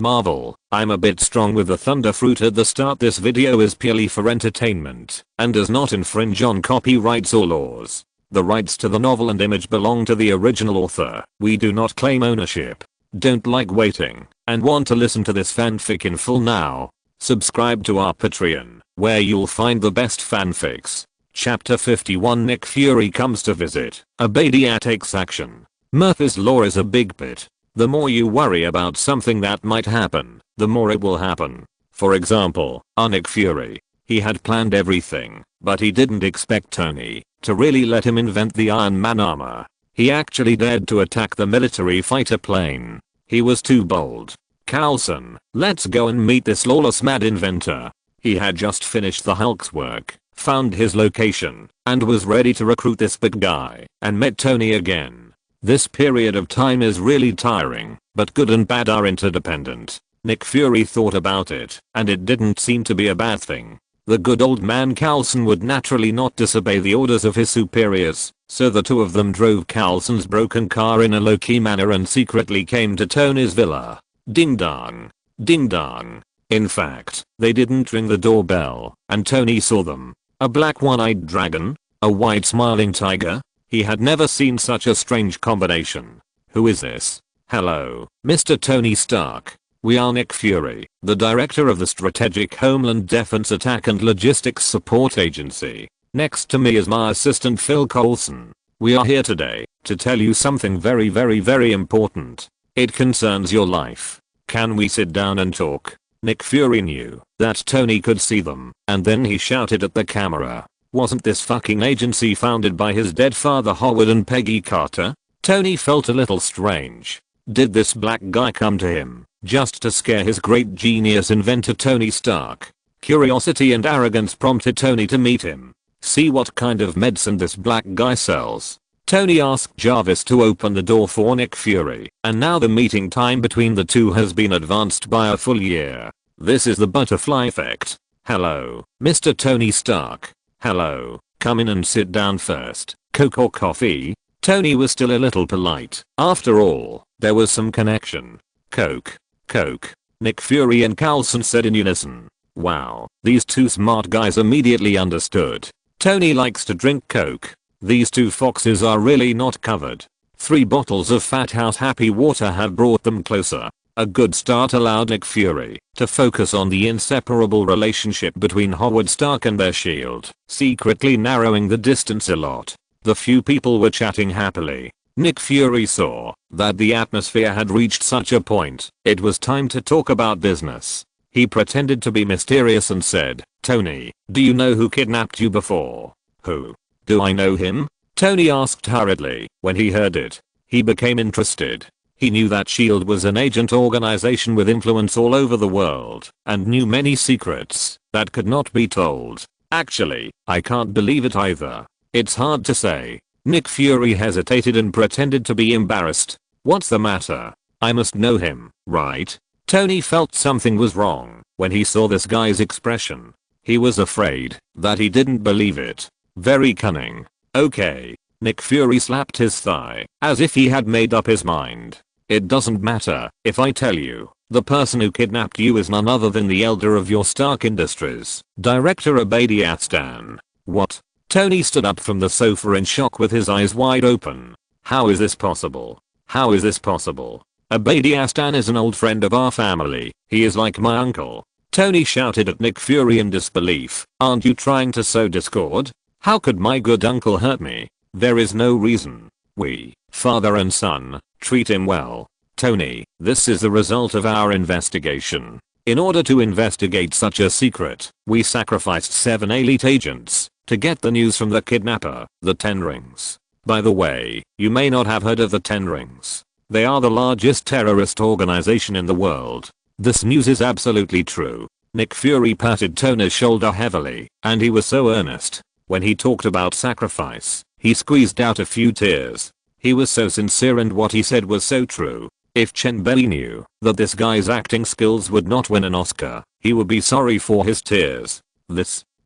Marvel, I'm a bit strong with the thunder fruit at the start. This video is purely for entertainment and does not infringe on copyrights or laws. The rights to the novel and image belong to the original author. We do not claim ownership. Don't like waiting and want to listen to this fanfic in full now? Subscribe to our Patreon, where you'll find the best fanfics. Chapter 51. Nick Fury comes to visit. Abadia takes action. Murphy's Law is a big bit. The more you worry about something that might happen, the more it will happen. For example, Nick Fury. He had planned everything, but he didn't expect Tony to really let him invent the Iron Man armor. He actually dared to attack the military fighter plane. He was too bold. Coulson, let's go and meet this lawless mad inventor. He had just finished the Hulk's work, found his location, and was ready to recruit this big guy, and met Tony again. This period of time is really tiring, but good and bad are interdependent. Nick Fury thought about it, and it didn't seem to be a bad thing. The good old man Coulson would naturally not disobey the orders of his superiors, so the two of them drove Coulson's broken car in a low-key manner and secretly came to Tony's villa. Ding dong. Ding dong. In fact, they didn't ring the doorbell, and Tony saw them. A black one-eyed dragon? A white smiling tiger? He had never seen such a strange combination. Who is this? Hello, Mr. Tony Stark. We are Nick Fury, the director of the Strategic Homeland Defense Attack and Logistics Support Agency. Next to me is my assistant Phil Coulson. We are here today to tell you something very important. It concerns your life. Can we sit down and talk? Nick Fury knew that Tony could see them, and then he shouted at the camera. Wasn't this fucking agency founded by his dead father Howard and Peggy Carter? Tony felt a little strange. Did this black guy come to him just to scare his great genius inventor Tony Stark? Curiosity and arrogance prompted Tony to meet him. See what kind of medicine this black guy sells. Tony asked Jarvis to open the door for Nick Fury, and now the meeting time between the two has been advanced by a full year. This is the butterfly effect. Hello, Mr. Tony Stark. Hello, come in and sit down first. Coke or coffee? Tony was still a little polite. After all, there was some connection. Coke. Coke. Nick Fury and Coulson said in unison. Wow, these two smart guys immediately understood. Tony likes to drink Coke. These two foxes are really not covered. 3 bottles of Fat House Happy Water have brought them closer. A good start allowed Nick Fury to focus on the inseparable relationship between Howard Stark and their shield, secretly narrowing the distance a lot. The few people were chatting happily. Nick Fury saw that the atmosphere had reached such a point, it was time to talk about business. He pretended to be mysterious and said, Tony, do you know who kidnapped you before? Who? Do I know him? Tony asked hurriedly. When he heard it, he became interested. He knew that SHIELD was an agent organization with influence all over the world, and knew many secrets that could not be told. Actually, I can't believe it either. It's hard to say. Nick Fury hesitated and pretended to be embarrassed. What's the matter? I must know him, right? Tony felt something was wrong when he saw this guy's expression. He was afraid that he didn't believe it. Very cunning. Okay. Nick Fury slapped his thigh, as if he had made up his mind. It doesn't matter if I tell you. The person who kidnapped you is none other than the elder of your Stark Industries, Director Afghanistan. What? Tony stood up from the sofa in shock with his eyes wide open. How is this possible? How is this possible? Afghanistan is an old friend of our family. He is like my uncle. Tony shouted at Nick Fury in disbelief. Aren't you trying to sow discord? How could my good uncle hurt me? There is no reason. We, father and son, treat him well. Tony, this is the result of our investigation. In order to investigate such a secret, we sacrificed 7 elite agents to get the news from the kidnapper, the Ten Rings. By the way, you may not have heard of the Ten Rings. They are the largest terrorist organization in the world. This news is absolutely true. Nick Fury patted Tony's shoulder heavily, and he was so earnest. When he talked about sacrifice, he squeezed out a few tears. He was so sincere and what he said was so true. If Chen Bei knew that this guy's acting skills would not win an Oscar, he would be sorry for his tears.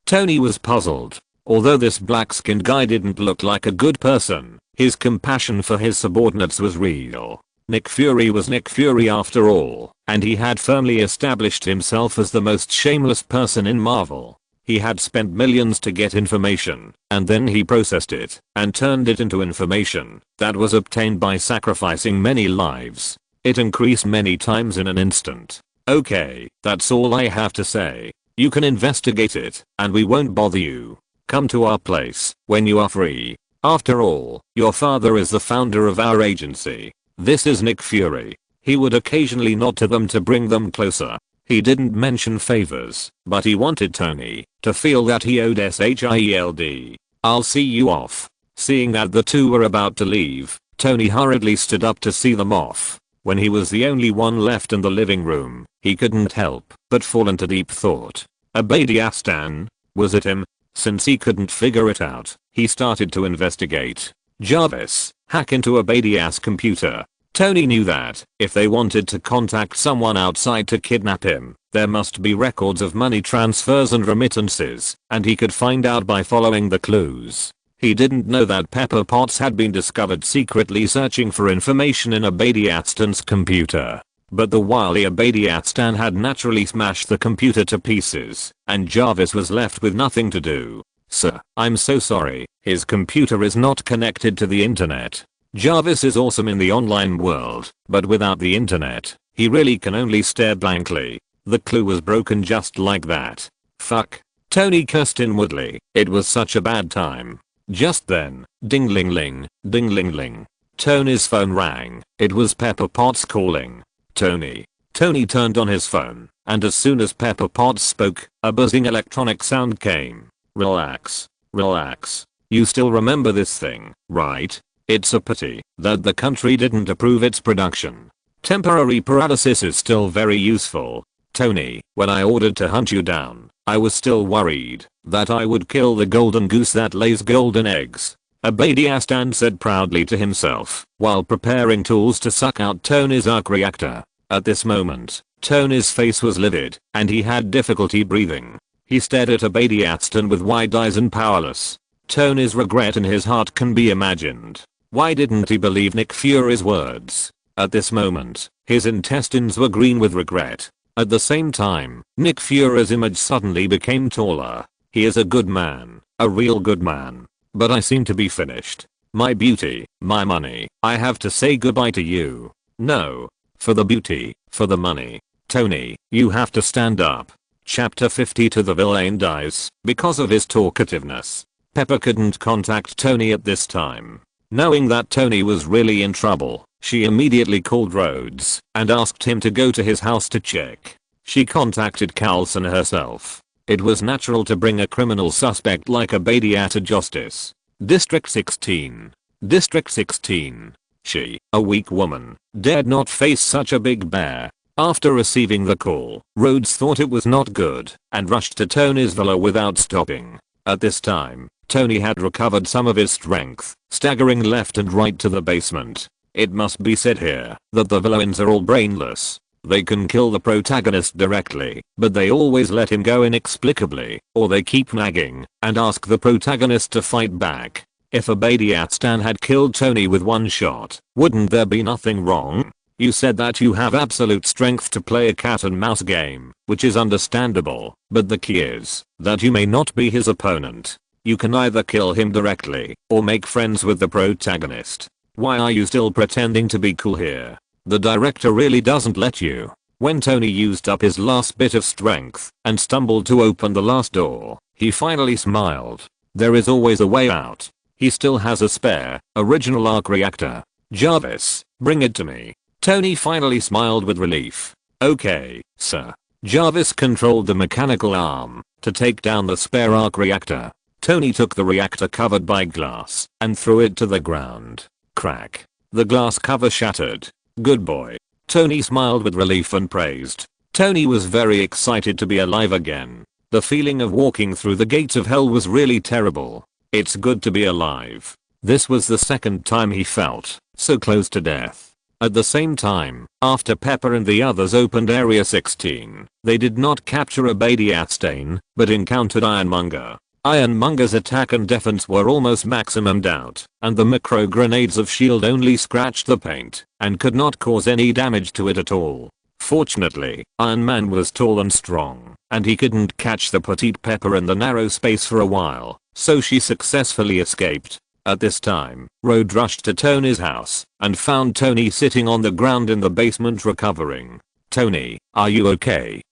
Tony was puzzled. Although this black-skinned guy didn't look like a good person, his compassion for his subordinates was real. Nick Fury was Nick Fury after all, and he had firmly established himself as the most shameless person in Marvel. He had spent millions to get information, and then he processed it and turned it into information that was obtained by sacrificing many lives. It increased many times in an instant. Okay, that's all I have to say. You can investigate it, and we won't bother you. Come to our place when you are free. After all, your father is the founder of our agency. This is Nick Fury. He would occasionally nod to them to bring them closer. He didn't mention favors, but he wanted Tony to feel that he owed SHIELD. I'll see you off. Seeing that the two were about to leave, Tony hurriedly stood up to see them off. When he was the only one left in the living room, he couldn't help but fall into deep thought. Afghanistan? Was it him? Since he couldn't figure it out, he started to investigate. Jarvis, hack into Abadias' computer. Tony knew that if they wanted to contact someone outside to kidnap him, there must be records of money transfers and remittances, and he could find out by following the clues. He didn't know that Pepper Potts had been discovered secretly searching for information in Abadiastan's computer. But the wily Abadiastan had naturally smashed the computer to pieces, and Jarvis was left with nothing to do. Sir, I'm so sorry, his computer is not connected to the internet. Jarvis is awesome in the online world, but without the internet, he really can only stare blankly. The clue was broken just like that. Fuck. Tony cursed inwardly. It was such a bad time. Just then, ding-ling-ling, ding-ling-ling. Tony's phone rang. It was Pepper Potts calling. Tony. Tony turned on his phone, and as soon as Pepper Potts spoke, a buzzing electronic sound came. Relax. Relax. You still remember this thing, right? It's a pity that the country didn't approve its production. Temporary paralysis is still very useful. Tony, when I ordered to hunt you down, I was still worried that I would kill the golden goose that lays golden eggs. Abadiastan said proudly to himself while preparing tools to suck out Tony's arc reactor. At this moment, Tony's face was livid and he had difficulty breathing. He stared at Abadiastan with wide eyes and powerless. Tony's regret in his heart can be imagined. Why didn't he believe Nick Fury's words? At this moment, his intestines were green with regret. At the same time, Nick Fury's image suddenly became taller. He is a good man, a real good man. But I seem to be finished. My beauty, my money, I have to say goodbye to you. No. For the beauty, for the money. Tony, you have to stand up. Chapter 52. The villain dies because of his talkativeness. Pepper couldn't contact Tony at this time. Knowing that Tony was really in trouble, she immediately called Rhodes and asked him to go to his house to check. She contacted Carlson herself. It was natural to bring a criminal suspect like Abadia to justice. District 16. District 16. She, a weak woman, dared not face such a big bear. After receiving the call, Rhodes thought it was not good and rushed to Tony's villa without stopping. At this time, Tony had recovered some of his strength, staggering left and right to the basement. It must be said here that the villains are all brainless. They can kill the protagonist directly, but they always let him go inexplicably, or they keep nagging and ask the protagonist to fight back. If Abadiastan had killed Tony with one shot, wouldn't there be nothing wrong? You said that you have absolute strength to play a cat and mouse game, which is understandable, but the key is that you may not be his opponent. You can either kill him directly or make friends with the protagonist. Why are you still pretending to be cool here? The director really doesn't let you. When Tony used up his last bit of strength and stumbled to open the last door, he finally smiled. There is always a way out. He still has a spare, original arc reactor. Jarvis, bring it to me. Tony finally smiled with relief. Okay, sir. Jarvis controlled the mechanical arm to take down the spare arc reactor. Tony took the reactor covered by glass and threw it to the ground. Crack. The glass cover shattered. Good boy. Tony smiled with relief and praised. Tony was very excited to be alive again. The feeling of walking through the gates of hell was really terrible. It's good to be alive. This was the second time he felt so close to death. At the same time, after Pepper and the others opened Area 16, they did not capture Abadiastan, but encountered Ironmonger. Ironmonger's attack and defense were almost maximumed out, and the micro grenades of shield only scratched the paint and could not cause any damage to it at all. Fortunately, Iron Man was tall and strong, and he couldn't catch the petite Pepper in the narrow space for a while, so she successfully escaped. At this time, Rhodes rushed to Tony's house and found Tony sitting on the ground in the basement recovering. "Tony, are you okay?"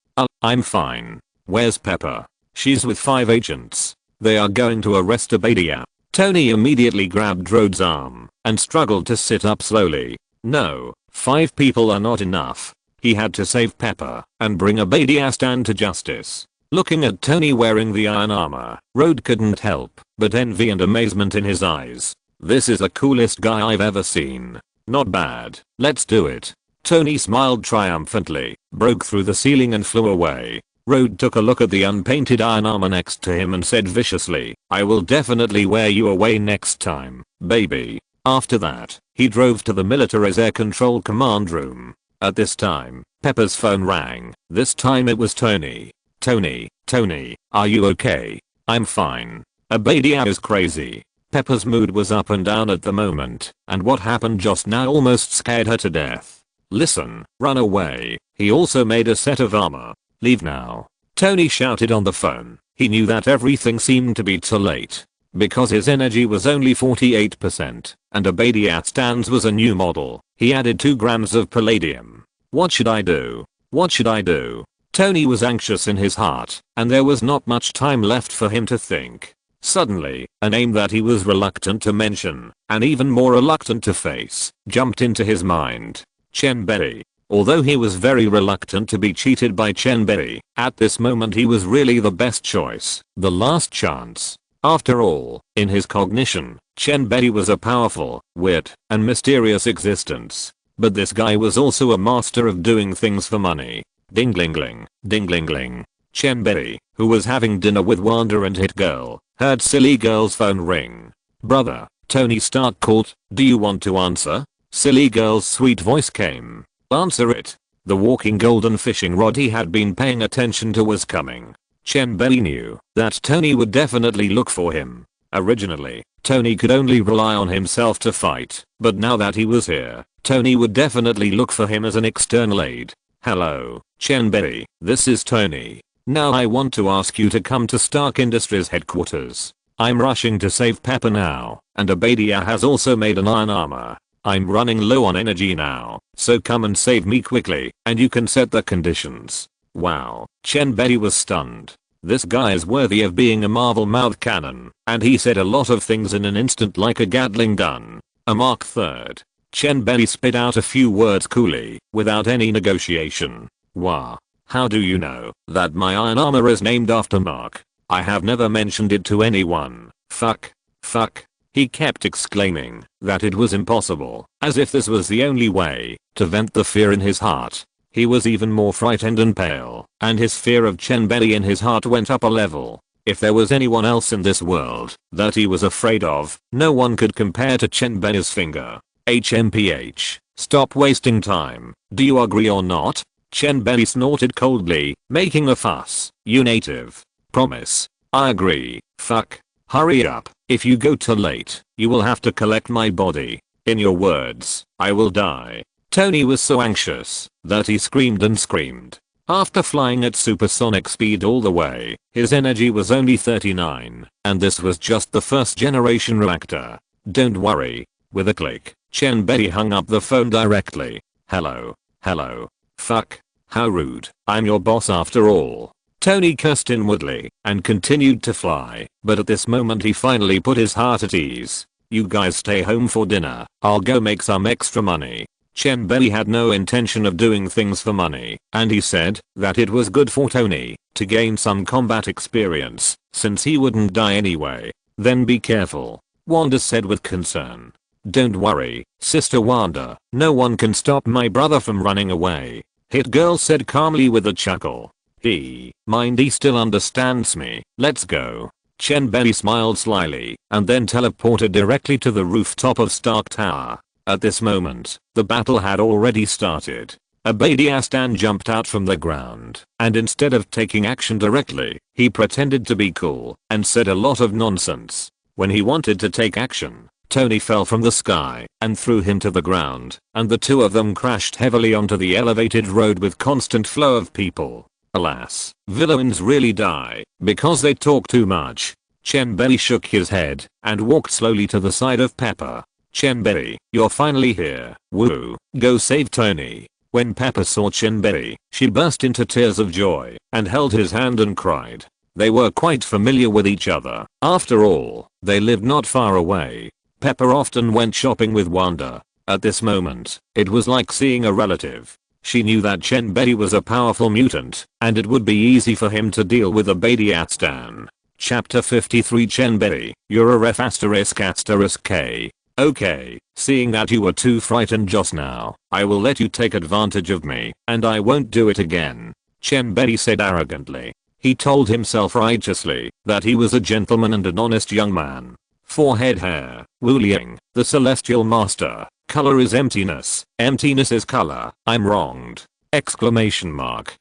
I'm fine. Where's Pepper?" "She's with 5 agents. They are going to arrest Abadia." Tony immediately grabbed Rhodes' arm and struggled to sit up slowly. No, 5 people are not enough. He had to save Pepper and bring Afghanistan to justice. Looking at Tony wearing the iron armor, Rhodes couldn't help but envy and amazement in his eyes. "This is the coolest guy I've ever seen. Not bad, let's do it." Tony smiled triumphantly, broke through the ceiling and flew away. Rhodes took a look at the unpainted iron armor next to him and said viciously, "I will definitely wear you away next time, baby." After that, he drove to the military's air control command room. At this time, Pepper's phone rang. This time it was Tony. Tony, are you okay?" "I'm fine. Abadia is crazy." Pepper's mood was up and down at the moment, and what happened just now almost scared her to death. "Listen, run away." He also made a set of armor. "Leave now." Tony shouted on the phone. He knew that everything seemed to be too late, because his energy was only 48%, and Afghanistan's was a new model. He added 2 grams of palladium. What should I do? What should I do? Tony was anxious in his heart, and there was not much time left for him to think. Suddenly, a name that he was reluctant to mention, and even more reluctant to face, jumped into his mind. Chen Bei. Although he was very reluctant to be cheated by Chen Bei, at this moment he was really the best choice, the last chance. After all, in his cognition, Chen Bei was a powerful, weird, and mysterious existence. But this guy was also a master of doing things for money. Ding-ling-ling, ding-ling-ling. Chen Bei, who was having dinner with Wanda and Hit Girl, heard Silly Girl's phone ring. "Brother," Tony Stark called, "do you want to answer?" Silly Girl's sweet voice came. "Answer it." The walking golden fishing rod he had been paying attention to was coming. Chen Bei knew that Tony would definitely look for him. Originally, Tony could only rely on himself to fight, but now that he was here, Tony would definitely look for him as an external aid. "Hello, Chen Bei, this is Tony. Now I want to ask you to come to Stark Industries headquarters. I'm rushing to save Pepper now, and Abadia has also made an iron armor. I'm running low on energy now, so come and save me quickly, and you can set the conditions." Wow, Chen Bei was stunned. This guy is worthy of being a Marvel mouth cannon, and he said a lot of things in an instant like a Gatling gun. A Mark III. Chen Bei spit out a few words coolly, without any negotiation. "Wow. How do you know that my iron armor is named after Mark? I have never mentioned it to anyone. Fuck. He kept exclaiming that it was impossible, as if this was the only way to vent the fear in his heart. He was even more frightened and pale, and his fear of Chen Bei in his heart went up a level. If there was anyone else in this world that he was afraid of, no one could compare to Chen Bei's finger. HMPH, stop wasting time. Do you agree or not? Chen Bei snorted coldly, making a fuss. "You native." "Promise." "I agree." "Fuck. Hurry up. If you go too late, you will have to collect my body. In your words, I will die." Tony was so anxious that he screamed and screamed. After flying at supersonic speed all the way, his energy was only 39, and this was just the first generation reactor. "Don't worry." With a click, Chen Bei hung up the phone directly. Hello. Fuck. How rude. I'm your boss after all. Tony cursed inwardly and continued to fly, but at this moment he finally put his heart at ease. "You guys stay home for dinner. I'll go make some extra money." Chen Bei had no intention of doing things for money, and he said that it was good for Tony to gain some combat experience, since he wouldn't die anyway. "Then be careful," Wanda said with concern. "Don't worry, Sister Wanda, no one can stop my brother from running away," Hit Girl said calmly with a chuckle. He still understands me. "Let's go." Chen Bei smiled slyly and then teleported directly to the rooftop of Stark Tower. At this moment, the battle had already started. Afghanistan jumped out from the ground, and instead of taking action directly, he pretended to be cool and said a lot of nonsense. When he wanted to take action, Tony fell from the sky and threw him to the ground, and the two of them crashed heavily onto the elevated road with constant flow of people. Alas, villains really die because they talk too much. Chen Bei shook his head and walked slowly to the side of Pepper. Chen Bei, you're finally here. Woo, go save Tony. When Pepper saw Chen Bei, she burst into tears of joy and held his hand and cried. They were quite familiar with each other. After all, they lived not far away. Pepper often went shopping with Wanda. At this moment, it was like seeing a relative. She knew that Chen Bei was a powerful mutant, and it would be easy for him to deal with Afghanistan. Chapter 53 Chen Bei, you're a ref **K. Okay, seeing that you were too frightened just now, I will let you take advantage of me, and I won't do it again. Chen Bei said arrogantly. He told himself righteously that he was a gentleman and an honest young man. Forehead hair, Wu Liang, the celestial master. Color is emptiness. Emptiness is color. I'm wronged. Exclamation mark.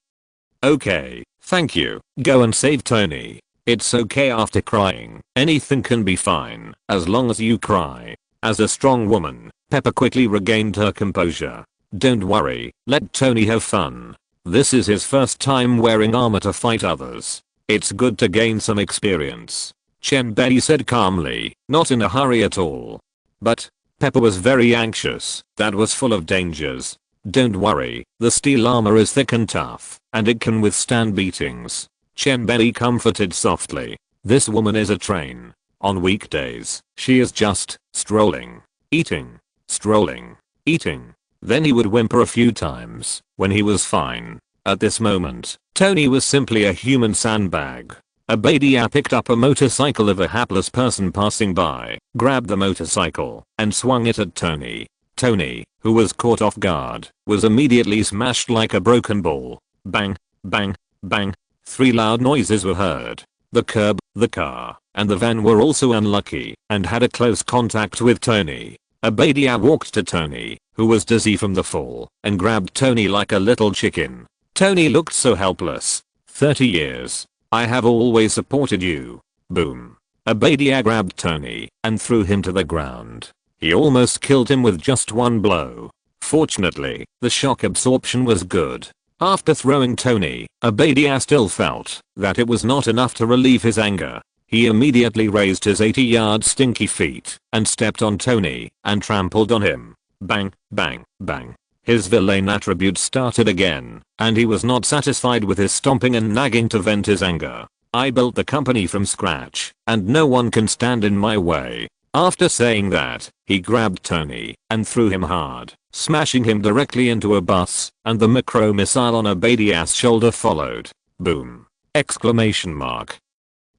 Okay, thank you. Go and save Tony. It's okay after crying. Anything can be fine as long as you cry. As a strong woman, Pepper quickly regained her composure. Don't worry, let Tony have fun. This is his first time wearing armor to fight others. It's good to gain some experience. Chen Bei said calmly, not in a hurry at all. But Pepper was very anxious. That was full of dangers. Don't worry, the steel armor is thick and tough, and it can withstand beatings. Chen Bei comforted softly. This woman is a train. On weekdays, she is just strolling, eating, strolling, eating. Then he would whimper a few times when he was fine. At this moment, Tony was simply a human sandbag. Abadia picked up a motorcycle of a hapless person passing by, grabbed the motorcycle, and swung it at Tony. Tony, who was caught off guard, was immediately smashed like a broken ball. Bang, bang, bang. 3 loud noises were heard. The curb, the car, and the van were also unlucky and had a close contact with Tony. Abadia walked to Tony, who was dizzy from the fall, and grabbed Tony like a little chicken. Tony looked so helpless. 30 years. I have always supported you. Boom. Abadia grabbed Tony and threw him to the ground. He almost killed him with just one blow. Fortunately, the shock absorption was good. After throwing Tony, Abadia still felt that it was not enough to relieve his anger. He immediately raised his 80-yard stinky feet and stepped on Tony and trampled on him. Bang, bang, bang. His villain attribute started again, and he was not satisfied with his stomping and nagging to vent his anger. I built the company from scratch, and no one can stand in my way. After saying that, he grabbed Tony and threw him hard, smashing him directly into a bus, and the micro missile on Abadia's shoulder followed. Boom! Exclamation mark.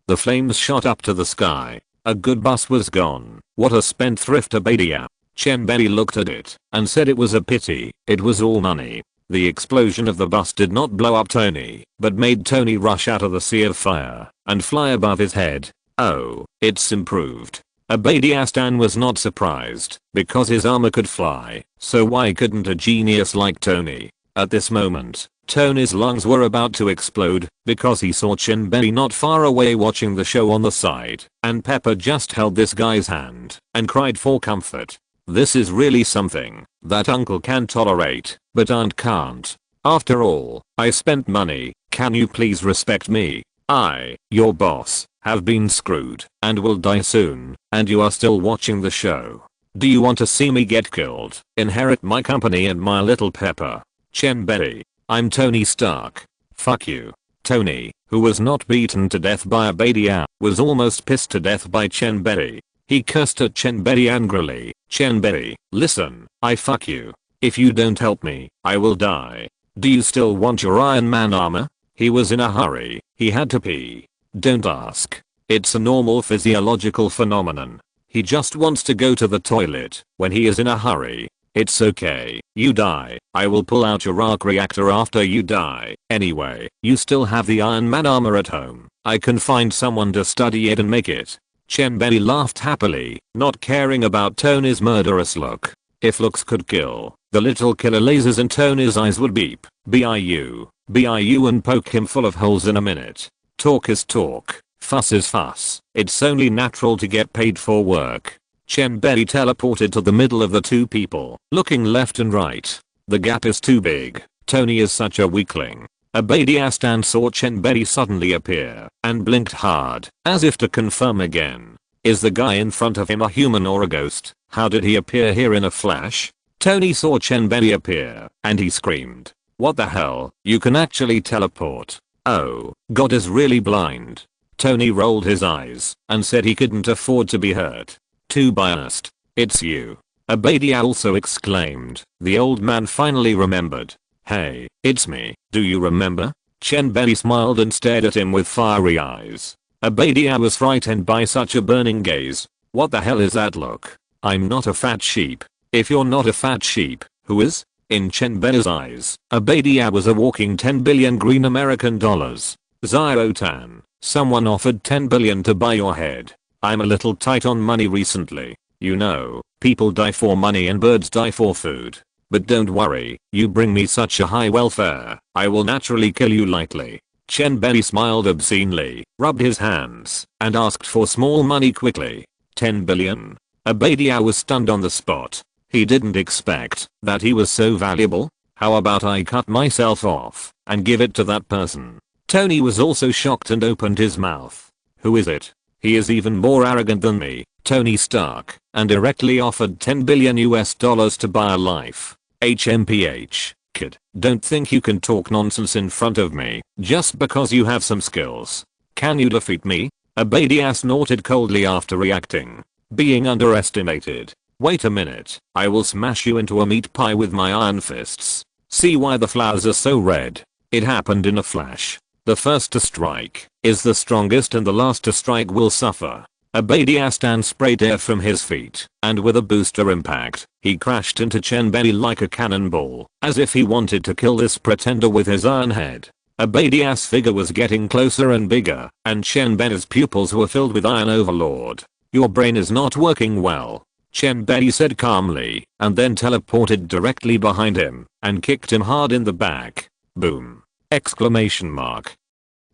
The flames shot up to the sky. A good bus was gone. What a spendthrift Abadia. Chen Bei looked at it and said it was a pity. It was all money. The explosion of the bus did not blow up Tony, but made Tony rush out of the sea of fire and fly above his head. Oh, it's improved. Afghanistan was not surprised because his armor could fly, so why couldn't a genius like Tony? At this moment, Tony's lungs were about to explode because he saw Chen Bei not far away watching the show on the side, and Pepper just held this guy's hand and cried for comfort. This is really something that uncle can tolerate, but aunt can't. After all, I spent money. Can you please respect me? I, your boss, have been screwed and will die soon, and you are still watching the show. Do you want to see me get killed, inherit my company and my little Pepper? Chen Bei, I'm Tony Stark. Fuck you. Tony, who was not beaten to death by Abadia, was almost pissed to death by Chen Bei. He cursed at Chen Bei angrily. Chen Bei, listen, I fuck you. If you don't help me, I will die. Do you still want your Iron Man armor? He was in a hurry. He had to pee. Don't ask. It's a normal physiological phenomenon. He just wants to go to the toilet when he is in a hurry. It's okay. You die. I will pull out your arc reactor after you die. Anyway, you still have the Iron Man armor at home. I can find someone to study it and make it. Chen Bei laughed happily, not caring about Tony's murderous look. If looks could kill, The little killer lasers in Tony's eyes would beep, BIU, BIU, and poke him full of holes in a minute. Talk is talk, fuss is fuss. It's only natural to get paid for work. Chen Bei teleported to the middle of the two people, looking left and right. The gap is too big. Tony is such a weakling. Afghanistan saw Chen Bei suddenly appear and blinked hard, as if to confirm again. Is the guy in front of him a human or a ghost? How did he appear here in a flash? Tony saw Chen Bei appear, and he screamed. What the hell? You can actually teleport. Oh, God is really blind. Tony rolled his eyes and said he couldn't afford to be hurt. Too biased. It's you. Abadia also exclaimed. The old man finally remembered. Hey, it's me. Do you remember? Chen Bei smiled and stared at him with fiery eyes. Abadia was frightened by such a burning gaze. What the hell is that look? I'm not a fat sheep. If you're not a fat sheep, who is? In Chen Bei's eyes, Abadia was a walking 10 billion green American dollars. Ziotan, someone offered 10 billion to buy your head. I'm a little tight on money recently. You know, people die for money and birds die for food. But don't worry, you bring me such a high welfare, I will naturally kill you lightly. Chen Bei smiled obscenely, rubbed his hands, and asked for small money quickly. 10 billion? Abadia was stunned on the spot. He didn't expect that he was so valuable. How about I cut myself off and give it to that person? Tony was also shocked and opened his mouth. Who is it? He is even more arrogant than me, Tony Stark, and directly offered 10 billion US dollars to buy a life. HMPH, kid, don't think you can talk nonsense in front of me just because you have some skills. Can you defeat me? Abadia snorted coldly after reacting. Being underestimated. Wait a minute, I will smash you into a meat pie with my iron fists. See why the flowers are so red? It happened in a flash. The first to strike is the strongest and the last to strike will suffer. Afghanistan sprayed air from his feet, and with a booster impact, he crashed into Chen Bei like a cannonball, as if he wanted to kill this pretender with his iron head. Abadias' figure was getting closer and bigger, and Chen Bei's pupils were filled with iron overload. Your brain is not working well, Chen Bei said calmly, and then teleported directly behind him, and kicked him hard in the back. Boom! Exclamation mark.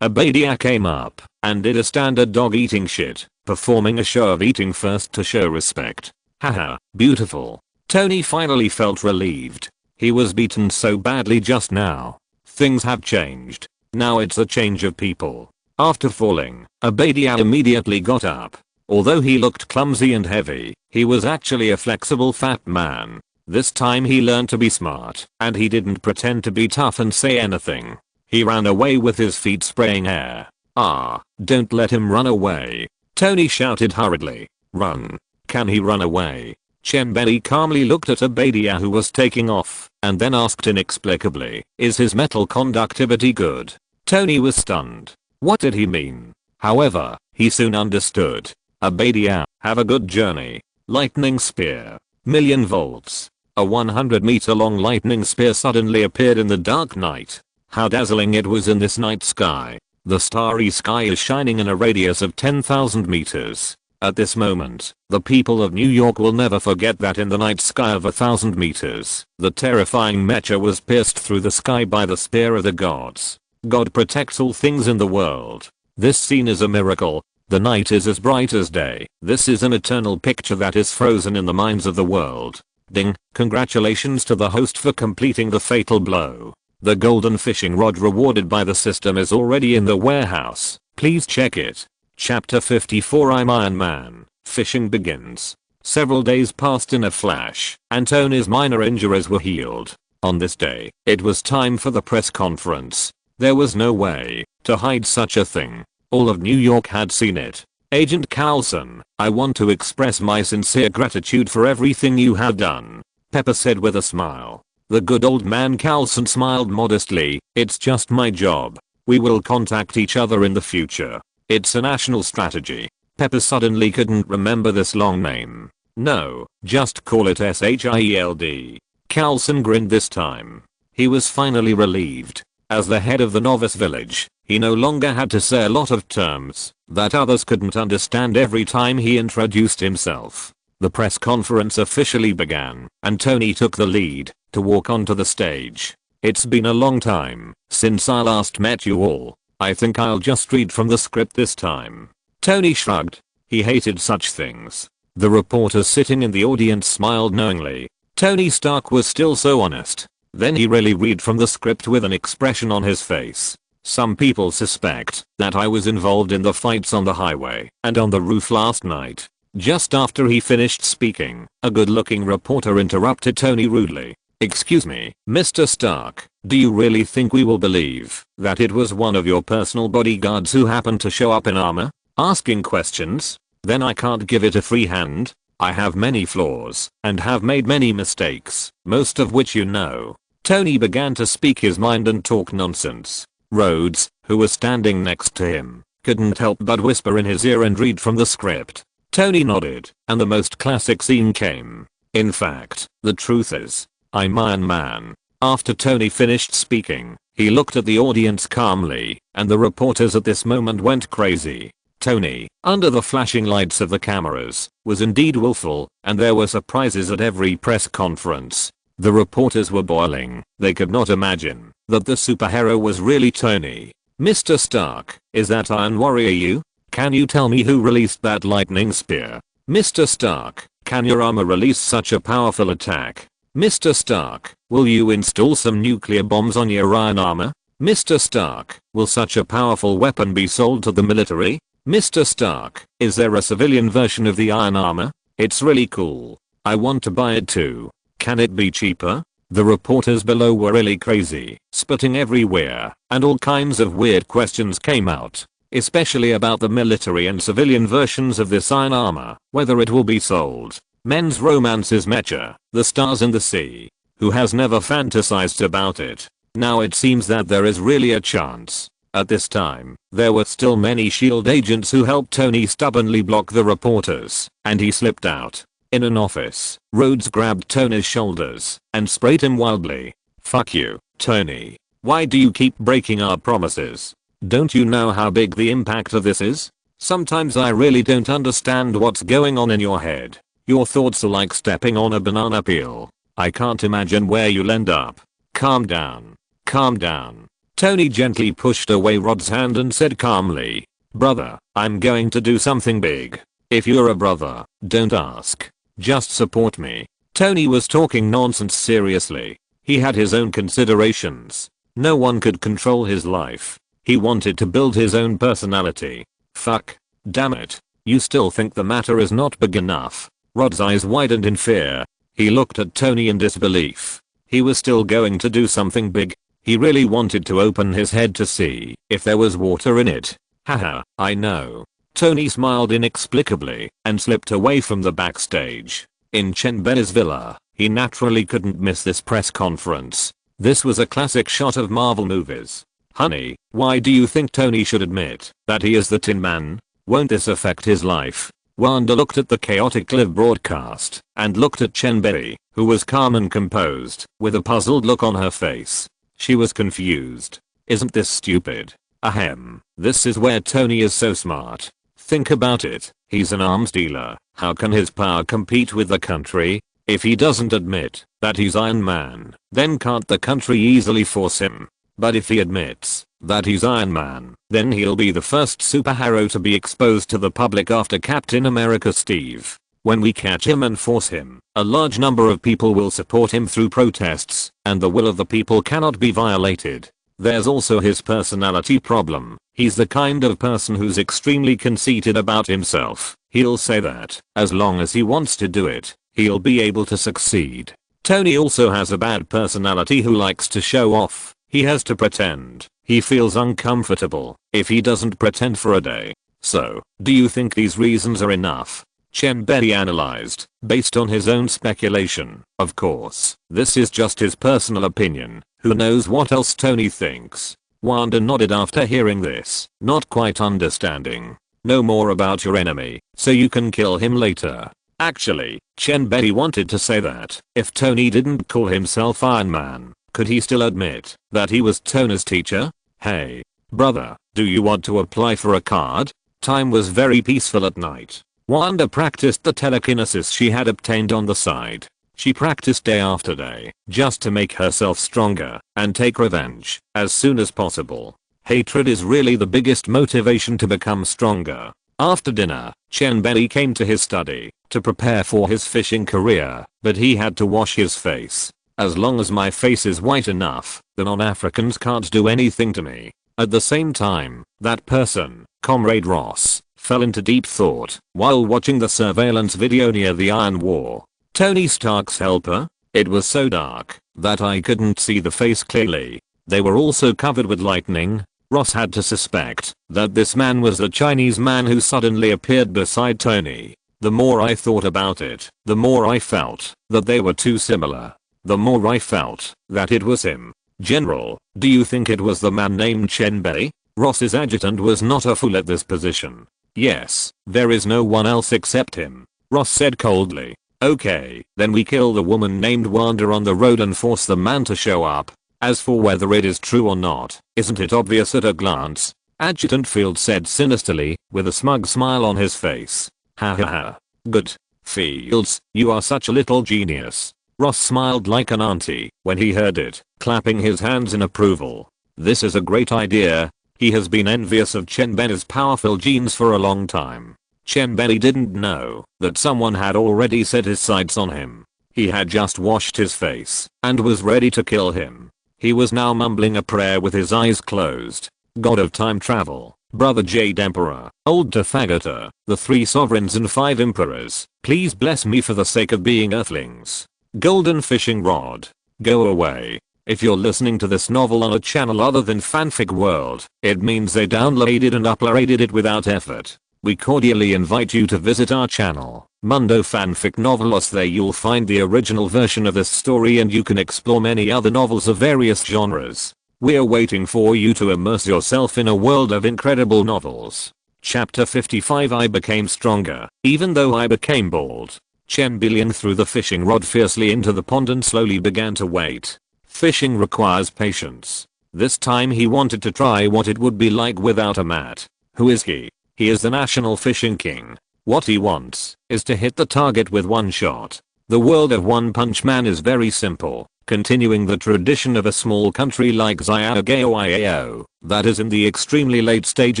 Abadia came up, and did a standard dog eating shit, performing a show of eating first to show respect. Haha, beautiful. Tony finally felt relieved. He was beaten so badly just now. Things have changed. Now it's a change of people. After falling, Abadia immediately got up. Although he looked clumsy and heavy, he was actually a flexible fat man. This time he learned to be smart, and he didn't pretend to be tough and say anything. He ran away with his feet spraying air. Ah, don't let him run away. Tony shouted hurriedly. Run. Can he run away? Chen Bei calmly looked at Abadia who was taking off, and then asked inexplicably, is his metal conductivity good? Tony was stunned. What did he mean? However, he soon understood. Abadia, have a good journey. Lightning spear. Million volts. A 100-meter long lightning spear suddenly appeared in the dark night. How dazzling it was in this night sky. The starry sky is shining in a radius of 10,000 meters. At this moment, the people of New York will never forget that in the night sky of 1,000 meters, the terrifying mecha was pierced through the sky by the spear of the gods. God protects all things in the world. This scene is a miracle. The night is as bright as day. This is an eternal picture that is frozen in the minds of the world. Ding, congratulations to the host for completing the fatal blow. The golden fishing rod rewarded by the system is already in the warehouse. Please check it. Chapter 54 I'm Iron Man. Fishing begins. Several days passed in a flash, and Tony's minor injuries were healed. On this day, it was time for the press conference. There was no way to hide such a thing. All of New York had seen it. Agent Coulson, I want to express my sincere gratitude for everything you have done, Pepper said with a smile. The good old man Coulson smiled modestly. It's just my job. We will contact each other in the future. It's a national strategy. Pepper suddenly couldn't remember this long name. No, just call it SHIELD. Coulson grinned this time. He was finally relieved. As the head of the novice village, he no longer had to say a lot of terms that others couldn't understand every time he introduced himself. the press conference officially began, and Tony took the lead to walk onto the stage. It's been a long time since I last met you all. I think I'll just read from the script this time. Tony shrugged. He hated such things. The reporters sitting in the audience smiled knowingly. Tony Stark was still so honest. Then he really read from the script with an expression on his face. Some people suspect that I was involved in the fights on the highway and on the roof last night. Just after he finished speaking, a good-looking reporter interrupted Tony rudely. Excuse me, Mr. Stark, do you really think we will believe that it was one of your personal bodyguards who happened to show up in armor? Asking questions? Then I can't give it a free hand. I have many flaws and have made many mistakes, most of which you know. Tony began to speak his mind and talk nonsense. Rhodes, who was standing next to him, couldn't help but whisper in his ear and read from the script. Tony nodded, and the most classic scene came. In fact, the truth is, I'm Iron Man. After Tony finished speaking, he looked at the audience calmly, and the reporters at this moment went crazy. Tony, under the flashing lights of the cameras, was indeed willful, and there were surprises at every press conference. The reporters were boiling. They could not imagine that the superhero was really Tony. Mr. Stark, is that Iron Warrior you? Can you tell me who released that lightning spear? Mr. Stark, can your armor release such a powerful attack? Mr. Stark, will you install some nuclear bombs on your iron armor? Mr. Stark, will such a powerful weapon be sold to the military? Mr. Stark, is there a civilian version of the iron armor? It's really cool. I want to buy it too. Can it be cheaper? The reporters below were really crazy, spitting everywhere, and all kinds of weird questions came out. Especially about the military and civilian versions of this iron armor, whether it will be sold. Men's romances measure, the stars in the sea. Who has never fantasized about it? Now it seems that there is really a chance. At this time, there were still many SHIELD agents who helped Tony stubbornly block the reporters, and he slipped out. In an office, Rhodes grabbed Tony's shoulders and sprayed him wildly. Fuck you, Tony. Why do you keep breaking our promises? Don't you know how big the impact of this is? Sometimes I really don't understand what's going on in your head. Your thoughts are like stepping on a banana peel. I can't imagine where you'll end up. Calm down. Calm down. Tony gently pushed away Rod's hand and said calmly, brother, I'm going to do something big. If you're a brother, don't ask. Just support me. Tony was talking nonsense seriously. He had his own considerations. No one could control his life. He wanted to build his own personality. Fuck. Damn it. You still think the matter is not big enough? Rod's eyes widened in fear. He looked at Tony in disbelief. He was still going to do something big. He really wanted to open his head to see if there was water in it. Haha, I know. Tony smiled inexplicably and slipped away from the backstage. In Chen Bei's villa, he naturally couldn't miss this press conference. This was a classic shot of Marvel movies. Honey, why do you think Tony should admit that he is the Tin Man? Won't this affect his life? Wanda looked at the chaotic live broadcast and looked at Chen Bei, who was calm and composed, with a puzzled look on her face. She was confused. Isn't this stupid? Ahem. This is where Tony is so smart. Think about it. He's an arms dealer. How can his power compete with the country? If he doesn't admit that he's Iron Man, then can't the country easily force him? But if he admits that he's Iron Man, then he'll be the first superhero to be exposed to the public after Captain America Steve. When we catch him and force him, a large number of people will support him through protests, and the will of the people cannot be violated. There's also his personality problem. He's the kind of person who's extremely conceited about himself. He'll say that, as long as he wants to do it, he'll be able to succeed. Tony also has a bad personality who likes to show off. He has to pretend. He feels uncomfortable if he doesn't pretend for a day. So, do you think these reasons are enough? Chen Bei analyzed, based on his own speculation. Of course, this is just his personal opinion. Who knows what else Tony thinks? Wanda nodded after hearing this, not quite understanding. Know more about your enemy, so you can kill him later. Actually, Chen Bei wanted to say that if Tony didn't call himself Iron Man, could he still admit that he was Tony's teacher? Hey, brother, do you want to apply for a card? Time was very peaceful at night. Wanda practiced the telekinesis she had obtained on the side. She practiced day after day, just to make herself stronger and take revenge as soon as possible. Hatred is really the biggest motivation to become stronger. After dinner, Chen Bei came to his study to prepare for his fishing career, but he had to wash his face. As long as my face is white enough, the non-Africans can't do anything to me. At the same time, that person, Comrade Ross, fell into deep thought while watching the surveillance video near the Iron War. Tony Stark's helper? It was so dark that I couldn't see the face clearly. They were also covered with lightning. Ross had to suspect that this man was the Chinese man who suddenly appeared beside Tony. The more I thought about it, the more I felt that they were too similar. The more I felt that it was him. General, do you think it was the man named Chen Bei? Ross's adjutant was not a fool at this position. Yes, there is no one else except him, Ross said coldly. Okay, then we kill the woman named Wanda on the road and force the man to show up. As for whether it is true or not, isn't it obvious at a glance? Adjutant Field said sinisterly, with a smug smile on his face. Ha ha ha. Good. Fields, you are such a little genius. Ross smiled like an auntie when he heard it, clapping his hands in approval. This is a great idea. He has been envious of Chen Bei's powerful genes for a long time. Chen Bei didn't know that someone had already set his sights on him. He had just washed his face and was ready to kill him. He was now mumbling a prayer with his eyes closed. God of time travel, Brother Jade Emperor, Old Tathagata, the 3 sovereigns and 5 emperors, please bless me for the sake of being earthlings. Golden fishing rod. Go away. If you're listening to this novel on a channel other than Fanfic World, it means they downloaded and uploaded it without effort. We cordially invite you to visit our channel, Mundo Fanfic Novelos. There you'll find the original version of this story and you can explore many other novels of various genres. We're waiting for you to immerse yourself in a world of incredible novels. Chapter 55. I became stronger, even though I became bald. Chen Bei threw the fishing rod fiercely into the pond and slowly began to wait. Fishing requires patience. This time he wanted to try what it would be like without a mat. Who is he? He is the national fishing king. What he wants is to hit the target with one shot. The world of One Punch Man is very simple, continuing the tradition of a small country like Xiaogaoiao that is in the extremely late stage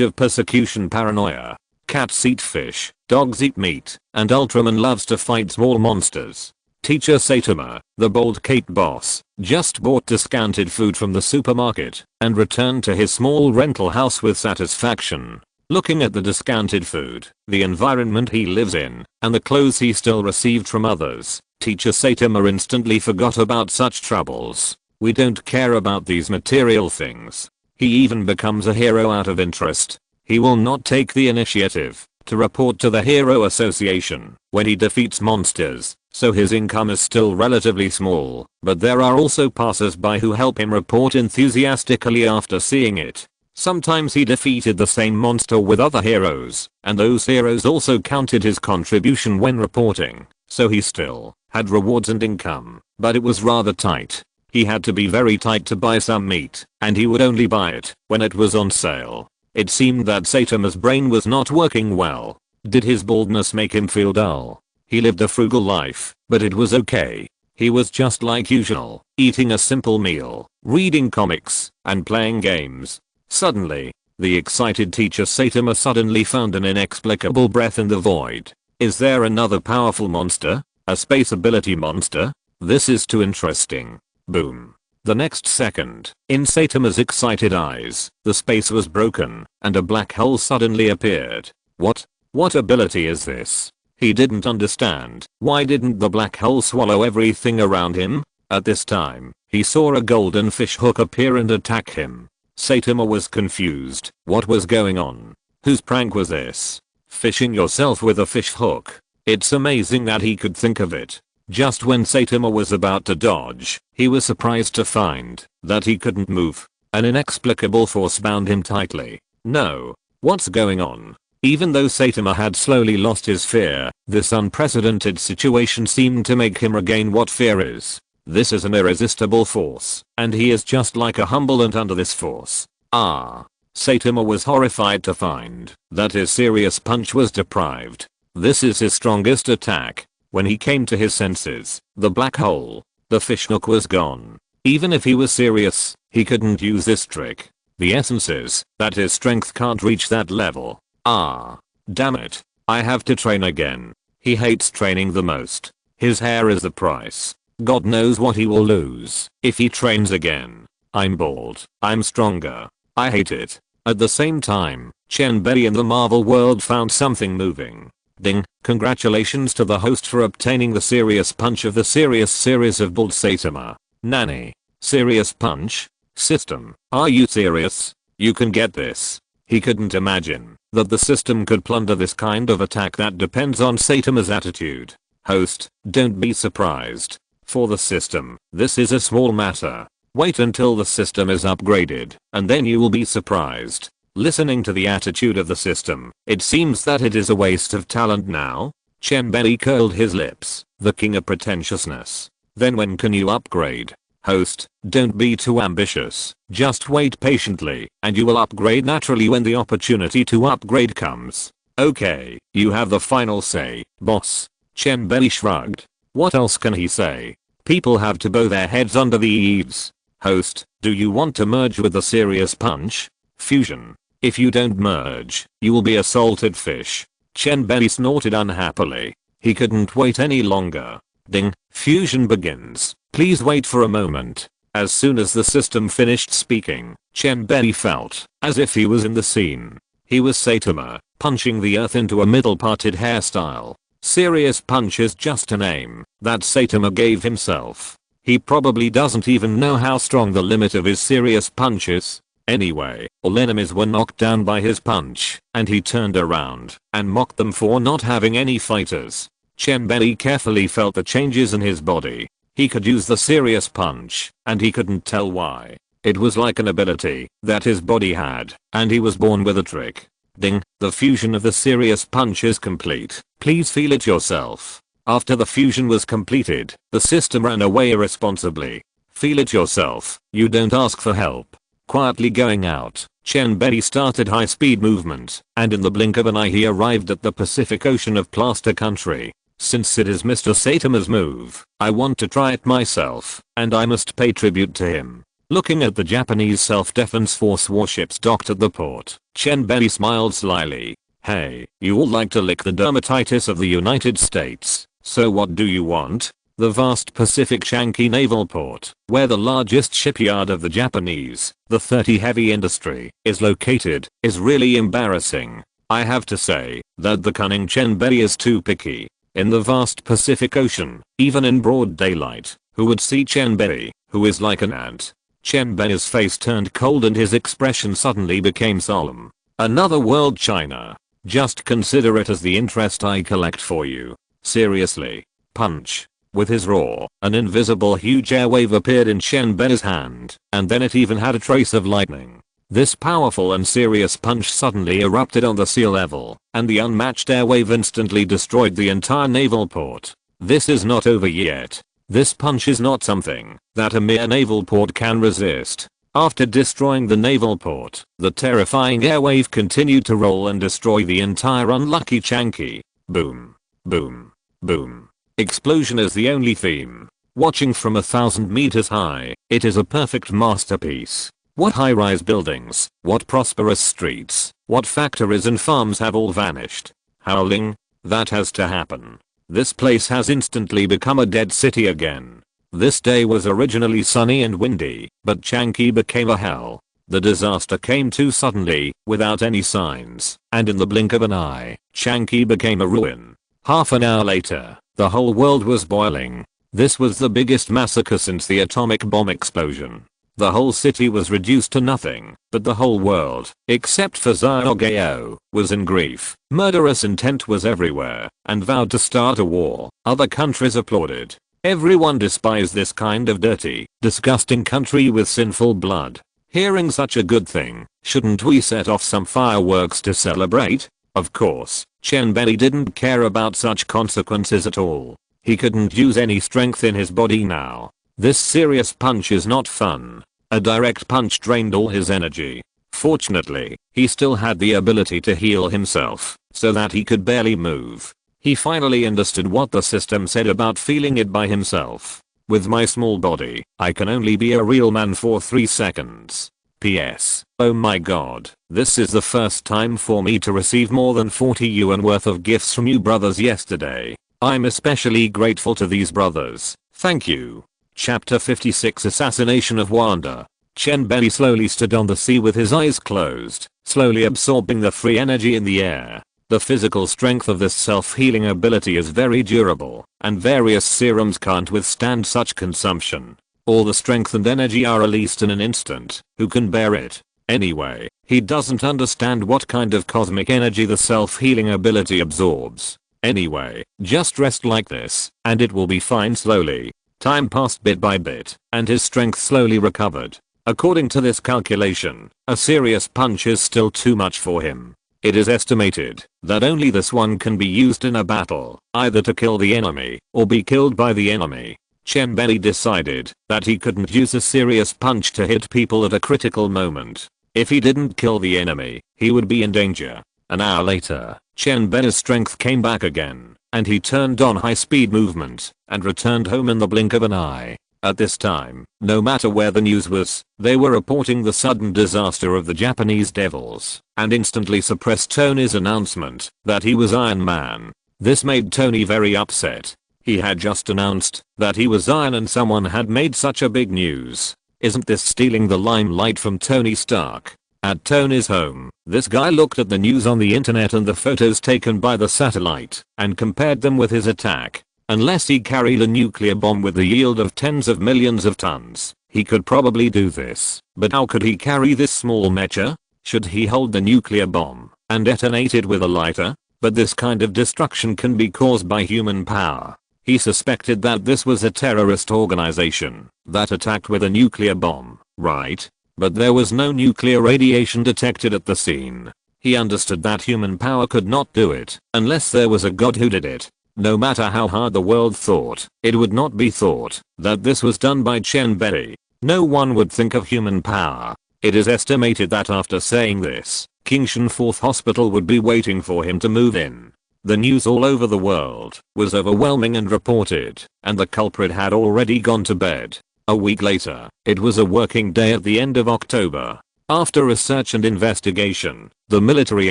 of persecution paranoia. Cats eat fish, dogs eat meat, and Ultraman loves to fight small monsters. Teacher Saitama, the bald Kate boss, just bought discounted food from the supermarket and returned to his small rental house with satisfaction. Looking at the discounted food, the environment he lives in, and the clothes he still received from others, Teacher Saitama instantly forgot about such troubles. We don't care about these material things. He even becomes a hero out of interest. He will not take the initiative to report to the Hero Association when he defeats monsters, so his income is still relatively small, but there are also passers-by who help him report enthusiastically after seeing it. Sometimes he defeated the same monster with other heroes, and those heroes also counted his contribution when reporting, so he still had rewards and income, but it was rather tight. He had to be very tight to buy some meat, and he would only buy it when it was on sale. It seemed that Saitama's brain was not working well. Did his baldness make him feel dull? He lived a frugal life, but it was okay. He was just like usual, eating a simple meal, reading comics, and playing games. Suddenly, the excited Teacher Saitama suddenly found an inexplicable breath in the void. Is there another powerful monster? A space ability monster? This is too interesting. Boom. The next second, in Saitama's excited eyes, the space was broken, and a black hole suddenly appeared. What? What ability is this? He didn't understand. Why didn't the black hole swallow everything around him? At this time, he saw a golden fish hook appear and attack him. Saitama was confused. What was going on? Whose prank was this? Fishing yourself with a fish hook? It's amazing that he could think of it. Just when Saitama was about to dodge, he was surprised to find that he couldn't move. An inexplicable force bound him tightly. No. What's going on? Even though Saitama had slowly lost his fear, this unprecedented situation seemed to make him regain what fear is. This is an irresistible force, and he is just like a humble ant under this force. Ah. Saitama was horrified to find that his serious punch was deprived. This is his strongest attack. When he came to his senses, the black hole, the fish hook was gone. Even if he was serious, he couldn't use this trick. The essence is that his strength can't reach that level. Ah. Damn it. I have to train again. He hates training the most. His hair is the price. God knows what he will lose if he trains again. I'm bald. I'm stronger. I hate it. At the same time, Chen Bei in the Marvel world found something moving. Ding, congratulations to the host for obtaining the Serious Punch of the Serious series of Bald Saitama. Nanny. Serious Punch? System, are you serious? You can get this. He couldn't imagine that the system could plunder this kind of attack that depends on Saitama's attitude. Host, don't be surprised. For the system, this is a small matter. Wait until the system is upgraded, and then you will be surprised. Listening to the attitude of the system, it seems that it is a waste of talent now. Chen Bei curled his lips, the king of pretentiousness. Then when can you upgrade? Host, don't be too ambitious. Just wait patiently, and you will upgrade naturally when the opportunity to upgrade comes. Okay, you have the final say, boss. Chen Bei shrugged. What else can he say? People have to bow their heads under the eaves. Host, do you want to merge with the Serious Punch? Fusion. If you don't merge, you will be a salted fish. Chen Bei snorted unhappily. He couldn't wait any longer. Ding, fusion begins. Please wait for a moment. As soon as the system finished speaking, Chen Bei felt as if he was in the scene. He was Saitama, punching the earth into a middle parted hairstyle. Serious Punch is just a name that Saitama gave himself. He probably doesn't even know how strong the limit of his Serious Punch is. Anyway, all enemies were knocked down by his punch, and he turned around and mocked them for not having any fighters. Chen Bei carefully felt the changes in his body. He could use the Serious Punch, and he couldn't tell why. It was like an ability that his body had, and he was born with a trick. Ding, the fusion of the Serious Punch is complete. Please feel it yourself. After the fusion was completed, the system ran away irresponsibly. Feel it yourself. You don't ask for help. Quietly going out, Chen Bei started high-speed movement, and in the blink of an eye he arrived at the Pacific Ocean of Plaster Country. Since it is Mr. Saitama's move, I want to try it myself, and I must pay tribute to him. Looking at the Japanese Self-Defense Force warships docked at the port, Chen Bei smiled slyly. Hey, you all like to lick the dermatitis of the United States, so what do you want? The vast Pacific Changi Naval Port, where the largest shipyard of the Japanese, the 30 heavy industry, is located, is really embarrassing. I have to say that the cunning Chen Bei is too picky. In the vast Pacific Ocean, even in broad daylight, who would see Chen Bei, who is like an ant? Chen Bei's face turned cold and his expression suddenly became solemn. Another world, China. Just consider it as the interest I collect for you. Seriously. Punch. With his roar, an invisible huge airwave appeared in Chen Bei's hand, and then it even had a trace of lightning. This powerful and serious punch suddenly erupted on the sea level, and the unmatched airwave instantly destroyed the entire naval port. This is not over yet. This punch is not something that a mere naval port can resist. After destroying the naval port, the terrifying airwave continued to roll and destroy the entire unlucky Changi. Boom. Boom. Boom. Explosion is the only theme. Watching from 1,000 meters high, it is a perfect masterpiece. What high-rise buildings, what prosperous streets, what factories and farms have all vanished. Howling? That has to happen. This place has instantly become a dead city again. This day was originally sunny and windy, but Changi became a hell. The disaster came too suddenly, without any signs, and in the blink of an eye, Changi became a ruin. Half an hour later, the whole world was boiling. This was the biggest massacre since the atomic bomb explosion. The whole city was reduced to nothing, but the whole world, except for Xiaogao, was in grief. Murderous intent was everywhere, and vowed to start a war. Other countries applauded. Everyone despised this kind of dirty, disgusting country with sinful blood. Hearing such a good thing, shouldn't we set off some fireworks to celebrate? Of course, Chen Bei didn't care about such consequences at all. He couldn't use any strength in his body now. This serious punch is not fun. A direct punch drained all his energy. Fortunately, he still had the ability to heal himself, so that he could barely move. He finally understood what the system said about feeling it by himself. With my small body, I can only be a real man for 3 seconds. PS. Oh my god, this is the first time for me to receive more than 40 yuan worth of gifts from you brothers yesterday. I'm especially grateful to these brothers. Thank you. Chapter 56 Assassination of Wanda. Chen Bei slowly stood on the sea with his eyes closed, slowly absorbing the free energy in the air. The physical strength of this self-healing ability is very durable, and various serums can't withstand such consumption. All the strength and energy are released in an instant. Who can bear it? Anyway, he doesn't understand what kind of cosmic energy the self-healing ability absorbs. Anyway, just rest like this, and it will be fine slowly. Time passed bit by bit, and his strength slowly recovered. According to this calculation, a serious punch is still too much for him. It is estimated that only this one can be used in a battle, either to kill the enemy, or be killed by the enemy. Chen Bei decided that he couldn't use a serious punch to hit people at a critical moment. If he didn't kill the enemy, he would be in danger. An hour later, Chen Bei's strength came back again, and he turned on high-speed movement, and returned home in the blink of an eye. At this time, no matter where the news was, they were reporting the sudden disaster of the Japanese devils, and instantly suppressed Tony's announcement that he was Iron Man. This made Tony very upset. He had just announced that he was Iron and someone had made such a big news. Isn't this stealing the limelight from Tony Stark? At Tony's home, this guy looked at the news on the internet and the photos taken by the satellite, and compared them with his attack. Unless he carried a nuclear bomb with the yield of tens of millions of tons, he could probably do this. But how could he carry this small mecha? Should he hold the nuclear bomb and detonate it with a lighter? But this kind of destruction can be caused by human power. He suspected that this was a terrorist organization that attacked with a nuclear bomb, right? But there was no nuclear radiation detected at the scene. He understood that human power could not do it unless there was a god who did it. No matter how hard the world thought, it would not be thought that this was done by Chen Bei. No one would think of human power. It is estimated that after saying this, Kingshan 4th Hospital would be waiting for him to move in. The news all over the world was overwhelming and reported, and the culprit had already gone to bed. A week later, it was a working day at the end of October. After research and investigation, the military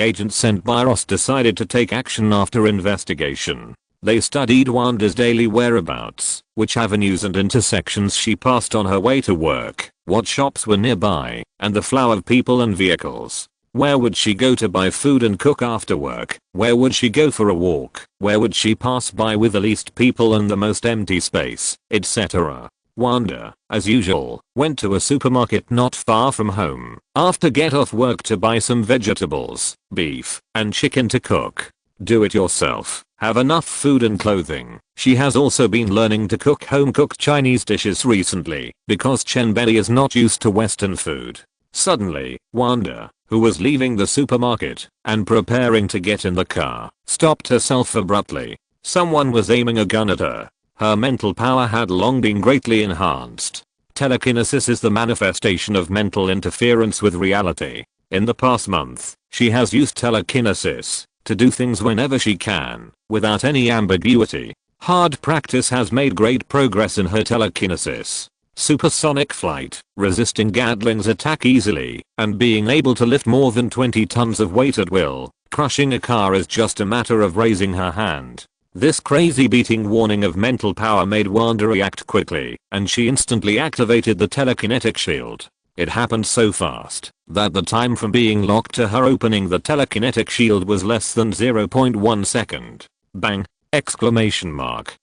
agents sent by Ross decided to take action after investigation. They studied Wanda's daily whereabouts, which avenues and intersections she passed on her way to work, what shops were nearby, and the flow of people and vehicles. Where would she go to buy food and cook after work? Where would she go for a walk? Where would she pass by with the least people and the most empty space, etc. Wanda, as usual, went to a supermarket not far from home after get off work to buy some vegetables, beef, and chicken to cook. Do it yourself. Have enough food and clothing. She has also been learning to cook home-cooked Chinese dishes recently because Chen Bei is not used to Western food. Suddenly, Wanda, who was leaving the supermarket and preparing to get in the car, stopped herself abruptly. Someone was aiming a gun at her. Her mental power had long been greatly enhanced. Telekinesis is the manifestation of mental interference with reality. In the past month, she has used telekinesis to do things whenever she can, without any ambiguity. Hard practice has made great progress in her telekinesis. Supersonic flight, resisting Gatling's attack easily, and being able to lift more than 20 tons of weight at will. Crushing a car is just a matter of raising her hand. This crazy beating warning of mental power made Wanda react quickly, and she instantly activated the telekinetic shield. It happened so fast that the time from being locked to her opening the telekinetic shield was less than 0.1 second. Bang! Exclamation mark.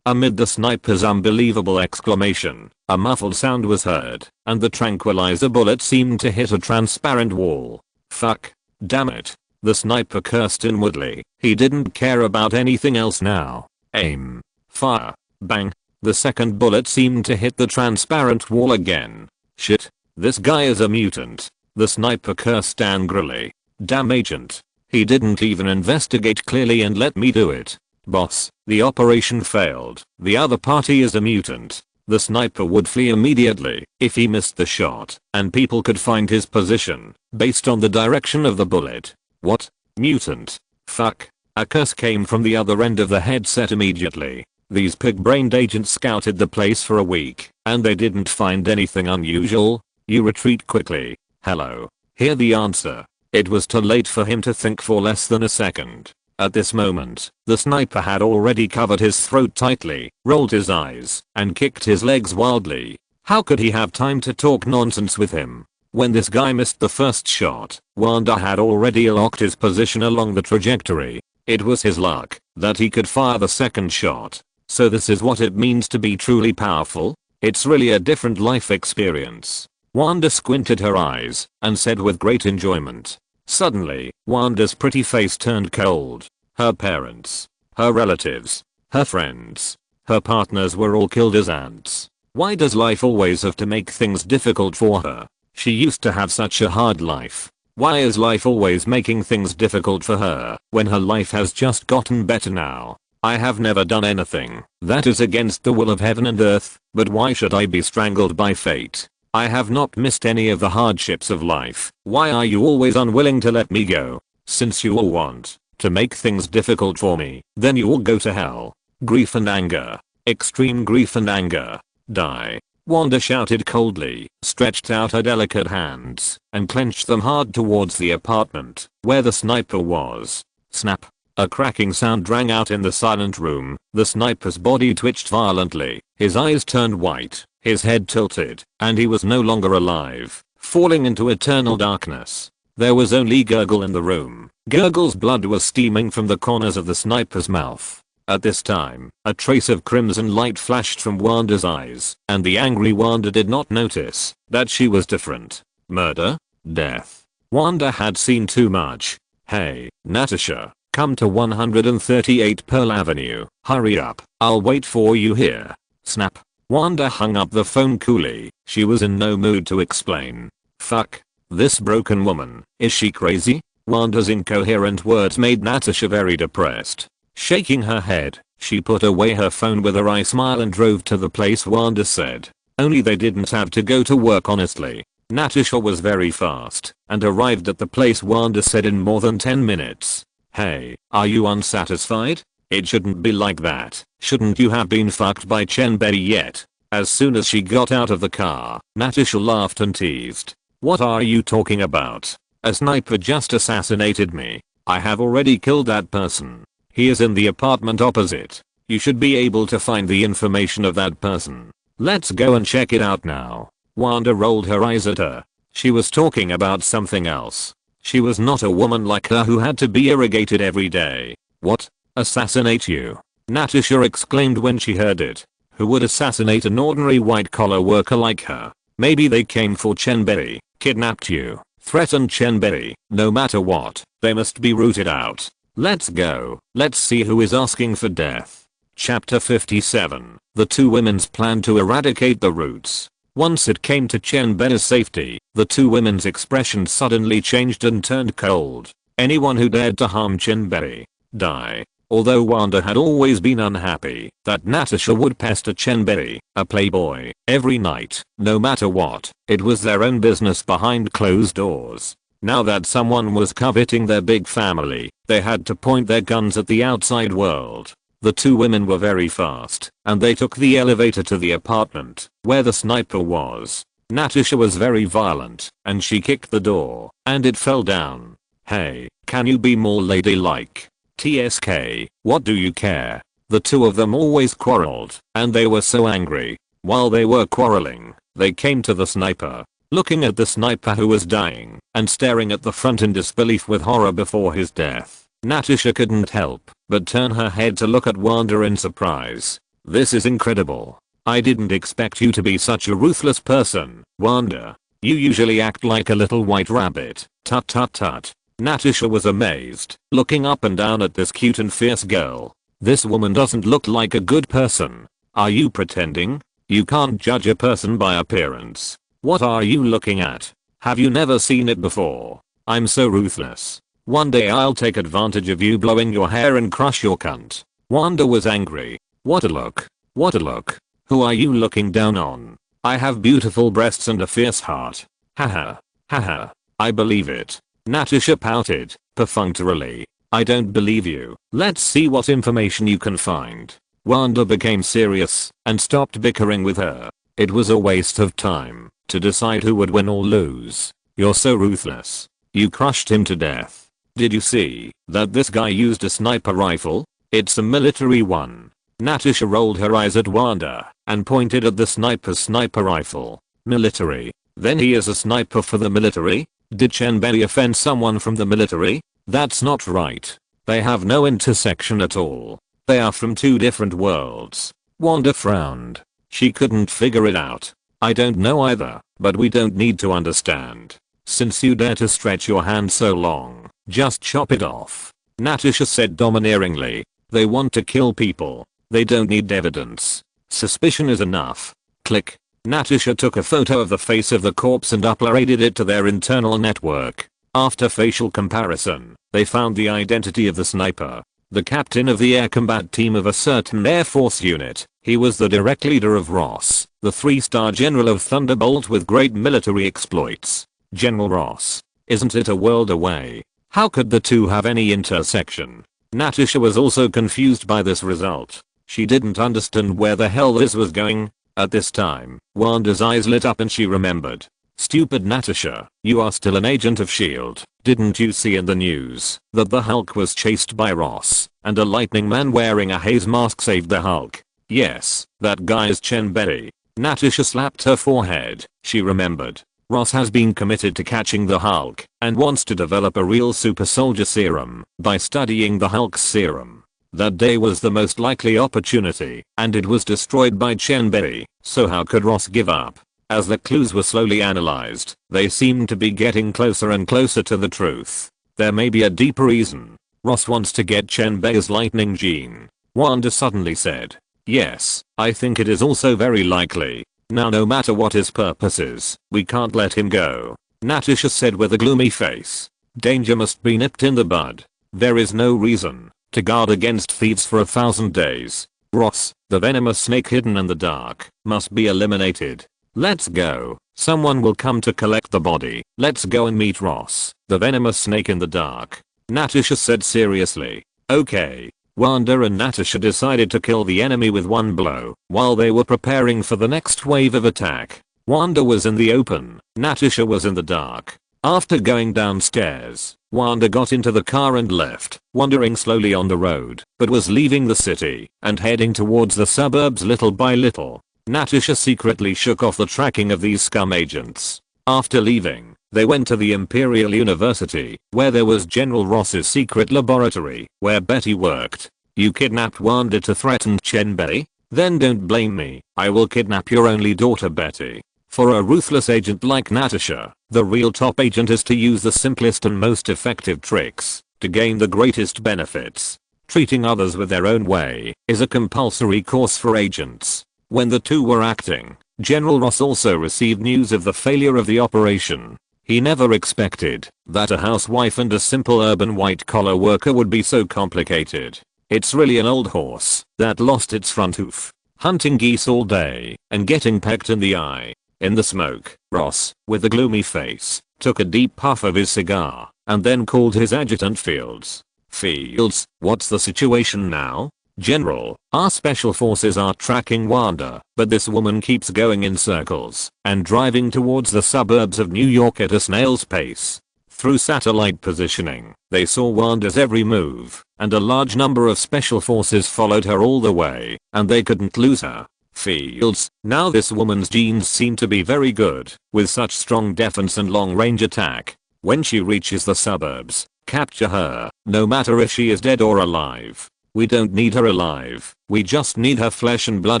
Amid the sniper's unbelievable exclamation, a muffled sound was heard, and the tranquilizer bullet seemed to hit a transparent wall. Fuck. Damn it. The sniper cursed inwardly. He didn't care about anything else now. Aim. Fire. Bang. The second bullet seemed to hit the transparent wall again. Shit. This guy is a mutant. The sniper cursed angrily. Damn agent. He didn't even investigate clearly and let me do it. Boss, the operation failed. The other party is a mutant. The sniper would flee immediately if he missed the shot, and people could find his position based on the direction of the bullet. What? Mutant? Fuck. A curse came from the other end of the headset immediately. These pig-brained agents scouted the place for a week, and they didn't find anything unusual. You retreat quickly. Hello. Hear the answer. It was too late for him to think for less than a second. At this moment, the sniper had already covered his throat tightly, rolled his eyes, and kicked his legs wildly. How could he have time to talk nonsense with him? When this guy missed the first shot, Wanda had already locked his position along the trajectory. It was his luck that he could fire the second shot. So this is what it means to be truly powerful? It's really a different life experience. Wanda squinted her eyes and said with great enjoyment. Suddenly, Wanda's pretty face turned cold. Her parents, her relatives, her friends, her partners were all killed as ants. Why does life always have to make things difficult for her? She used to have such a hard life. Why is life always making things difficult for her when her life has just gotten better now? I have never done anything that is against the will of heaven and earth, but why should I be strangled by fate? I have not missed any of the hardships of life. Why are you always unwilling to let me go? Since you all want to make things difficult for me, then you all go to hell. Grief and anger. Extreme grief and anger. Die. Wanda shouted coldly, stretched out her delicate hands, and clenched them hard towards the apartment where the sniper was. Snap. A cracking sound rang out in the silent room. The sniper's body twitched violently, his eyes turned white, his head tilted, and he was no longer alive, falling into eternal darkness. There was only Gurgle in the room. Gurgle's blood was steaming from the corners of the sniper's mouth. At this time, a trace of crimson light flashed from Wanda's eyes, and the angry Wanda did not notice that she was different. Murder? Death. Wanda had seen too much. Hey, Natasha. Come to 138 Pearl Avenue. Hurry up. I'll wait for you here. Snap. Wanda hung up the phone coolly. She was in no mood to explain. Fuck. This broken woman. Is she crazy? Wanda's incoherent words made Natasha very depressed. Shaking her head, she put away her phone with a wry smile and drove to the place Wanda said. Only they didn't have to go to work honestly. Natasha was very fast and arrived at the place Wanda said in more than 10 minutes. Hey, are you unsatisfied? It shouldn't be like that. Shouldn't you have been fucked by Chen Bei yet? As soon as she got out of the car, Natasha laughed and teased. What are you talking about? A sniper just assassinated me. I have already killed that person. He is in the apartment opposite. You should be able to find the information of that person. Let's go and check it out now. Wanda rolled her eyes at her. She was talking about something else. She was not a woman like her who had to be irrigated every day. What? Assassinate you? Natasha exclaimed when she heard it. Who would assassinate an ordinary white-collar worker like her? Maybe they came for Chen Bei, kidnapped you, threatened Chen Bei. No matter what, they must be rooted out. Let's go. Let's see who is asking for death. Chapter 57. The two women's plan to eradicate the roots. Once it came to Chen Bei's safety, the two women's expression suddenly changed and turned cold. Anyone who dared to harm Chen Bei, die. Although Wanda had always been unhappy that Natasha would pester Chen Bei, a playboy, every night, no matter what, it was their own business behind closed doors. Now that someone was coveting their big family, they had to point their guns at the outside world. The two women were very fast, and they took the elevator to the apartment where the sniper was. Natasha was very violent, and she kicked the door, and it fell down. Hey, can you be more ladylike? TSK, what do you care? The two of them always quarreled, and they were so angry. While they were quarreling, they came to the sniper. Looking at the sniper who was dying, and staring at the front in disbelief with horror before his death, Natasha couldn't help but turn her head to look at Wanda in surprise. This is incredible. I didn't expect you to be such a ruthless person, Wanda. You usually act like a little white rabbit. Tut tut tut. Natasha was amazed, looking up and down at this cute and fierce girl. This woman doesn't look like a good person. Are you pretending? You can't judge a person by appearance. What are you looking at? Have you never seen it before? I'm so ruthless. One day I'll take advantage of you blowing your hair and crush your cunt. Wanda was angry. What a look. What a look. Who are you looking down on? I have beautiful breasts and a fierce heart. Haha. Haha. I believe it. Natasha pouted, perfunctorily. I don't believe you. Let's see what information you can find. Wanda became serious and stopped bickering with her. It was a waste of time to decide who would win or lose. You're so ruthless. You crushed him to death. Did you see that this guy used a sniper rifle? It's a military one. Natasha rolled her eyes at Wanda and pointed at the sniper rifle. Military? Then he is a sniper for the military? Did Chen Bei offend someone from the military? That's not right. They have no intersection at all. They are from two different worlds. Wanda frowned. She couldn't figure it out. I don't know either, but we don't need to understand. Since you dare to stretch your hand so long, just chop it off. Natasha said domineeringly. They want to kill people. They don't need evidence. Suspicion is enough. Click. Natasha took a photo of the face of the corpse and uploaded it to their internal network. After facial comparison, they found the identity of the sniper. The captain of the air combat team of a certain Air Force unit. He was the direct leader of Ross, the 3-star general of Thunderbolt with great military exploits. General Ross. Isn't it a world away? How could the two have any intersection? Natasha was also confused by this result. She didn't understand where the hell this was going. At this time, Wanda's eyes lit up and she remembered. Stupid Natasha, you are still an agent of S.H.I.E.L.D. Didn't you see in the news that the Hulk was chased by Ross and a lightning man wearing a haze mask saved the Hulk? Yes, that guy is Chen Bei. Natasha slapped her forehead. She remembered. Ross has been committed to catching the Hulk and wants to develop a real Super Soldier Serum by studying the Hulk's serum. That day was the most likely opportunity, and it was destroyed by Chen Bei, so how could Ross give up? As the clues were slowly analyzed, they seemed to be getting closer and closer to the truth. There may be a deeper reason. Ross wants to get Chen Bei's lightning gene. Wanda suddenly said. Yes, I think it is also very likely. Now no matter what his purpose is, we can't let him go. Natasha said with a gloomy face. Danger must be nipped in the bud. There is no reason to guard against thieves for 1,000 days. Ross, the venomous snake hidden in the dark, must be eliminated. Let's go. Someone will come to collect the body. Let's go and meet Ross, the venomous snake in the dark. Natasha said seriously. Okay. Wanda and Natasha decided to kill the enemy with one blow while they were preparing for the next wave of attack. Wanda was in the open. Natasha was in the dark. After going downstairs, Wanda got into the car and left, wandering slowly on the road, but was leaving the city and heading towards the suburbs little by little. Natasha secretly shook off the tracking of these scum agents. After leaving, they went to the Imperial University, where there was General Ross's secret laboratory, where Betty worked. You kidnapped Wanda to threaten Chen Bei? Then don't blame me. I will kidnap your only daughter Betty. For a ruthless agent like Natasha, the real top agent is to use the simplest and most effective tricks to gain the greatest benefits. Treating others with their own way is a compulsory course for agents. When the two were acting, General Ross also received news of the failure of the operation. He never expected that a housewife and a simple urban white-collar worker would be so complicated. It's really an old horse that lost its front hoof, hunting geese all day and getting pecked in the eye. In the smoke, Ross, with a gloomy face, took a deep puff of his cigar and then called his adjutant Fields. Fields, what's the situation now? General, our special forces are tracking Wanda, but this woman keeps going in circles and driving towards the suburbs of New York at a snail's pace. Through satellite positioning, they saw Wanda's every move, and a large number of special forces followed her all the way, and they couldn't lose her. Fields, now this woman's genes seem to be very good, with such strong defense and long-range attack. When she reaches the suburbs, capture her, no matter if she is dead or alive. We don't need her alive, we just need her flesh and blood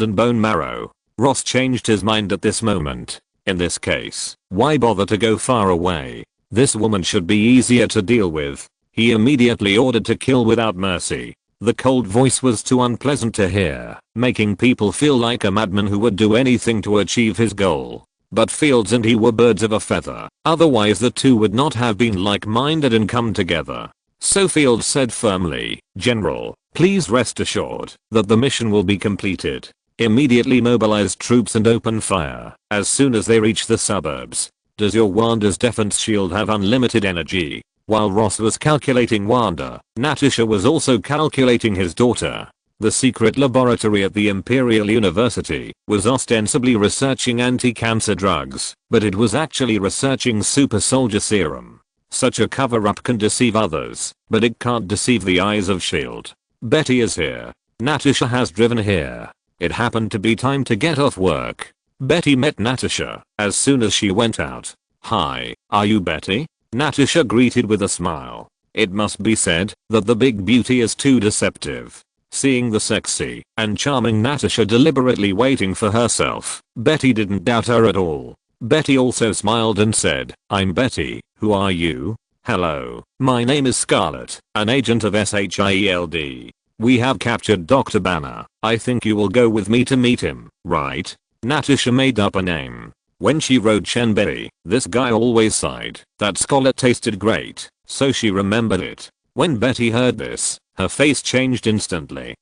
and bone marrow. Ross changed his mind at this moment. In this case, why bother to go far away? This woman should be easier to deal with. He immediately ordered to kill without mercy. The cold voice was too unpleasant to hear, making people feel like a madman who would do anything to achieve his goal. But Fields and he were birds of a feather, otherwise the two would not have been like-minded and come together. So Fields said firmly, General, please rest assured that the mission will be completed. Immediately mobilize troops and open fire as soon as they reach the suburbs. Does your Wanda's defense shield have unlimited energy? While Ross was calculating Wanda, Natasha was also calculating his daughter. The secret laboratory at the Imperial University was ostensibly researching anti-cancer drugs, but it was actually researching Super Soldier Serum. Such a cover-up can deceive others, but it can't deceive the eyes of S.H.I.E.L.D. Betty is here. Natasha has driven here. It happened to be time to get off work. Betty met Natasha as soon as she went out. "Hi, are you Betty?" Natasha greeted with a smile. It must be said that the big beauty is too deceptive. Seeing the sexy and charming Natasha deliberately waiting for herself, Betty didn't doubt her at all. Betty also smiled and said, "I'm Betty, who are you?" "Hello, my name is Scarlet, an agent of SHIELD. We have captured Dr. Banner. I think you will go with me to meet him, right?" Natasha made up a name. When she wrote Chen Bei, this guy always sighed that Scarlet tasted great, so she remembered it. When Betty heard this, her face changed instantly.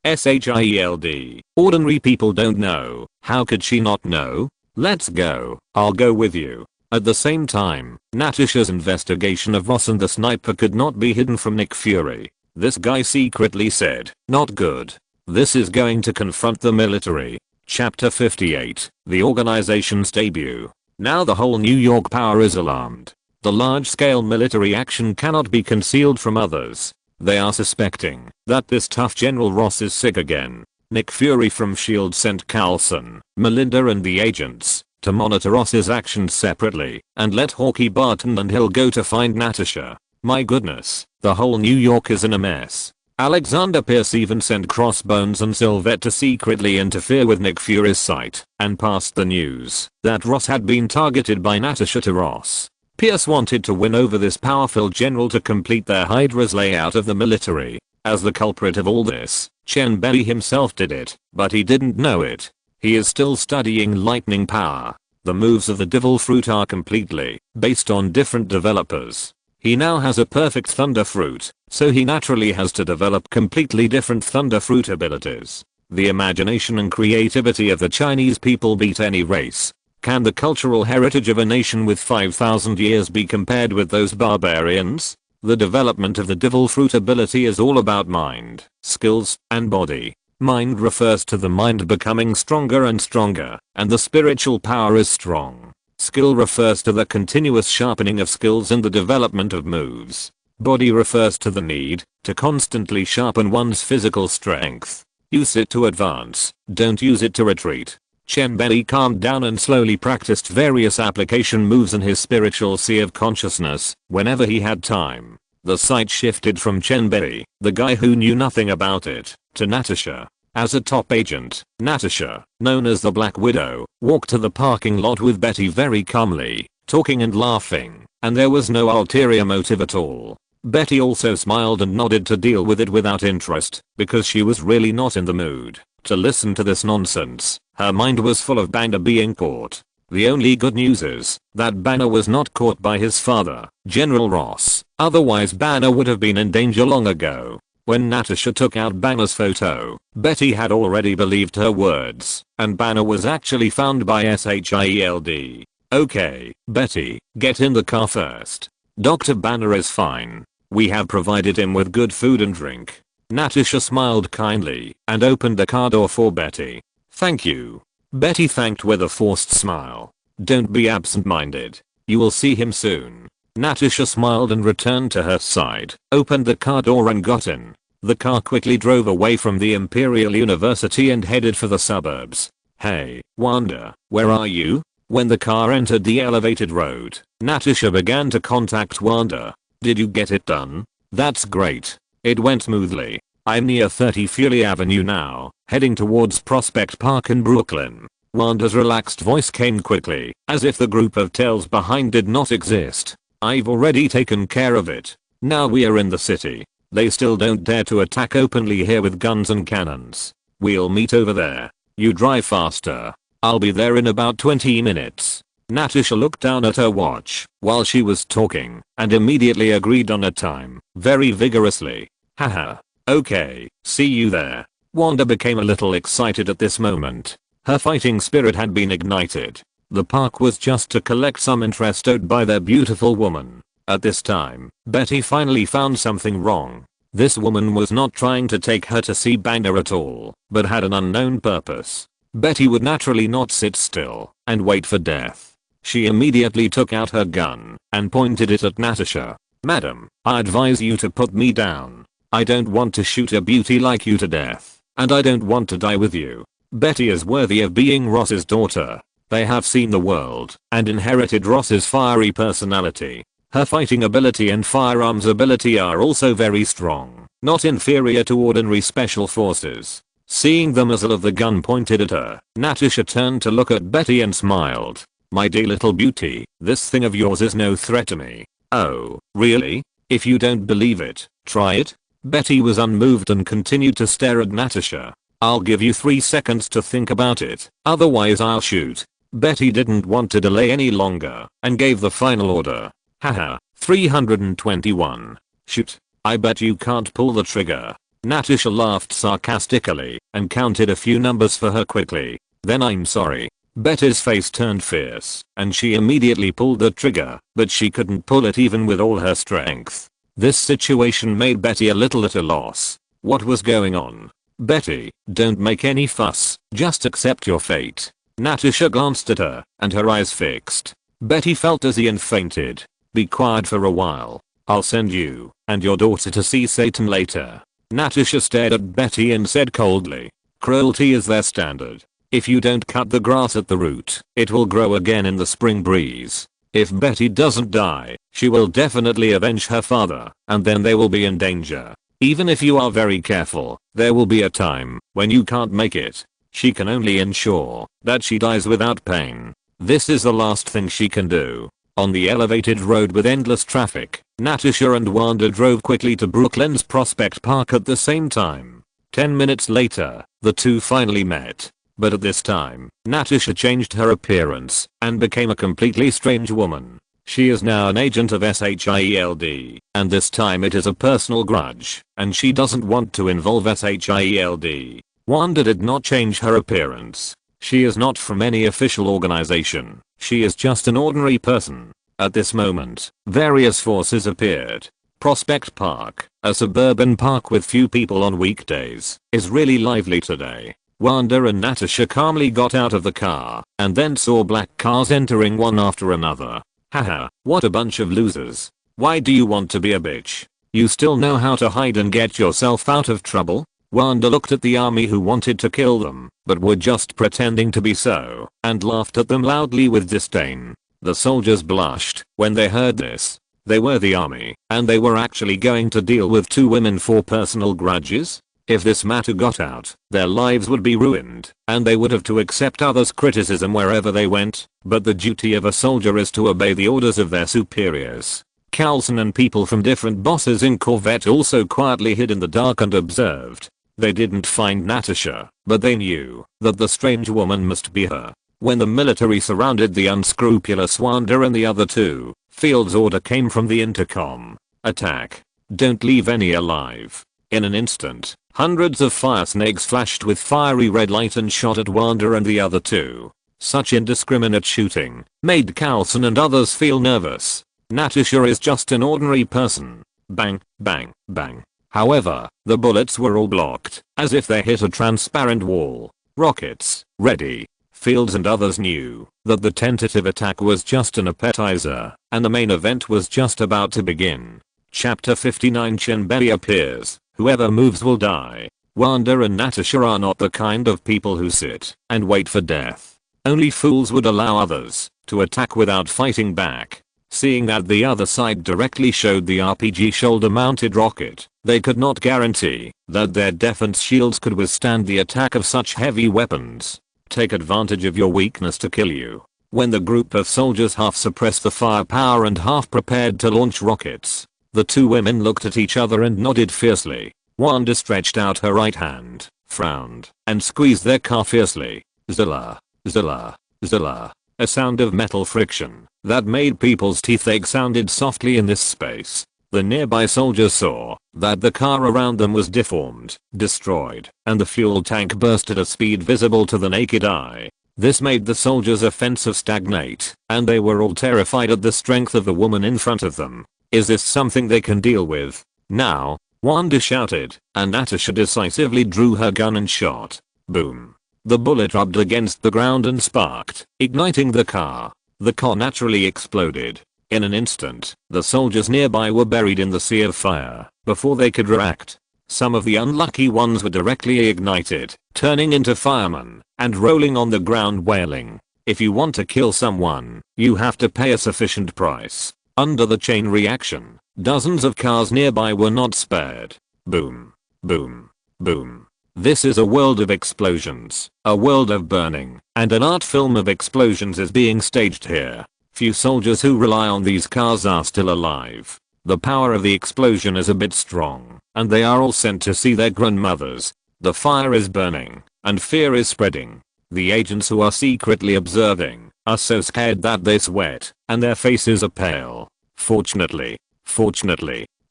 SHIELD. Ordinary people don't know. How could she not know? Let's go. I'll go with you. At the same time, Natasha's investigation of Ross and the sniper could not be hidden from Nick Fury. This guy secretly said, "Not good. This is going to confront the military." Chapter 58, the organization's debut. Now the whole New York power is alarmed. The large-scale military action cannot be concealed from others. They are suspecting that this tough General Ross is sick again. Nick Fury from S.H.I.E.L.D. sent Carlson, Melinda and the agents to monitor Ross's actions separately and let Hawkeye, Barton and Hill go to find Natasha. My goodness, the whole New York is in a mess. Alexander Pierce even sent Crossbones and Sylvette to secretly interfere with Nick Fury's site and passed the news that Ross had been targeted by Natasha to Ross. Pierce wanted to win over this powerful general to complete their Hydra's layout of the military. As the culprit of all this, Chen Bei himself did it, but he didn't know it. He is still studying lightning power. The moves of the Devil Fruit are completely based on different developers. He now has a perfect Thunder Fruit, so he naturally has to develop completely different Thunder Fruit abilities. The imagination and creativity of the Chinese people beat any race. Can the cultural heritage of a nation with 5,000 years be compared with those barbarians? The development of the Devil Fruit ability is all about mind, skills, and body. Mind refers to the mind becoming stronger and stronger, and the spiritual power is strong. Skill refers to the continuous sharpening of skills and the development of moves. Body refers to the need to constantly sharpen one's physical strength. Use it to advance, don't use it to retreat. Chen Bei calmed down and slowly practiced various application moves in his spiritual sea of consciousness whenever he had time. The sight shifted from Chen Bei, the guy who knew nothing about it, to Natasha. As a top agent, Natasha, known as the Black Widow, walked to the parking lot with Betty very calmly, talking and laughing, and there was no ulterior motive at all. Betty also smiled and nodded to deal with it without interest, because she was really not in the mood to listen to this nonsense. Her mind was full of Banner being caught. The only good news is that Banner was not caught by his father, General Ross, otherwise Banner would have been in danger long ago. When Natasha took out Banner's photo, Betty had already believed her words, and Banner was actually found by SHIELD. Okay, Betty, get in the car first. Dr. Banner is fine. We have provided him with good food and drink. Natasha smiled kindly and opened the car door for Betty. Thank you. Betty thanked with a forced smile. Don't be absent-minded. You will see him soon. Natasha smiled and returned to her side, opened the car door and got in. The car quickly drove away from the Imperial University and headed for the suburbs. Hey, Wanda, where are you? When the car entered the elevated road, Natasha began to contact Wanda. Did you get it done? That's great. It went smoothly. I'm near 30 Fury Avenue now, heading towards Prospect Park in Brooklyn. Wanda's relaxed voice came quickly, as if the group of tails behind did not exist. I've already taken care of it. Now we are in the city. They still don't dare to attack openly here with guns and cannons. We'll meet over there. You drive faster. I'll be there in about 20 minutes. Natasha looked down at her watch while she was talking and immediately agreed on a time, very vigorously. Haha. Okay, see you there. Wanda became a little excited at this moment. Her fighting spirit had been ignited. The park was just to collect some interest owed by their beautiful woman. At this time, Betty finally found something wrong. This woman was not trying to take her to see Banger at all, but had an unknown purpose. Betty would naturally not sit still and wait for death. She immediately took out her gun and pointed it at Natasha. "Madam, I advise you to put me down. I don't want to shoot a beauty like you to death, and I don't want to die with you. Betty is worthy of being Ross's daughter. They have seen the world and inherited Ross's fiery personality. Her fighting ability and firearms ability are also very strong, not inferior to ordinary special forces." Seeing the muzzle of the gun pointed at her, Natasha turned to look at Betty and smiled. "My dear little beauty, this thing of yours is no threat to me." "Oh, really? If you don't believe it, try it." Betty was unmoved and continued to stare at Natasha. "I'll give you 3 seconds to think about it, otherwise I'll shoot." Betty didn't want to delay any longer and gave the final order. "Haha, 321. Shoot. I bet you can't pull the trigger." Natasha laughed sarcastically and counted a few numbers for her quickly. "Then I'm sorry." Betty's face turned fierce and she immediately pulled the trigger, but she couldn't pull it even with all her strength. This situation made Betty a little at a loss. What was going on? "Betty, don't make any fuss, just accept your fate." Natasha glanced at her and her eyes fixed. Betty felt dizzy and fainted. "Be quiet for a while. I'll send you and your daughter to see Satan later." Natasha stared at Betty and said coldly, "Cruelty is their standard. If you don't cut the grass at the root, it will grow again in the spring breeze. If Betty doesn't die, she will definitely avenge her father, and then they will be in danger. Even if you are very careful, there will be a time when you can't make it. She can only ensure that she dies without pain. This is the last thing she can do." On the elevated road with endless traffic, Natasha and Wanda drove quickly to Brooklyn's Prospect Park at the same time. 10 minutes later, the two finally met. But at this time, Natasha changed her appearance and became a completely strange woman. She is now an agent of SHIELD, and this time it is a personal grudge, and she doesn't want to involve SHIELD. Wanda did not change her appearance. She is not from any official organization. She is just an ordinary person. At this moment, various forces appeared. Prospect Park, a suburban park with few people on weekdays, is really lively today. Wanda and Natasha calmly got out of the car and then saw black cars entering one after another. "Haha, what a bunch of losers. Why do you want to be a bitch? You still know how to hide and get yourself out of trouble?" Wanda looked at the army who wanted to kill them, but were just pretending to be so, and laughed at them loudly with disdain. The soldiers blushed when they heard this. They were the army, and they were actually going to deal with 2 women for personal grudges? If this matter got out, their lives would be ruined, and they would have to accept others' criticism wherever they went, but the duty of a soldier is to obey the orders of their superiors. Carlson and people from different bosses in Corvette also quietly hid in the dark and observed. They didn't find Natasha, but they knew that the strange woman must be her. When the military surrounded the unscrupulous Wanda and the other two, Field's order came from the intercom. "Attack. Don't leave any alive." In an instant, hundreds of fire snakes flashed with fiery red light and shot at Wanda and the other two. Such indiscriminate shooting made Carlson and others feel nervous. Natasha is just an ordinary person. Bang, bang, bang. However, the bullets were all blocked, as if they hit a transparent wall. Rockets, ready. Fields and others knew that the tentative attack was just an appetizer, and the main event was just about to begin. Chapter 59 Chen Bei appears. Whoever moves will die. Wanda and Natasha are not the kind of people who sit and wait for death. Only fools would allow others to attack without fighting back. Seeing that the other side directly showed the RPG shoulder-mounted rocket, they could not guarantee that their defense shields could withstand the attack of such heavy weapons. Take advantage of your weakness to kill you. When the group of soldiers half suppressed the firepower and half prepared to launch rockets, the two women looked at each other and nodded fiercely. Wanda stretched out her right hand, frowned, and squeezed their car fiercely. Zilla, zilla, zilla. A sound of metal friction that made people's teeth ache sounded softly in this space. The nearby soldiers saw that the car around them was deformed, destroyed, and the fuel tank burst at a speed visible to the naked eye. This made the soldiers' offensive stagnate, and they were all terrified at the strength of the woman in front of them. Is this something they can deal with? Now, Wanda shouted, and Natasha decisively drew her gun and shot. Boom. The bullet rubbed against the ground and sparked, igniting the car. The car naturally exploded. In an instant, the soldiers nearby were buried in the sea of fire before they could react. Some of the unlucky ones were directly ignited, turning into firemen and rolling on the ground wailing. If you want to kill someone, you have to pay a sufficient price. Under the chain reaction, dozens of cars nearby were not spared. Boom. Boom. Boom. This is a world of explosions, a world of burning, and an art film of explosions is being staged here. Few soldiers who rely on these cars are still alive. The power of the explosion is a bit strong, and they are all sent to see their grandmothers. The fire is burning, and fear is spreading. The agents who are secretly observing are so scared that they sweat, and their faces are pale. Fortunately,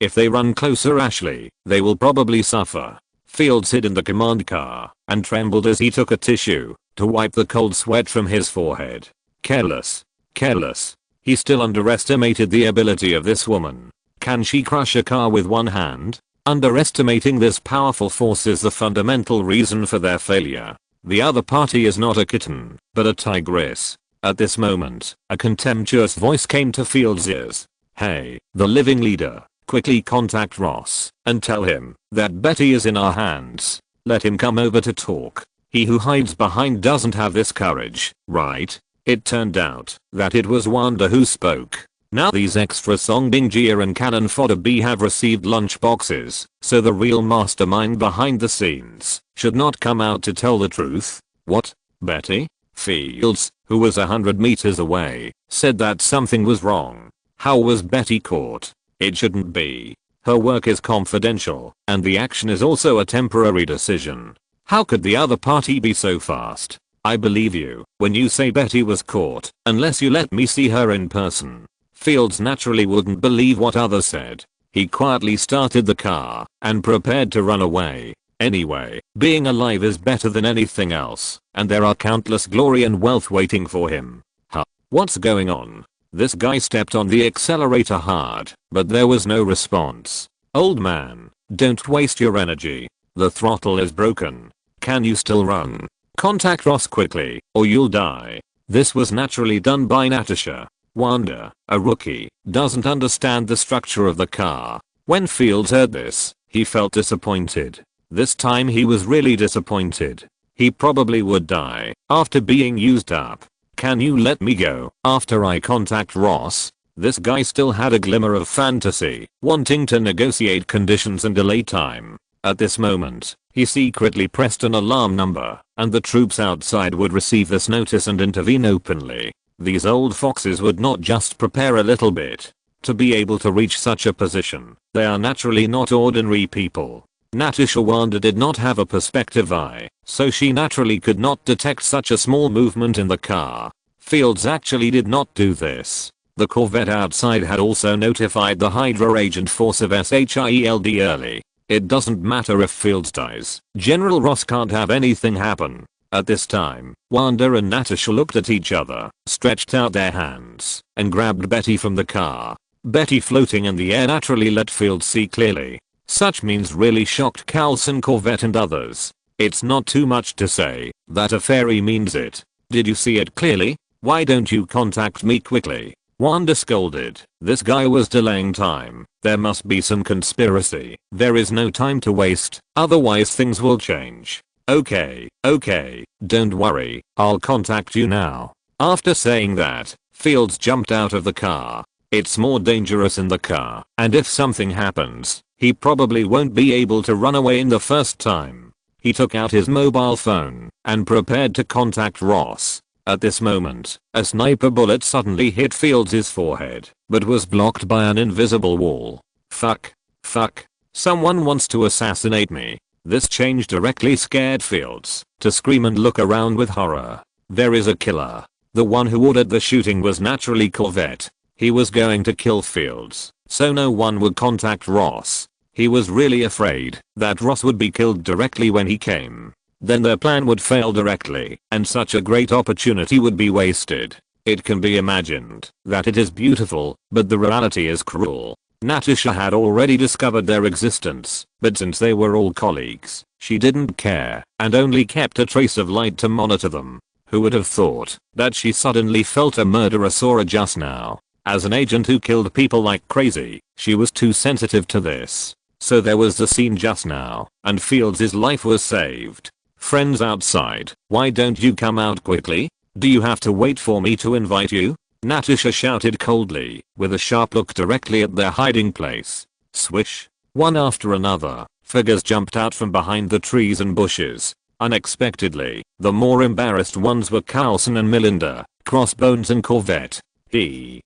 if they run closer Ashley, they will probably suffer. Fields hid in the command car and trembled as he took a tissue to wipe the cold sweat from his forehead. Careless. He still underestimated the ability of this woman. Can she crush a car with one hand? Underestimating this powerful force is the fundamental reason for their failure. The other party is not a kitten, but a tigress. At this moment, a contemptuous voice came to Fields' ears. Hey, the living leader, quickly contact Ross and tell him that Betty is in our hands. Let him come over to talk. He who hides behind doesn't have this courage, right? It turned out that it was Wanda who spoke. Now these extra Songbing Jia and Cannon Fodder B have received lunch boxes, so the real mastermind behind the scenes should not come out to tell the truth. What? Betty? Fields, who was 100 meters away, said that something was wrong. How was Betty caught? It shouldn't be. Her work is confidential, and the action is also a temporary decision. How could the other party be so fast? I believe you when you say Betty was caught, unless you let me see her in person. Fields naturally wouldn't believe what others said. He quietly started the car and prepared to run away. Anyway, being alive is better than anything else, and there are countless glory and wealth waiting for him. Huh? What's going on? This guy stepped on the accelerator hard, but there was no response. Old man, don't waste your energy. The throttle is broken. Can you still run? Contact Ross quickly, or you'll die. This was naturally done by Natasha. Wanda, a rookie, doesn't understand the structure of the car. When Fields heard this, he felt disappointed. This time he was really disappointed. He probably would die after being used up. Can you let me go after I contact Ross? This guy still had a glimmer of fantasy, wanting to negotiate conditions and delay time. At this moment, he secretly pressed an alarm number, and the troops outside would receive this notice and intervene openly. These old foxes would not just prepare a little bit to be able to reach such a position. They are naturally not ordinary people. Natasha Wanda did not have a perspective eye, so she naturally could not detect such a small movement in the car. Fields actually did not do this. The Corvette outside had also notified the Hydra agent force of SHIELD early. It doesn't matter if Fields dies. General Ross can't have anything happen. At this time, Wanda and Natasha looked at each other, stretched out their hands, and grabbed Betty from the car. Betty floating in the air naturally let Fields see clearly. Such means really shocked Carlson, Corvette and others. It's not too much to say that a fairy means it. Did you see it clearly? Why don't you contact me quickly? Wanda scolded. This guy was delaying time. There must be some conspiracy. There is no time to waste, otherwise things will change. Okay, don't worry, I'll contact you now. After saying that, Fields jumped out of the car. It's more dangerous in the car, and if something happens, he probably won't be able to run away in the first time. He took out his mobile phone and prepared to contact Ross. At this moment, a sniper bullet suddenly hit Fields' forehead, but was blocked by an invisible wall. Fuck. Someone wants to assassinate me. This change directly scared Fields to scream and look around with horror. There is a killer. The one who ordered the shooting was naturally Corvette. He was going to kill Fields, so no one would contact Ross. He was really afraid that Ross would be killed directly when he came. Then their plan would fail directly, and such a great opportunity would be wasted. It can be imagined that it is beautiful, but the reality is cruel. Natasha had already discovered their existence, but since they were all colleagues, she didn't care and only kept a trace of light to monitor them. Who would have thought that she suddenly felt a murderous aura just now? As an agent who killed people like crazy, she was too sensitive to this. So there was the scene just now, and Fields' life was saved. Friends outside, why don't you come out quickly? Do you have to wait for me to invite you? Natasha shouted coldly, with a sharp look directly at their hiding place. Swish. One after another, figures jumped out from behind the trees and bushes. Unexpectedly, the more embarrassed ones were Carlson and Melinda, Crossbones and Corvette.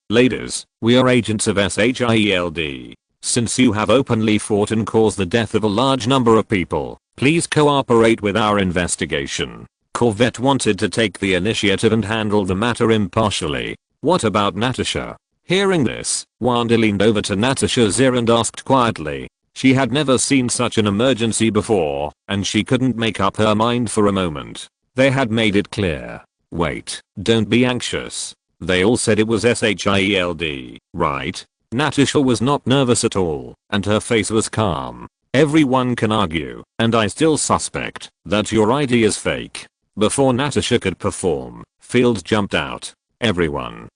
Ladies, we are agents of SHIELD. Since you have openly fought and caused the death of a large number of people, please cooperate with our investigation. Corvette wanted to take the initiative and handle the matter impartially. What about Natasha? Hearing this, Wanda leaned over to Natasha's ear and asked quietly. She had never seen such an emergency before, and she couldn't make up her mind for a moment. They had made it clear. Wait, don't be anxious. They all said it was SHIELD, right? Natasha was not nervous at all, and her face was calm. Everyone can argue, and I still suspect, that your ID is fake. Before Natasha could perform, Fields jumped out. Everyone.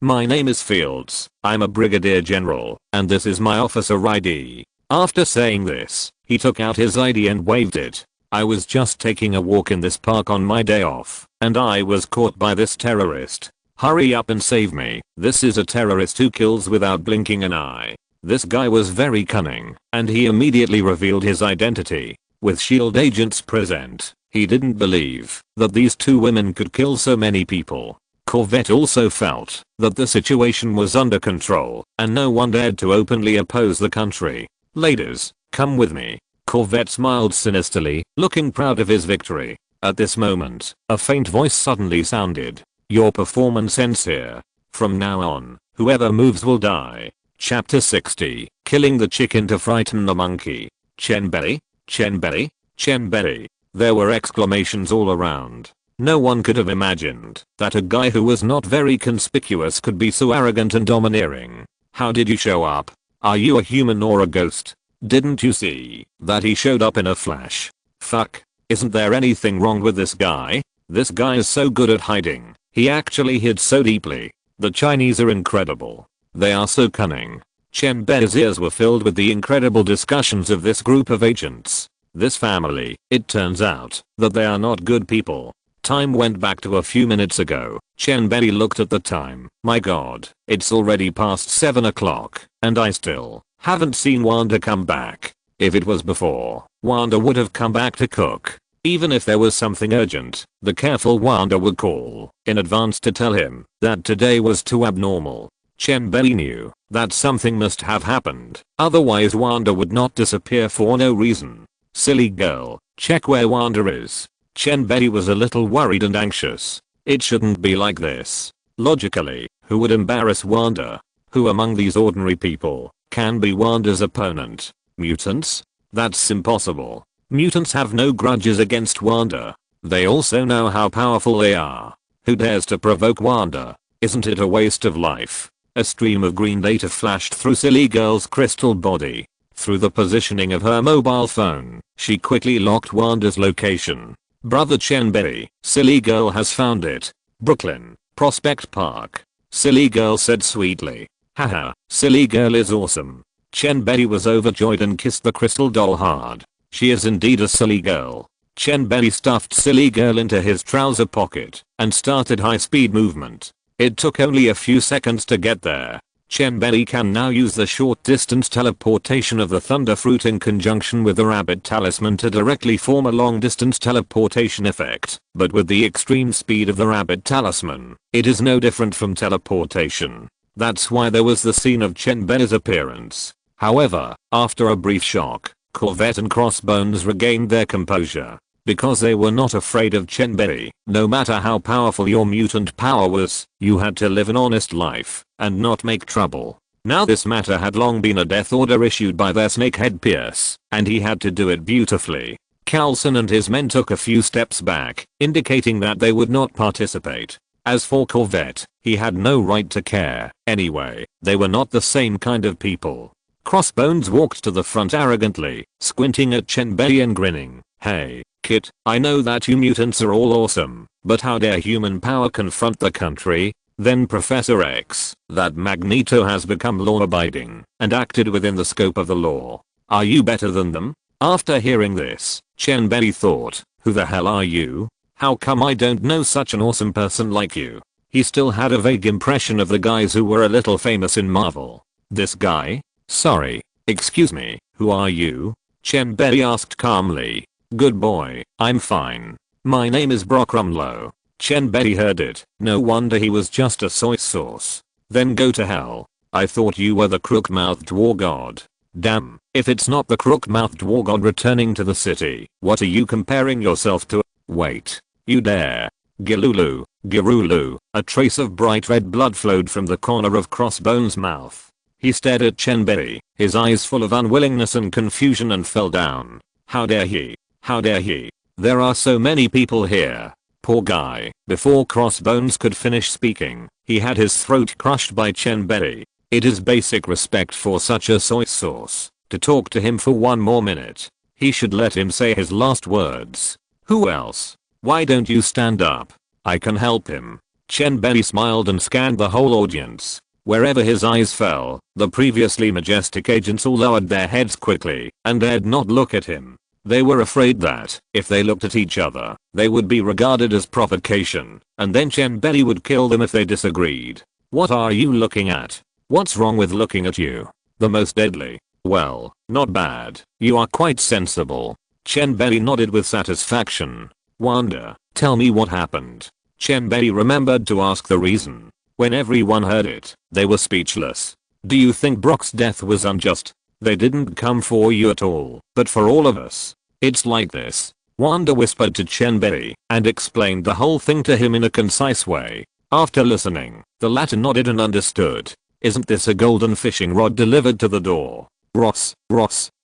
My name is Fields, I'm a brigadier general, and this is my officer ID. After saying this, he took out his ID and waved it. I was just taking a walk in this park on my day off, and I was caught by this terrorist. Hurry up and save me. This is a terrorist who kills without blinking an eye. This guy was very cunning, and he immediately revealed his identity. With SHIELD agents present, he didn't believe that these two women could kill so many people. Corvette also felt that the situation was under control, and no one dared to openly oppose the country. Ladies, come with me. Corvette smiled sinisterly, looking proud of his victory. At this moment, a faint voice suddenly sounded. Your performance ends here. From now on, whoever moves will die. Chapter 60, Killing the Chicken to Frighten the Monkey. Chen Bei? Chen Bei? Chen Bei. There were exclamations all around. No one could have imagined that a guy who was not very conspicuous could be so arrogant and domineering. How did you show up? Are you a human or a ghost? Didn't you see that he showed up in a flash? Fuck. Isn't there anything wrong with this guy? This guy is so good at hiding. He actually hid so deeply. The Chinese are incredible. They are so cunning. Chen Bei's ears were filled with the incredible discussions of this group of agents. This family, it turns out that they are not good people. Time went back to a few minutes ago. Chen Bei looked at the time. My god, it's already past 7 o'clock, and I still haven't seen Wanda come back. If it was before, Wanda would have come back to cook. Even if there was something urgent, the careful Wanda would call in advance to tell him that today was too abnormal. Chen Bei knew that something must have happened, otherwise Wanda would not disappear for no reason. Silly girl, check where Wanda is. Chen Bei was a little worried and anxious. It shouldn't be like this. Logically, who would embarrass Wanda? Who among these ordinary people can be Wanda's opponent? Mutants? That's impossible. Mutants have no grudges against Wanda. They also know how powerful they are. Who dares to provoke Wanda? Isn't it a waste of life? A stream of green data flashed through Silly Girl's crystal body. Through the positioning of her mobile phone, she quickly locked Wanda's location. Brother Chen Bei, Silly Girl has found it. Brooklyn, Prospect Park. Silly Girl said sweetly. Haha, Silly Girl is awesome. Chen Bei was overjoyed and kissed the crystal doll hard. She is indeed a silly girl. Chen Bei stuffed Silly Girl into his trouser pocket and started high-speed movement. It took only a few seconds to get there. Chen Bei can now use the short-distance teleportation of the Thunder Fruit in conjunction with the Rabbit Talisman to directly form a long-distance teleportation effect. But with the extreme speed of the Rabbit Talisman, it is no different from teleportation. That's why there was the scene of Chen Bei's appearance. However, after a brief shock, Corvette and Crossbones regained their composure. Because they were not afraid of Chen Bei. No matter how powerful your mutant power was, you had to live an honest life and not make trouble. Now this matter had long been a death order issued by their snakehead Pierce, and he had to do it beautifully. Carlson and his men took a few steps back, indicating that they would not participate. As for Corvette, he had no right to care. Anyway, they were not the same kind of people. Crossbones walked to the front arrogantly, squinting at Chen Bei and grinning. Hey, Kit, I know that you mutants are all awesome, but how dare human power confront the country? Then Professor X, that Magneto has become law-abiding and acted within the scope of the law. Are you better than them? After hearing this, Chen Bei thought, who the hell are you? How come I don't know such an awesome person like you? He still had a vague impression of the guys who were a little famous in Marvel. This guy? Sorry, excuse me, who are you? Chen Bei asked calmly. Good boy, I'm fine. My name is Brock Rumlow. Chen Bei heard it. No wonder he was just a soy sauce. Then go to hell. I thought you were the crook-mouthed war god. Damn, if it's not the crook-mouthed war god returning to the city, what are you comparing yourself to? Wait. You dare. Gilulu, Girulu. A trace of bright red blood flowed from the corner of Crossbones' mouth. He stared at Chen Bei, his eyes full of unwillingness and confusion, and fell down. How dare he? How dare he? There are so many people here. Poor guy. Before Crossbones could finish speaking, he had his throat crushed by Chen Bei. It is basic respect for such a soy sauce to talk to him for one more minute. He should let him say his last words. Who else? Why don't you stand up? I can help him. Chen Bei smiled and scanned the whole audience. Wherever his eyes fell, the previously majestic agents all lowered their heads quickly and dared not look at him. They were afraid that, if they looked at each other, they would be regarded as provocation, and then Chen Bei would kill them if they disagreed. What are you looking at? What's wrong with looking at you? The most deadly. Well, not bad. You are quite sensible. Chen Bei nodded with satisfaction. Wanda, tell me what happened. Chen Bei remembered to ask the reason. When everyone heard it, they were speechless. Do you think Brock's death was unjust? They didn't come for you at all, but for all of us. It's like this. Wanda whispered to Chen Bei and explained the whole thing to him in a concise way. After listening, the latter nodded and understood. Isn't this a golden fishing rod delivered to the door? Ross,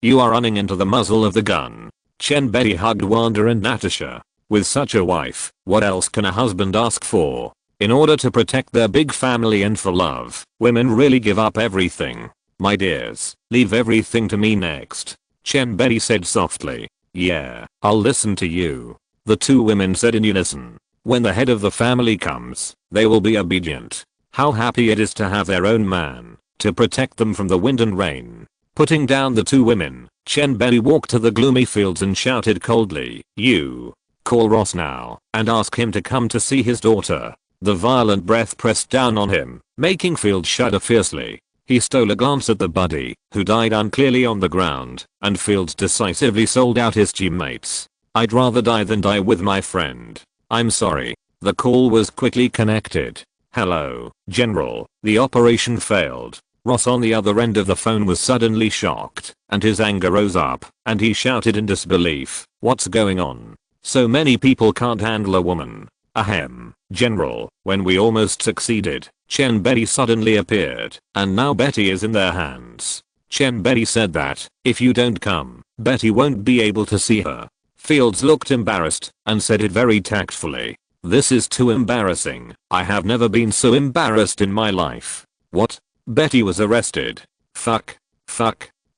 you are running into the muzzle of the gun. Chen Bei hugged Wanda and Natasha. With such a wife, what else can a husband ask for? In order to protect their big family and for love, women really give up everything. My dears, leave everything to me next. Chen Bei said softly. Yeah, I'll listen to you. The two women said in unison. When the head of the family comes, they will be obedient. How happy it is to have their own man, to protect them from the wind and rain. Putting down the two women, Chen Bei walked to the gloomy fields and shouted coldly, you. Call Ross now, and ask him to come to see his daughter. The violent breath pressed down on him, making Fields shudder fiercely. He stole a glance at the buddy, who died unclearly on the ground, and Fields decisively sold out his teammates. I'd rather die than die with my friend. I'm sorry. The call was quickly connected. Hello, General. The operation failed. Ross on the other end of the phone was suddenly shocked, and his anger rose up, and he shouted in disbelief. What's going on? So many people can't handle a woman. Ahem, General, when we almost succeeded, Chen Bei suddenly appeared, and now Betty is in their hands. Chen Bei said that, if you don't come, Betty won't be able to see her. Fields looked embarrassed, and said it very tactfully. This is too embarrassing. I have never been so embarrassed in my life. What? Betty was arrested. Fuck.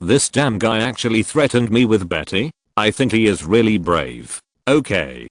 This damn guy actually threatened me with Betty? I think he is really brave. Okay.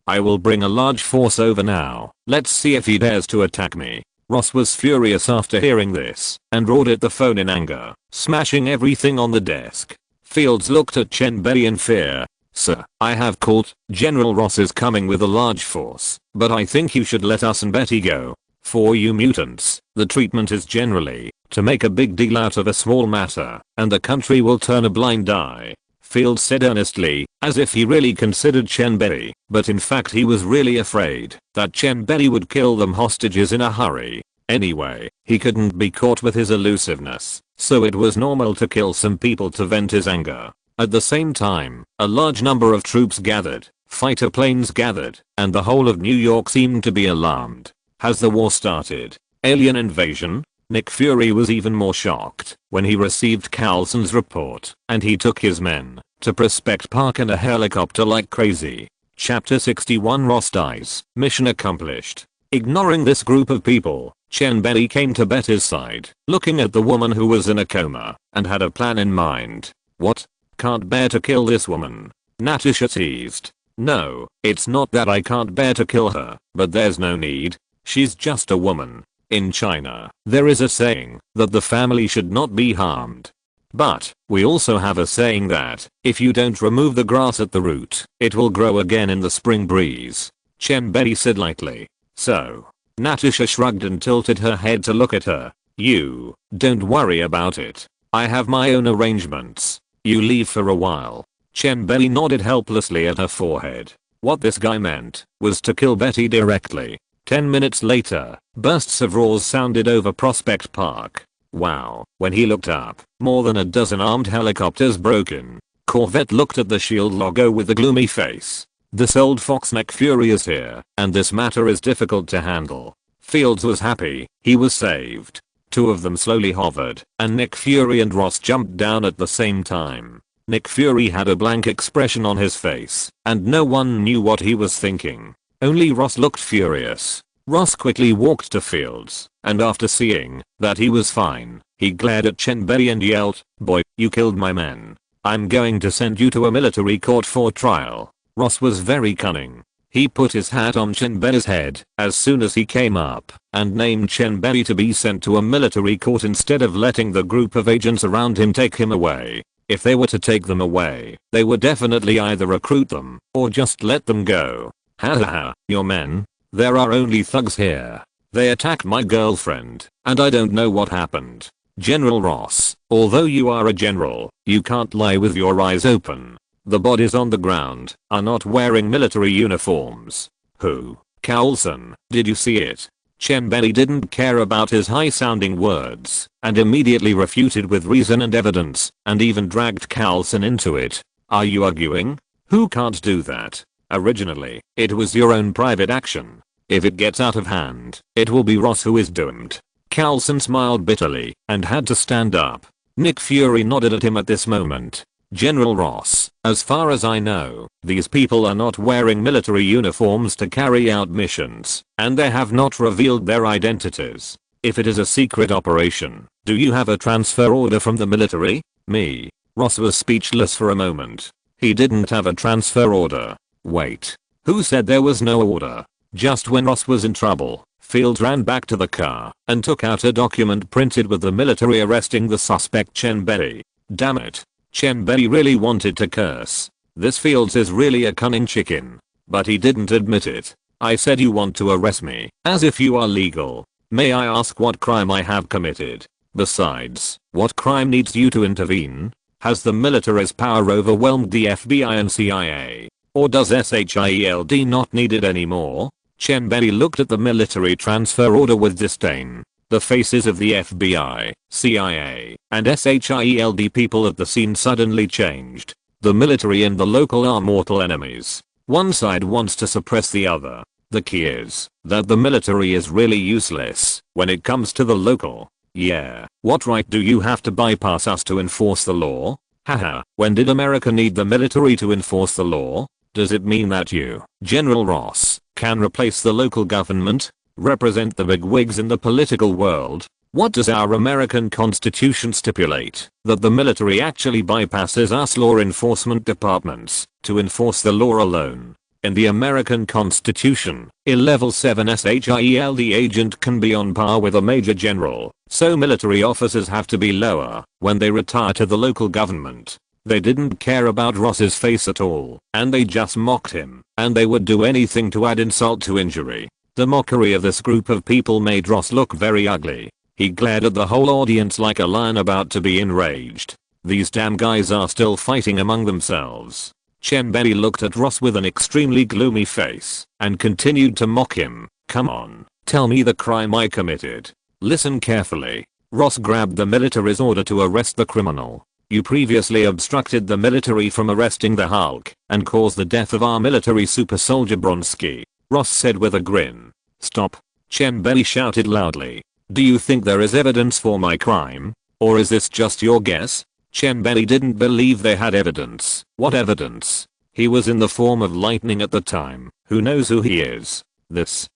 I will bring a large force over now. Let's see if he dares to attack me. Ross was furious after hearing this, and roared at the phone in anger, smashing everything on the desk. Fields looked at Chen Bei in fear. Sir, I have called. General Ross is coming with a large force, but I think you should let us and Betty go. For you mutants, the treatment is generally to make a big deal out of a small matter, and the country will turn a blind eye. Fields said earnestly, as if he really considered Chen Bei, but in fact he was really afraid that Chen Bei would kill them hostages in a hurry. Anyway, he couldn't be caught with his elusiveness, so it was normal to kill some people to vent his anger. At the same time, a large number of troops gathered, fighter planes gathered, and the whole of New York seemed to be alarmed. Has the war started? Alien invasion? Nick Fury was even more shocked when he received Coulson's report, and he took his men to Prospect Park in a helicopter like crazy. Chapter 61 Ross dies. Mission accomplished. Ignoring this group of people, Chen Bei came to Betty's side, looking at the woman who was in a coma, and had a plan in mind. What? Can't bear to kill this woman? Natasha teased. No, it's not that I can't bear to kill her, but there's no need. She's just a woman. In China, there is a saying that the family should not be harmed. But we also have a saying that if you don't remove the grass at the root, it will grow again in the spring breeze. Chen Bei said lightly. So, Natasha shrugged and tilted her head to look at her. You, don't worry about it. I have my own arrangements. You leave for a while. Chen Bei nodded helplessly at her forehead. What this guy meant was to kill Betty directly. 10 minutes later, bursts of roars sounded over Prospect Park. Wow, when he looked up, more than a dozen armed helicopters broke in. Corvette looked at the shield logo with a gloomy face. This old fox McFury is here, and this matter is difficult to handle. Fields was happy, he was saved. Two of them slowly hovered, and Nick Fury and Ross jumped down at the same time. Nick Fury had a blank expression on his face, and no one knew what he was thinking. Only Ross looked furious. Ross quickly walked to Fields, and after seeing that he was fine, he glared at Chen Bei and yelled, "Boy, you killed my men. I'm going to send you to a military court for trial." Ross was very cunning. He put his hat on Chen Bei's head as soon as he came up, and named Chen Bei to be sent to a military court instead of letting the group of agents around him take him away. If they were to take them away, they would definitely either recruit them, or just let them go. Haha, your men? There are only thugs here. They attacked my girlfriend, and I don't know what happened. General Ross, although you are a general, you can't lie with your eyes open. The bodies on the ground are not wearing military uniforms. Who? Coulson, did you see it? Chen Bei didn't care about his high-sounding words, and immediately refuted with reason and evidence, and even dragged Coulson into it. Are you arguing? Who can't do that? Originally, it was your own private action. If it gets out of hand, it will be Ross who is doomed. Coulson smiled bitterly, and had to stand up. Nick Fury nodded at him at this moment. General Ross, as far as I know, these people are not wearing military uniforms to carry out missions, and they have not revealed their identities. If it is a secret operation, do you have a transfer order from the military? Me. Ross was speechless for a moment. He didn't have a transfer order. Wait. Who said there was no order? Just when Ross was in trouble, Fields ran back to the car and took out a document printed with the military arresting the suspect Chen Bei. Damn it. Chen Bei really wanted to curse. This Fields is really a cunning chicken. But he didn't admit it. I said you want to arrest me, as if you are legal. May I ask what crime I have committed? Besides, what crime needs you to intervene? Has the military's power overwhelmed the FBI and CIA? Or does SHIELD not need it anymore? Chen Bei looked at the military transfer order with disdain. The faces of the FBI, CIA, and SHIELD people at the scene suddenly changed. The military and the local are mortal enemies. One side wants to suppress the other. The key is that the military is really useless when it comes to the local. Yeah, what right do you have to bypass us to enforce the law? Haha, when did America need the military to enforce the law? Does it mean that you, General Ross, can replace the local government? Represent the bigwigs in the political world? What does our American Constitution stipulate? That the military actually bypasses us law enforcement departments to enforce the law alone. In the American Constitution, a level 7 SHIELD agent can be on par with a major general, so military officers have to be lower when they retire to the local government. They didn't care about Ross's face at all, and they just mocked him, and they would do anything to add insult to injury. The mockery of this group of people made Ross look very ugly. He glared at the whole audience like a lion about to be enraged. These damn guys are still fighting among themselves. Chen Bei looked at Ross with an extremely gloomy face, and continued to mock him. Come on, tell me the crime I committed. Listen carefully. Ross grabbed the military's order to arrest the criminal. You previously obstructed the military from arresting the Hulk, and caused the death of our military super soldier Bronski. Ross said with a grin. Stop. Chen Bei shouted loudly. Do you think there is evidence for my crime? Or is this just your guess? Chen Bei didn't believe they had evidence. What evidence? He was in the form of lightning at the time. Who knows who he is? This.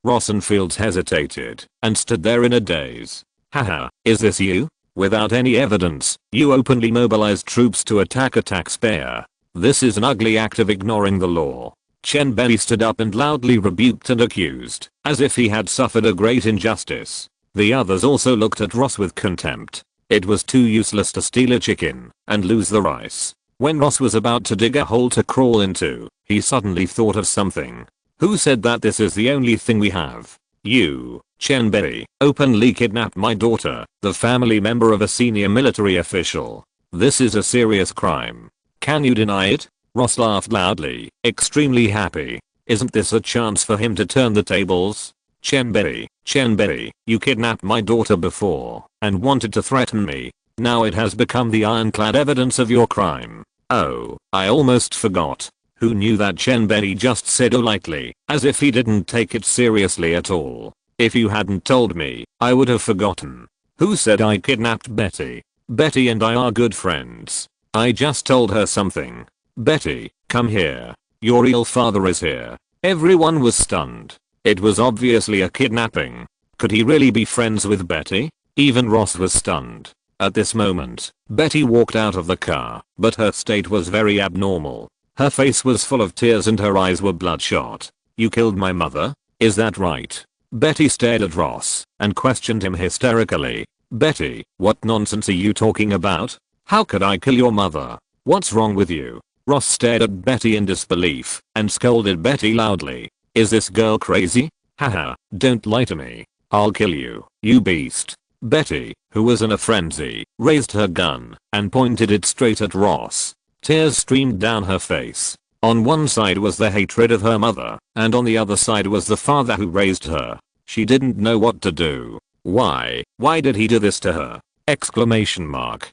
Ross and Fields hesitated and stood there in a daze. Haha, is this you? Without any evidence, you openly mobilized troops to attack a taxpayer. This is an ugly act of ignoring the law. Chen Bei stood up and loudly rebuked and accused, as if he had suffered a great injustice. The others also looked at Ross with contempt. It was too useless to steal a chicken and lose the rice. When Ross was about to dig a hole to crawl into, he suddenly thought of something. Who said that this is the only thing we have? You, Chen Bei, openly kidnapped my daughter, the family member of a senior military official. This is a serious crime. Can you deny it? Ross laughed loudly, extremely happy. Isn't this a chance for him to turn the tables? Chen Bei, you kidnapped my daughter before and wanted to threaten me. Now it has become the ironclad evidence of your crime. Oh, I almost forgot. Who knew that? Chen Bei just said lightly, as if he didn't take it seriously at all. If you hadn't told me, I would have forgotten. Who said I kidnapped Betty? Betty and I are good friends. I just told her something. Betty, come here. Your real father is here. Everyone was stunned. It was obviously a kidnapping. Could he really be friends with Betty? Even Ross was stunned. At this moment, Betty walked out of the car, but her state was very abnormal. Her face was full of tears and her eyes were bloodshot. You killed my mother? Is that right? Betty stared at Ross and questioned him hysterically. Betty, what nonsense are you talking about? How could I kill your mother? What's wrong with you? Ross stared at Betty in disbelief and scolded Betty loudly. Is this girl crazy? Haha, don't lie to me. I'll kill you, you beast. Betty, who was in a frenzy, raised her gun and pointed it straight at Ross. Tears streamed down her face. On one side was the hatred of her mother, and on the other side was the father who raised her. She didn't know what to do. Why did he do this to her? Exclamation mark.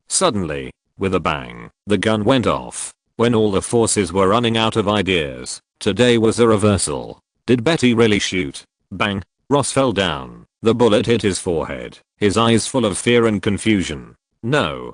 Suddenly, with a bang, the gun went off. When all the forces were running out of ideas, today was a reversal. Did Betty really shoot? Bang. Ross fell down. The bullet hit his forehead, his eyes full of fear and confusion. No.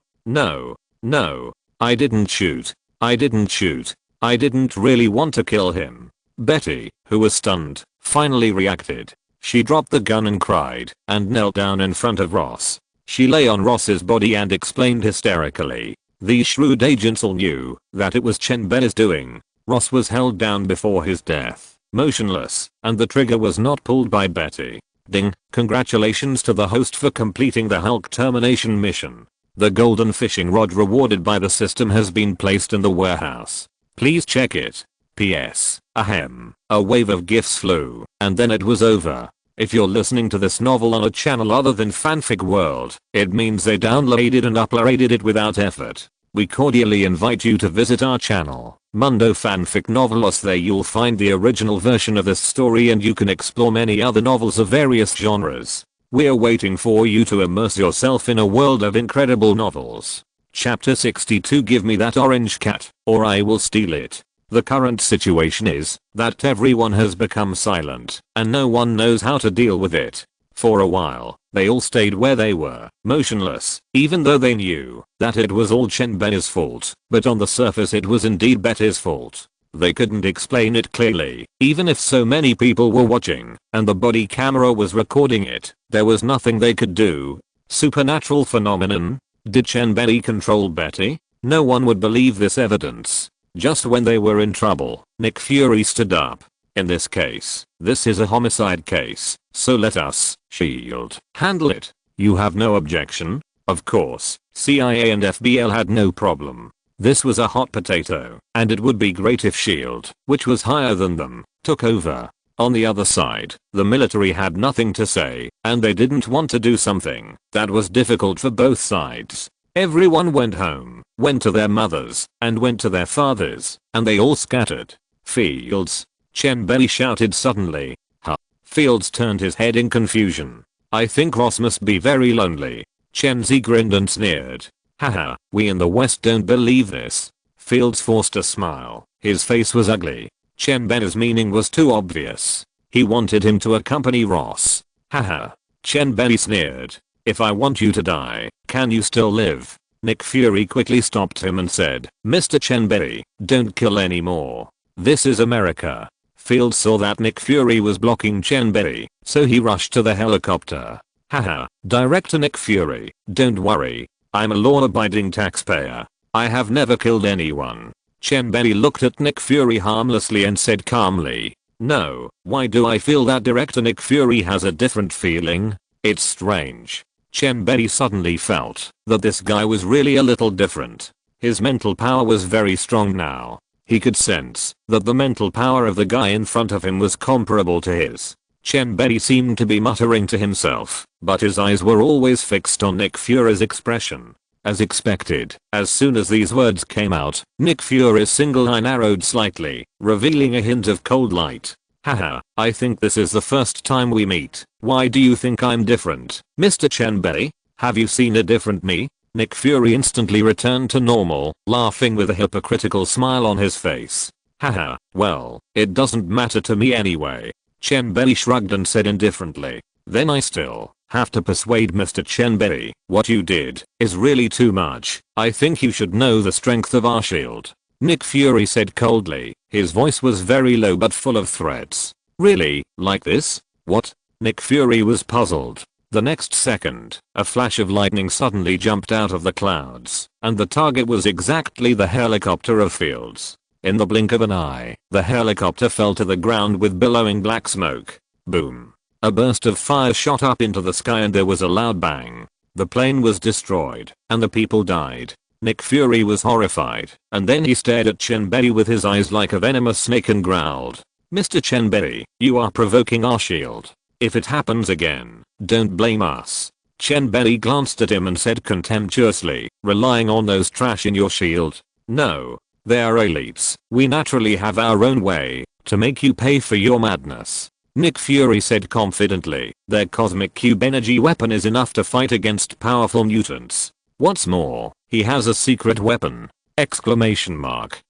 I didn't shoot. I didn't really want to kill him. Betty, who was stunned, finally reacted. She dropped the gun and cried and knelt down in front of Ross. She lay on Ross's body and explained hysterically. These shrewd agents all knew that it was Chen Bei's doing. Ross was held down before his death, motionless, and the trigger was not pulled by Betty. Ding, congratulations to the host for completing the Hulk termination mission. The golden fishing rod rewarded by the system has been placed in the warehouse. Please check it. PS. Ahem. A wave of gifts flew, and then it was over. If you're listening to this novel on a channel other than Fanfic World, it means they downloaded and uploaded it without effort. We cordially invite you to visit our channel, Mundo Fanfic Novelos. There you'll find the original version of this story and you can explore many other novels of various genres. We're waiting for you to immerse yourself in a world of incredible novels. Chapter 62. Give me that orange cat, or I will steal it. The current situation is that everyone has become silent, and no one knows how to deal with it. For a while, they all stayed where they were, motionless, even though they knew that it was all Chen Bei's fault, but on the surface it was indeed Betty's fault. They couldn't explain it clearly, even if so many people were watching, and the body camera was recording it. There was nothing they could do. Supernatural phenomenon? Did Chen Bei control Betty? No one would believe this evidence. Just when they were in trouble, Nick Fury stood up. In this case, this is a homicide case, so let us, SHIELD, handle it. You have no objection? Of course, CIA and FBL had no problem. This was a hot potato, and it would be great if SHIELD, which was higher than them, took over. On the other side, the military had nothing to say, and they didn't want to do something that was difficult for both sides. Everyone went home, went to their mothers, and went to their fathers, and they all scattered. Fields. Chen Bei shouted suddenly. Huh. Fields turned his head in confusion. I think Ross must be very lonely. Chen Zi grinned and sneered. Haha, we in the West don't believe this. Fields forced a smile. His face was ugly. Chen Bei's meaning was too obvious. He wanted him to accompany Ross. Haha. Chen Bei sneered. If I want you to die, can you still live? Nick Fury quickly stopped him and said, Mr. Chen Bei, don't kill anymore. This is America. Fields saw that Nick Fury was blocking Chen Bei, so he rushed to the helicopter. Haha, Director Nick Fury, don't worry. I'm a law-abiding taxpayer. I have never killed anyone. Chen Bei looked at Nick Fury harmlessly and said calmly, no, why do I feel that Director Nick Fury has a different feeling? It's strange. Chen Bei suddenly felt that this guy was really a little different. His mental power was very strong now. He could sense that the mental power of the guy in front of him was comparable to his. Chen Bei seemed to be muttering to himself, but his eyes were always fixed on Nick Fury's expression. As expected, as soon as these words came out, Nick Fury's single eye narrowed slightly, revealing a hint of cold light. Haha, I think this is the first time we meet. Why do you think I'm different, Mr. Chen Bei? Have you seen a different me? Nick Fury instantly returned to normal, laughing with a hypocritical smile on his face. Haha, well, it doesn't matter to me anyway. Chen Bei shrugged and said indifferently. Then I still have to persuade Mr. Chen Bei. What you did is really too much. I think you should know the strength of our shield. Nick Fury said coldly. His voice was very low but full of threats. Really, like this? What? Nick Fury was puzzled. The next second, a flash of lightning suddenly jumped out of the clouds, and the target was exactly the helicopter of Fields. In the blink of an eye, the helicopter fell to the ground with billowing black smoke. Boom. A burst of fire shot up into the sky and there was a loud bang. The plane was destroyed, and the people died. Nick Fury was horrified, and then he stared at Chen Bei with his eyes like a venomous snake and growled. Mr. Chen Bei, you are provoking our shield. If it happens again, don't blame us. Chen Bei glanced at him and said contemptuously, relying on those trash in your shield? No. They are elites. We naturally have our own way to make you pay for your madness. Nick Fury said confidently, their cosmic cube energy weapon is enough to fight against powerful mutants. What's more, he has a secret weapon! Exclamation mark.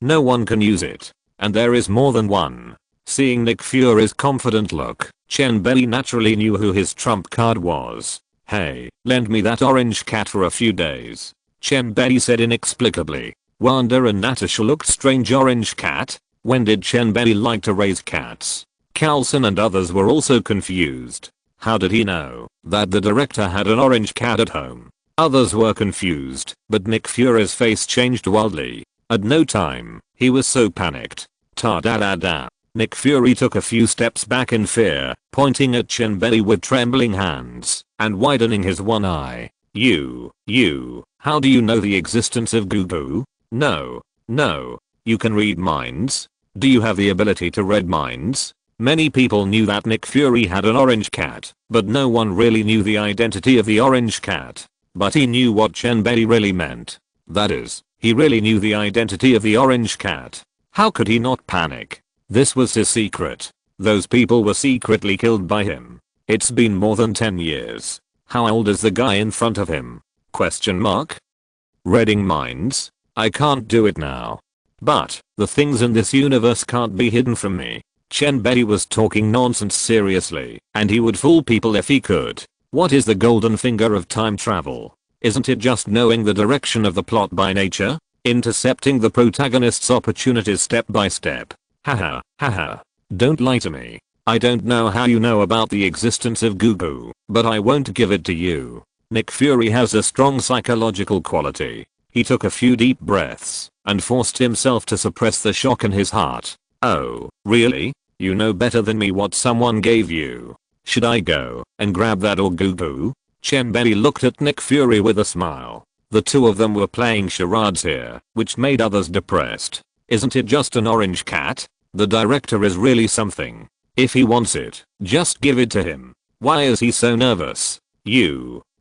No one can use it. And there is more than one. Seeing Nick Fury's confident look, Chen Bei naturally knew who his trump card was. Hey, lend me that orange cat for a few days. Chen Bei said inexplicably. Wanda and Natasha looked strange. Orange cat? When did Chen Bei like to raise cats? Carlson and others were also confused. How did he know that the director had an orange cat at home? Others were confused, but Nick Fury's face changed wildly. At no time, he was so panicked. Ta-da-da-da. Nick Fury took a few steps back in fear, pointing at Chen Bei with trembling hands, and widening his one eye. You, how do you know the existence of Goo-Goo? No. You can read minds? Do you have the ability to read minds? Many people knew that Nick Fury had an orange cat, but no one really knew the identity of the orange cat. But he knew what Chen Bei really meant. That is, he really knew the identity of the orange cat. How could he not panic? This was his secret. Those people were secretly killed by him. It's been more than 10 years. How old is the guy in front of him? Question mark? Reading minds? I can't do it now. But, the things in this universe can't be hidden from me. Chen Bei was talking nonsense seriously, and he would fool people if he could. What is the golden finger of time travel? Isn't it just knowing the direction of the plot by nature? Intercepting the protagonist's opportunities step by step. Haha. Don't lie to me. I don't know how you know about the existence of Goo-Goo, but I won't give it to you. Nick Fury has a strong psychological quality. He took a few deep breaths and forced himself to suppress the shock in his heart. Oh, really? You know better than me what someone gave you. Should I go and grab that or Goo-Goo? Chen Bei looked at Nick Fury with a smile. The two of them were playing charades here, which made others depressed. Isn't it just an orange cat? The director is really something. If he wants it, just give it to him. Why is he so nervous?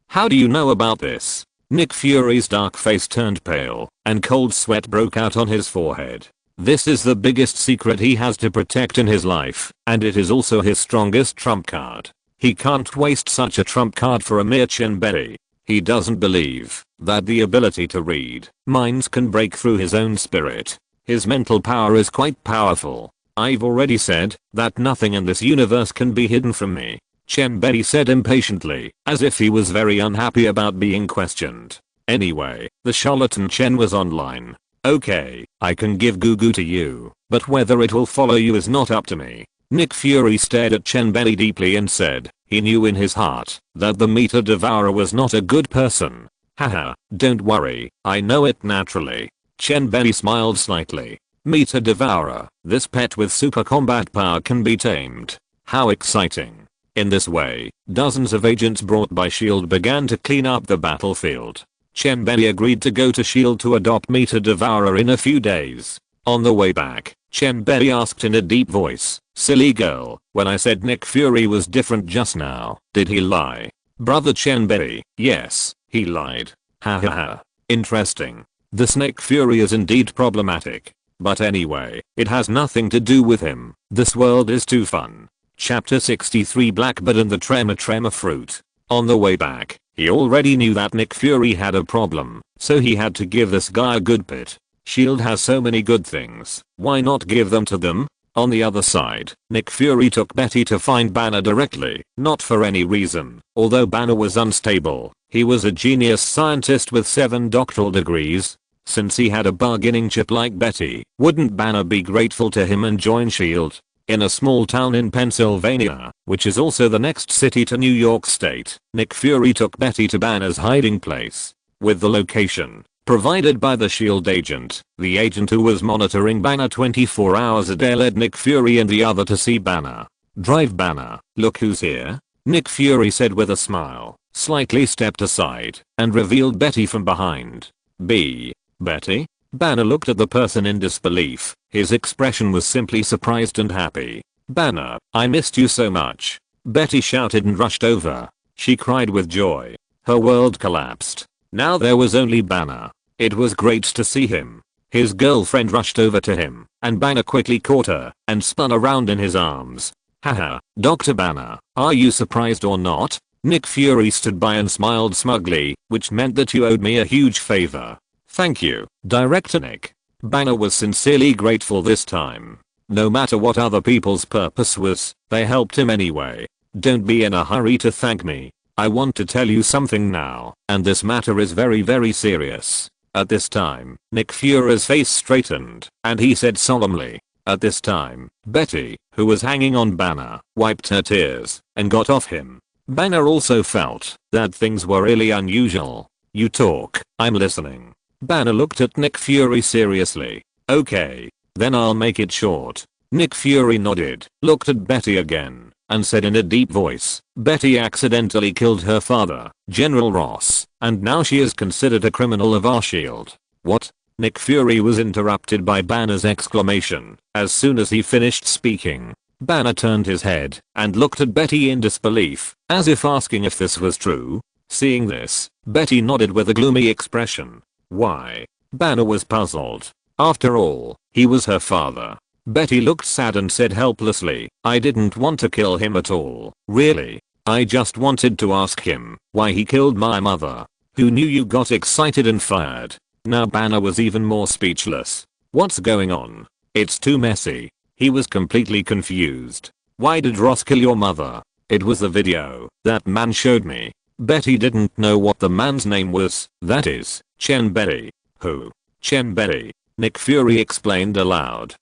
How do you know about this? Nick Fury's dark face turned pale, and cold sweat broke out on his forehead. This is the biggest secret he has to protect in his life, and it is also his strongest trump card. He can't waste such a trump card for a mere Chen Bei. He doesn't believe that the ability to read minds can break through his own spirit. His mental power is quite powerful. I've already said that nothing in this universe can be hidden from me. Chen Bei said impatiently, as if he was very unhappy about being questioned. Anyway, the charlatan Chen was online. Okay, I can give Goo Goo to you, but whether it will follow you is not up to me. Nick Fury stared at Chen Bei deeply and said, he knew in his heart that the meter devourer was not a good person. Haha, don't worry, I know it naturally. Chen Bei smiled slightly. Meter devourer, this pet with super combat power can be tamed. How exciting. In this way, dozens of agents brought by S.H.I.E.L.D. began to clean up the battlefield. Chen Bei agreed to go to S.H.I.E.L.D. to adopt Meter Devourer in a few days. On the way back, Chen Bei asked in a deep voice, silly girl, when I said Nick Fury was different just now, did he lie? Brother Chen Bei, yes, he lied. Ha ha ha. Interesting. This Nick Fury is indeed problematic. But anyway, it has nothing to do with him. This world is too fun. Chapter 63 Blackbird and the Tremor Fruit. On the way back, he already knew that Nick Fury had a problem, so he had to give this guy a good pit. S.H.I.E.L.D. has so many good things, why not give them to them? On the other side, Nick Fury took Betty to find Banner directly, not for any reason. Although Banner was unstable, he was a genius scientist with 7 doctoral degrees. Since he had a bargaining chip like Betty, wouldn't Banner be grateful to him and join S.H.I.E.L.D.? In a small town in Pennsylvania, which is also the next city to New York State, Nick Fury took Betty to Banner's hiding place. With the location provided by the S.H.I.E.L.D. agent, the agent who was monitoring Banner 24 hours a day led Nick Fury and the other to see Banner. Drive Banner, look who's here, Nick Fury said with a smile, slightly stepped aside, and revealed Betty from behind. Betty? Banner looked at the person in disbelief. His expression was simply surprised and happy. Banner, I missed you so much. Betty shouted and rushed over. She cried with joy. Her world collapsed. Now there was only Banner. It was great to see him. His girlfriend rushed over to him, and Banner quickly caught her and spun around in his arms. Haha, Dr. Banner, are you surprised or not? Nick Fury stood by and smiled smugly, which meant that you owed me a huge favor. Thank you, Director Nick. Banner was sincerely grateful this time. No matter what other people's purpose was, they helped him anyway. Don't be in a hurry to thank me. I want to tell you something now, and this matter is very serious. At this time, Nick Fury's face straightened, and he said solemnly. At this time, Betty, who was hanging on Banner, wiped her tears and got off him. Banner also felt that things were really unusual. You talk, I'm listening. Banner looked at Nick Fury seriously. Okay, then I'll make it short. Nick Fury nodded, looked at Betty again, and said in a deep voice, Betty accidentally killed her father, General Ross, and now she is considered a criminal of our S.H.I.E.L.D. What? Nick Fury was interrupted by Banner's exclamation. As soon as he finished speaking, Banner turned his head and looked at Betty in disbelief, as if asking if this was true. Seeing this, Betty nodded with a gloomy expression. Why? Banner was puzzled. After all, he was her father. Betty looked sad and said helplessly, I didn't want to kill him at all. Really? I just wanted to ask him why he killed my mother. Who knew you got excited and fired? Now Banner was even more speechless. What's going on? It's too messy. He was completely confused. Why did Ross kill your mother? It was the video that man showed me. Betty didn't know what the man's name was, that is, Chen Bei. Who? Chen Bei. Nick Fury explained aloud.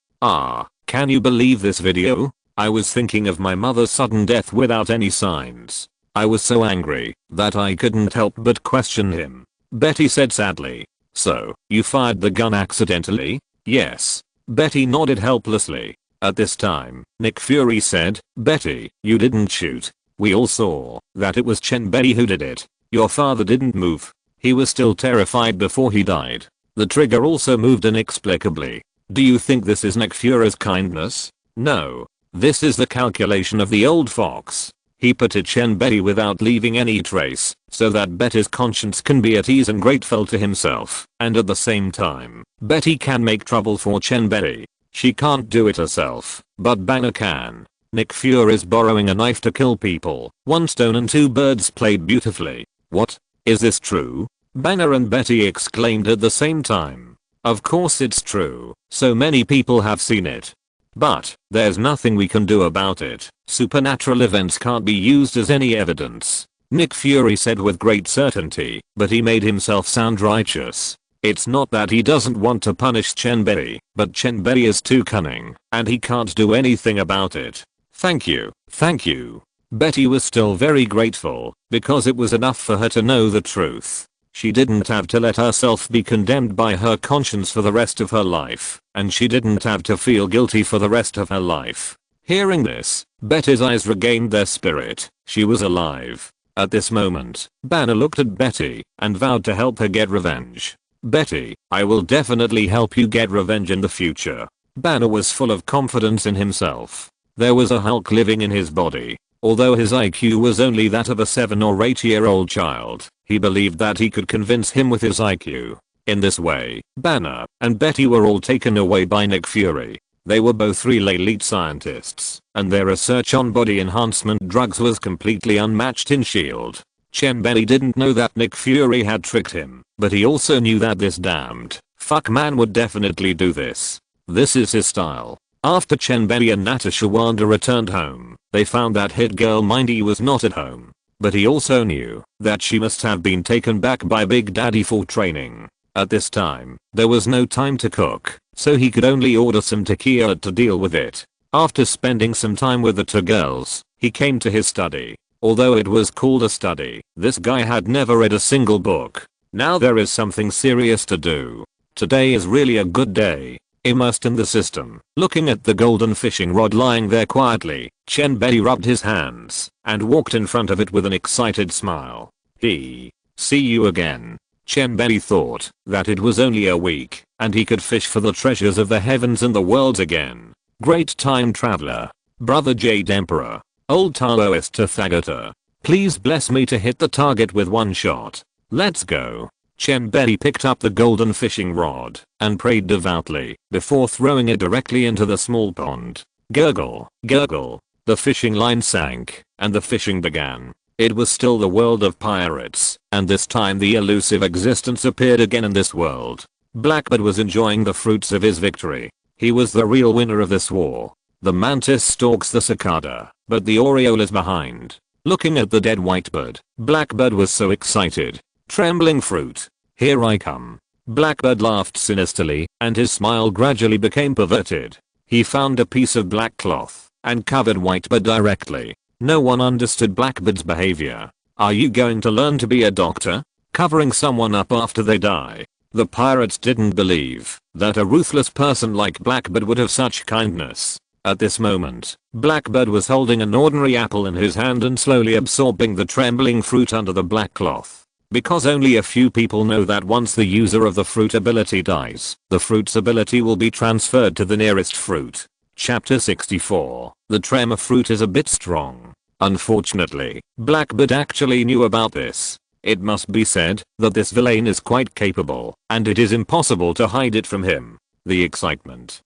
Can you believe this video? I was thinking of my mother's sudden death without any signs. I was so angry that I couldn't help but question him. Betty said sadly. So, you fired the gun accidentally? Yes. Betty nodded helplessly. At this time, Nick Fury said, Betty, you didn't shoot. We all saw that it was Chen Bei who did it. Your father didn't move. He was still terrified before he died. The trigger also moved inexplicably. Do you think this is Nick Fury's kindness? No. This is the calculation of the old fox. He put Chen Bei without leaving any trace, so that Betty's conscience can be at ease and grateful to himself, and at the same time, Betty can make trouble for Chen Bei. She can't do it herself, but Banner can. Nick Fury's borrowing a knife to kill people. One stone and two birds played beautifully. What? Is this true? Banner and Betty exclaimed at the same time. Of course it's true. So many people have seen it. But, there's nothing we can do about it. Supernatural events can't be used as any evidence. Nick Fury said with great certainty, but he made himself sound righteous. It's not that he doesn't want to punish Chen Bei, but Chen Bei is too cunning, and he can't do anything about it. Thank you, thank you. Betty was still very grateful, because it was enough for her to know the truth. She didn't have to let herself be condemned by her conscience for the rest of her life, and she didn't have to feel guilty for the rest of her life. Hearing this, Betty's eyes regained their spirit. She was alive. At this moment, Banner looked at Betty and vowed to help her get revenge. Betty, I will definitely help you get revenge in the future. Banner was full of confidence in himself. There was a Hulk living in his body. Although his IQ was only that of a 7 or 8-year-old child, he believed that he could convince him with his IQ. In this way, Banner and Betty were all taken away by Nick Fury. They were both real elite scientists, and their research on body enhancement drugs was completely unmatched in S.H.I.E.L.D. Chen Bei didn't know that Nick Fury had tricked him, but he also knew that this damned fuck man would definitely do this. This is his style. After Chen Bei and Natasha Wanda returned home, they found that hit girl Mindy was not at home. But he also knew that she must have been taken back by Big Daddy for training. At this time, there was no time to cook, so he could only order some tequila to deal with it. After spending some time with the two girls, he came to his study. Although it was called a study, this guy had never read a single book. Now there is something serious to do. Today is really a good day. Immersed in the system, looking at the golden fishing rod lying there quietly, Chen Bei rubbed his hands and walked in front of it with an excited smile. See you again. Chen Bei thought that it was only a week and he could fish for the treasures of the heavens and the worlds again. Great time traveler. Brother Jade Emperor. Old Taoist Tathagata. Please bless me to hit the target with one shot. Let's go. Chen Bei picked up the golden fishing rod and prayed devoutly before throwing it directly into the small pond. Gurgle, gurgle. The fishing line sank and the fishing began. It was still the world of pirates, and this time the elusive existence appeared again in this world. Blackbird was enjoying the fruits of his victory. He was the real winner of this war. The mantis stalks the cicada, but the oriole is behind. Looking at the dead whitebird, Blackbird was so excited. Trembling fruit. Here I come. Blackbird laughed sinisterly, and his smile gradually became perverted. He found a piece of black cloth and covered Whitebird directly. No one understood Blackbird's behavior. Are you going to learn to be a doctor? Covering someone up after they die? The pirates didn't believe that a ruthless person like Blackbird would have such kindness. At this moment, Blackbird was holding an ordinary apple in his hand and slowly absorbing the trembling fruit under the black cloth. Because only a few people know that once the user of the fruit ability dies, the fruit's ability will be transferred to the nearest fruit. Chapter 64. The tremor fruit is a bit strong. Unfortunately, Blackbird actually knew about this. It must be said that this villain is quite capable, and it is impossible to hide it from him. The excitement,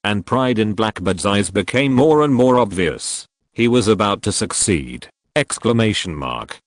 and pride in Blackbird's eyes became more and more obvious. He was about to succeed! Exclamation mark.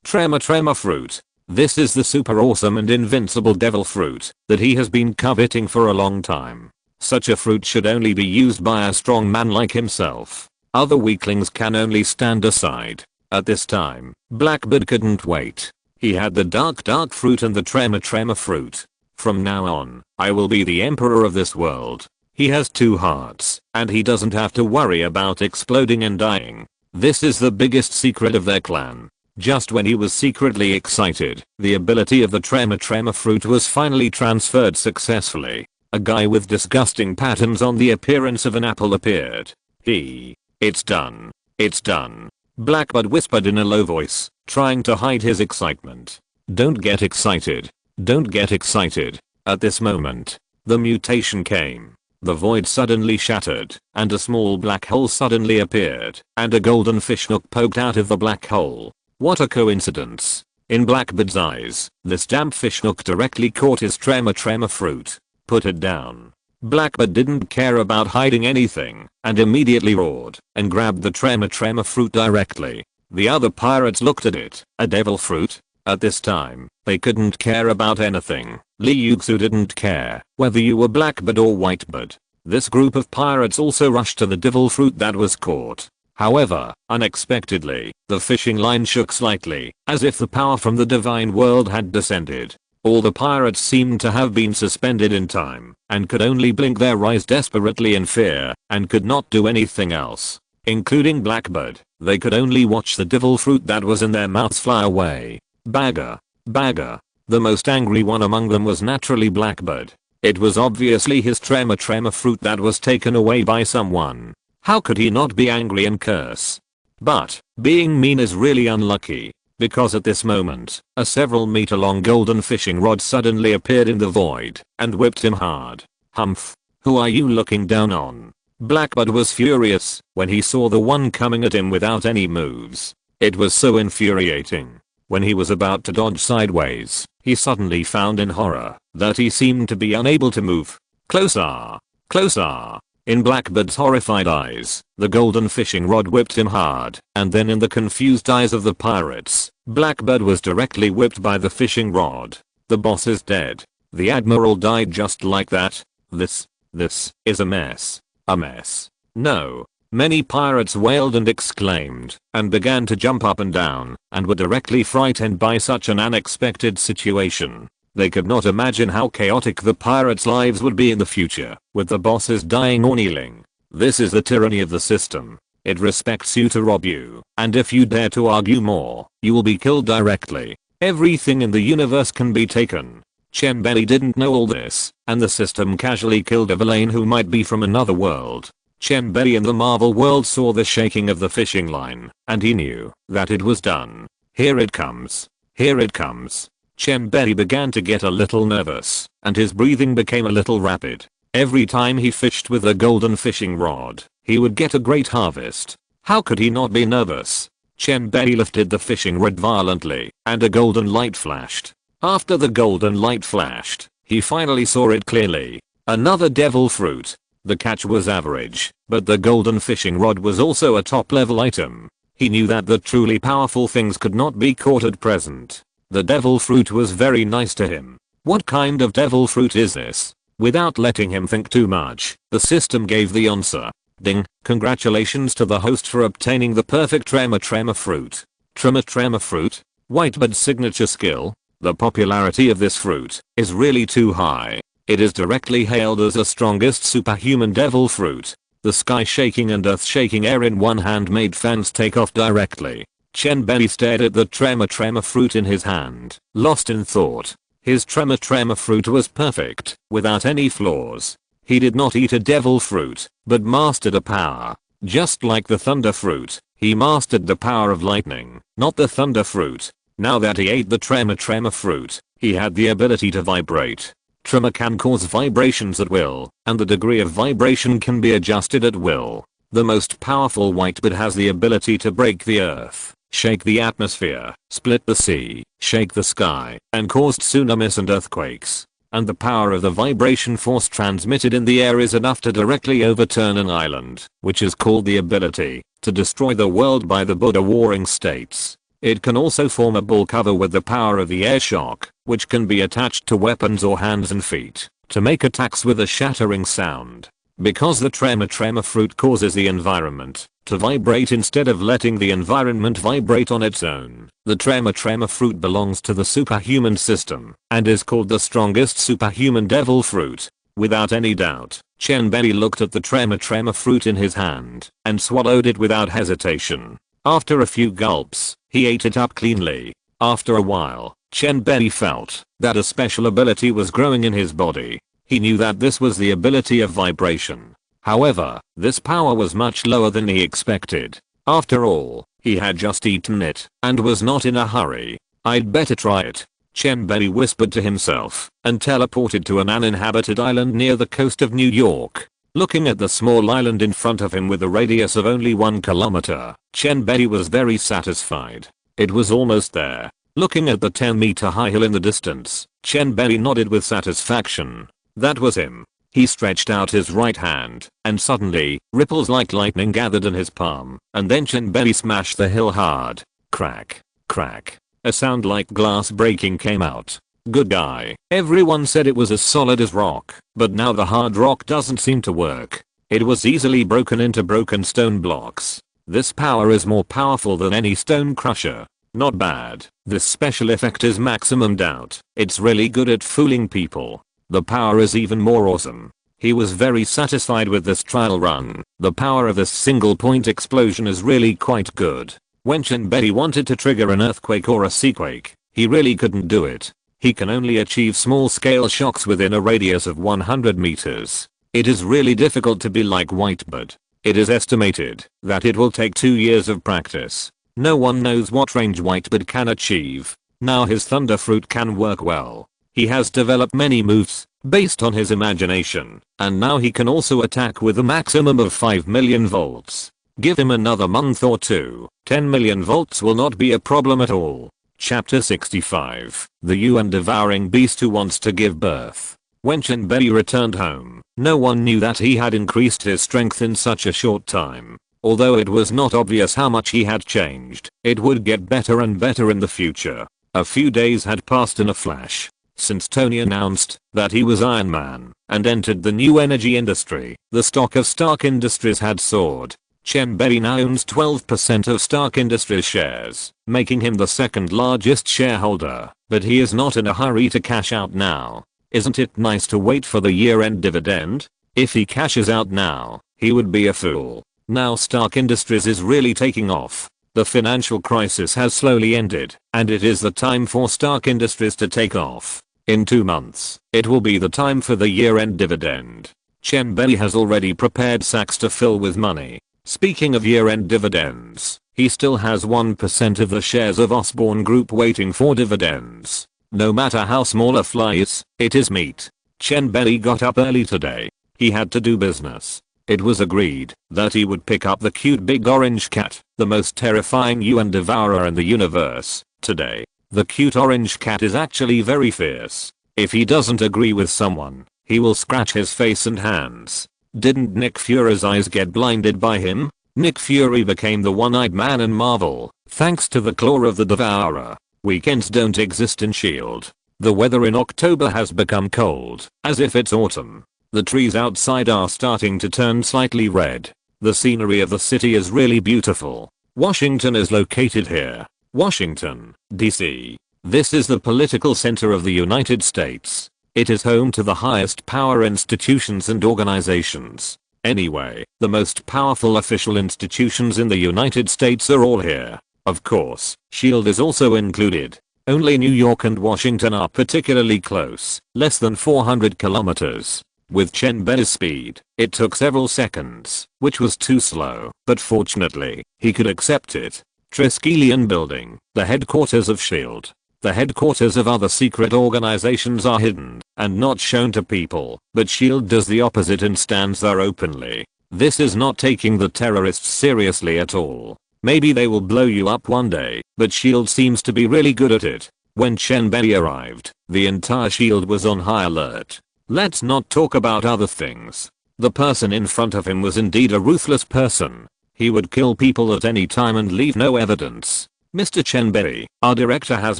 Tremor fruit. This is the super awesome and invincible devil fruit that he has been coveting for a long time. Such a fruit should only be used by a strong man like himself. Other weaklings can only stand aside. At this time, Blackbird couldn't wait. He had the dark fruit and the tremor fruit. From now on, I will be the emperor of this world. He has 2 hearts, and he doesn't have to worry about exploding and dying. This is the biggest secret of their clan. Just when he was secretly excited, the ability of the tremor fruit was finally transferred successfully. A guy with disgusting patterns on the appearance of an apple appeared. It's done. It's done. Blackbird whispered in a low voice, trying to hide his excitement. Don't get excited. Don't get excited. At this moment, the mutation came. The void suddenly shattered, and a small black hole suddenly appeared, and a golden fish hook poked out of the black hole. What a coincidence. In Blackbird's eyes, this damn fish hook directly caught his tremor fruit. Put it down. Blackbird didn't care about hiding anything, and immediately roared, and grabbed the tremor fruit directly. The other pirates looked at it. A devil fruit? At this time, they couldn't care about anything. Liu Xu didn't care whether you were Blackbird or Whitebird. This group of pirates also rushed to the devil fruit that was caught. However, unexpectedly, the fishing line shook slightly, as if the power from the divine world had descended. All the pirates seemed to have been suspended in time and could only blink their eyes desperately in fear and could not do anything else. Including Blackbird, they could only watch the devil fruit that was in their mouths fly away. Bagger. Bagger. The most angry one among them was naturally Blackbird. It was obviously his tremor fruit that was taken away by someone. How could he not be angry and curse? But, being mean is really unlucky. Because at this moment, a several meter long golden fishing rod suddenly appeared in the void and whipped him hard. Humph. Who are you looking down on? Blackbird was furious when he saw the one coming at him without any moves. It was so infuriating. When he was about to dodge sideways, he suddenly found in horror that he seemed to be unable to move. Closer. Closer. In Blackbird's horrified eyes, the golden fishing rod whipped him hard, and then in the confused eyes of the pirates, Blackbird was directly whipped by the fishing rod. The boss is dead. The admiral died just like that. This is a mess. A mess. No. Many pirates wailed and exclaimed, and began to jump up and down, and were directly frightened by such an unexpected situation. They could not imagine how chaotic the pirates' lives would be in the future, with the bosses dying or kneeling. This is the tyranny of the system. It respects you to rob you, and if you dare to argue more, you will be killed directly. Everything in the universe can be taken. Chen Bei didn't know all this, and the system casually killed a villain who might be from another world. Chen Bei in the Marvel world saw the shaking of the fishing line, and he knew that it was done. Here it comes. Here it comes. Chen Bei began to get a little nervous, and his breathing became a little rapid. Every time he fished with a golden fishing rod, he would get a great harvest. How could he not be nervous? Chen Bei lifted the fishing rod violently, and a golden light flashed. After the golden light flashed, he finally saw it clearly. Another devil fruit. The catch was average, but the golden fishing rod was also a top-level item. He knew that the truly powerful things could not be caught at present. The devil fruit was very nice to him. What kind of devil fruit is this? Without letting him think too much, the system gave the answer. Ding, congratulations to the host for obtaining the perfect tremor fruit. Tremor fruit? Whitebird's signature skill? The popularity of this fruit is really too high. It is directly hailed as the strongest superhuman devil fruit. The sky-shaking and earth-shaking air in one hand made fans take off directly. Chen Bei stared at the tremor fruit in his hand, lost in thought. His tremor fruit was perfect, without any flaws. He did not eat a devil fruit, but mastered a power. Just like the thunder fruit, he mastered the power of lightning, not the thunder fruit. Now that he ate the tremor fruit, he had the ability to vibrate. Tremor can cause vibrations at will, and the degree of vibration can be adjusted at will. The most powerful whitebird has the ability to break the earth, shake the atmosphere, split the sea, shake the sky, and caused tsunamis and earthquakes. And the power of the vibration force transmitted in the air is enough to directly overturn an island, which is called the ability to destroy the world by the Buddha warring states. It can also form a ball cover with the power of the air shock, which can be attached to weapons or hands and feet, to make attacks with a shattering sound. Because the tremor fruit causes the environment to vibrate instead of letting the environment vibrate on its own, the tremor fruit belongs to the superhuman system, and is called the strongest superhuman devil fruit. Without any doubt, Chen Bei looked at the tremor fruit in his hand, and swallowed it without hesitation. After a few gulps, he ate it up cleanly. After a while, Chen Bei felt that a special ability was growing in his body. He knew that this was the ability of vibration. However, this power was much lower than he expected. After all, he had just eaten it, and was not in a hurry. I'd better try it. Chen Bei whispered to himself, and teleported to an uninhabited island near the coast of New York. Looking at the small island in front of him with a radius of only 1 kilometer, Chen Bei was very satisfied. It was almost there. Looking at the 10-meter high hill in the distance, Chen Bei nodded with satisfaction. That was him. He stretched out his right hand, and suddenly, ripples like lightning gathered in his palm, and then Chen Bei smashed the hill hard. Crack. Crack. A sound like glass breaking came out. Good guy. Everyone said it was as solid as rock, but now the hard rock doesn't seem to work. It was easily broken into broken stone blocks. This power is more powerful than any stone crusher. Not bad. This special effect is maximum doubt. It's really good at fooling people. The power is even more awesome. He was very satisfied with this trial run. The power of this single point explosion is really quite good. When Chen Bei wanted to trigger an earthquake or a seaquake, he really couldn't do it. He can only achieve small scale shocks within a radius of 100 meters. It is really difficult to be like Whitebird. It is estimated that it will take 2 years of practice. No one knows what range Whitebird can achieve. Now his thunder fruit can work well. He has developed many moves based on his imagination, and now he can also attack with a maximum of 5 million volts. Give him another month or two, 10 million volts will not be a problem at all. Chapter 65. The UN devouring beast who wants to give birth. When Chen Bei returned home, no one knew that he had increased his strength in such a short time. Although it was not obvious how much he had changed, it would get better and better in the future. A few days had passed in a flash since Tony announced that he was Iron Man and entered the new energy industry. The stock of Stark Industries had soared. Chen Bei now owns 12% of Stark Industries shares, making him the second largest shareholder, but he is not in a hurry to cash out now. Isn't it nice to wait for the year-end dividend? If he cashes out now, he would be a fool. Now Stark Industries is really taking off. The financial crisis has slowly ended, and it is the time for Stark Industries to take off. In 2 months, it will be the time for the year-end dividend. Chen Bei has already prepared sacks to fill with money. Speaking of year-end dividends, he still has 1% of the shares of Osborne Group waiting for dividends. No matter how small a fly is, it is meat. Chen Bei got up early today. He had to do business. It was agreed that he would pick up the cute big orange cat, the most terrifying UN devourer in the universe, today. The cute orange cat is actually very fierce. If he doesn't agree with someone, he will scratch his face and hands. Didn't Nick Fury's eyes get blinded by him? Nick Fury became the one-eyed man in Marvel, thanks to the claw of the devourer. Weekends don't exist in S.H.I.E.L.D. The weather in October has become cold, as if it's autumn. The trees outside are starting to turn slightly red. The scenery of the city is really beautiful. Washington is located here. Washington, D.C. This is the political center of the United States. It is home to the highest power institutions and organizations. Anyway, the most powerful official institutions in the United States are all here. Of course, S.H.I.E.L.D. is also included. Only New York and Washington are particularly close, less than 400 kilometers. With Chen Bei's speed, it took several seconds, which was too slow, but fortunately, he could accept it. Triskelion Building, the headquarters of S.H.I.E.L.D. The headquarters of other secret organizations are hidden and not shown to people, but S.H.I.E.L.D. does the opposite and stands there openly. This is not taking the terrorists seriously at all. Maybe they will blow you up one day, but S.H.I.E.L.D. seems to be really good at it. When Chen Bei arrived, the entire S.H.I.E.L.D. was on high alert. Let's not talk about other things. The person in front of him was indeed a ruthless person. He would kill people at any time and leave no evidence. Mr. Chen Bei, our director, has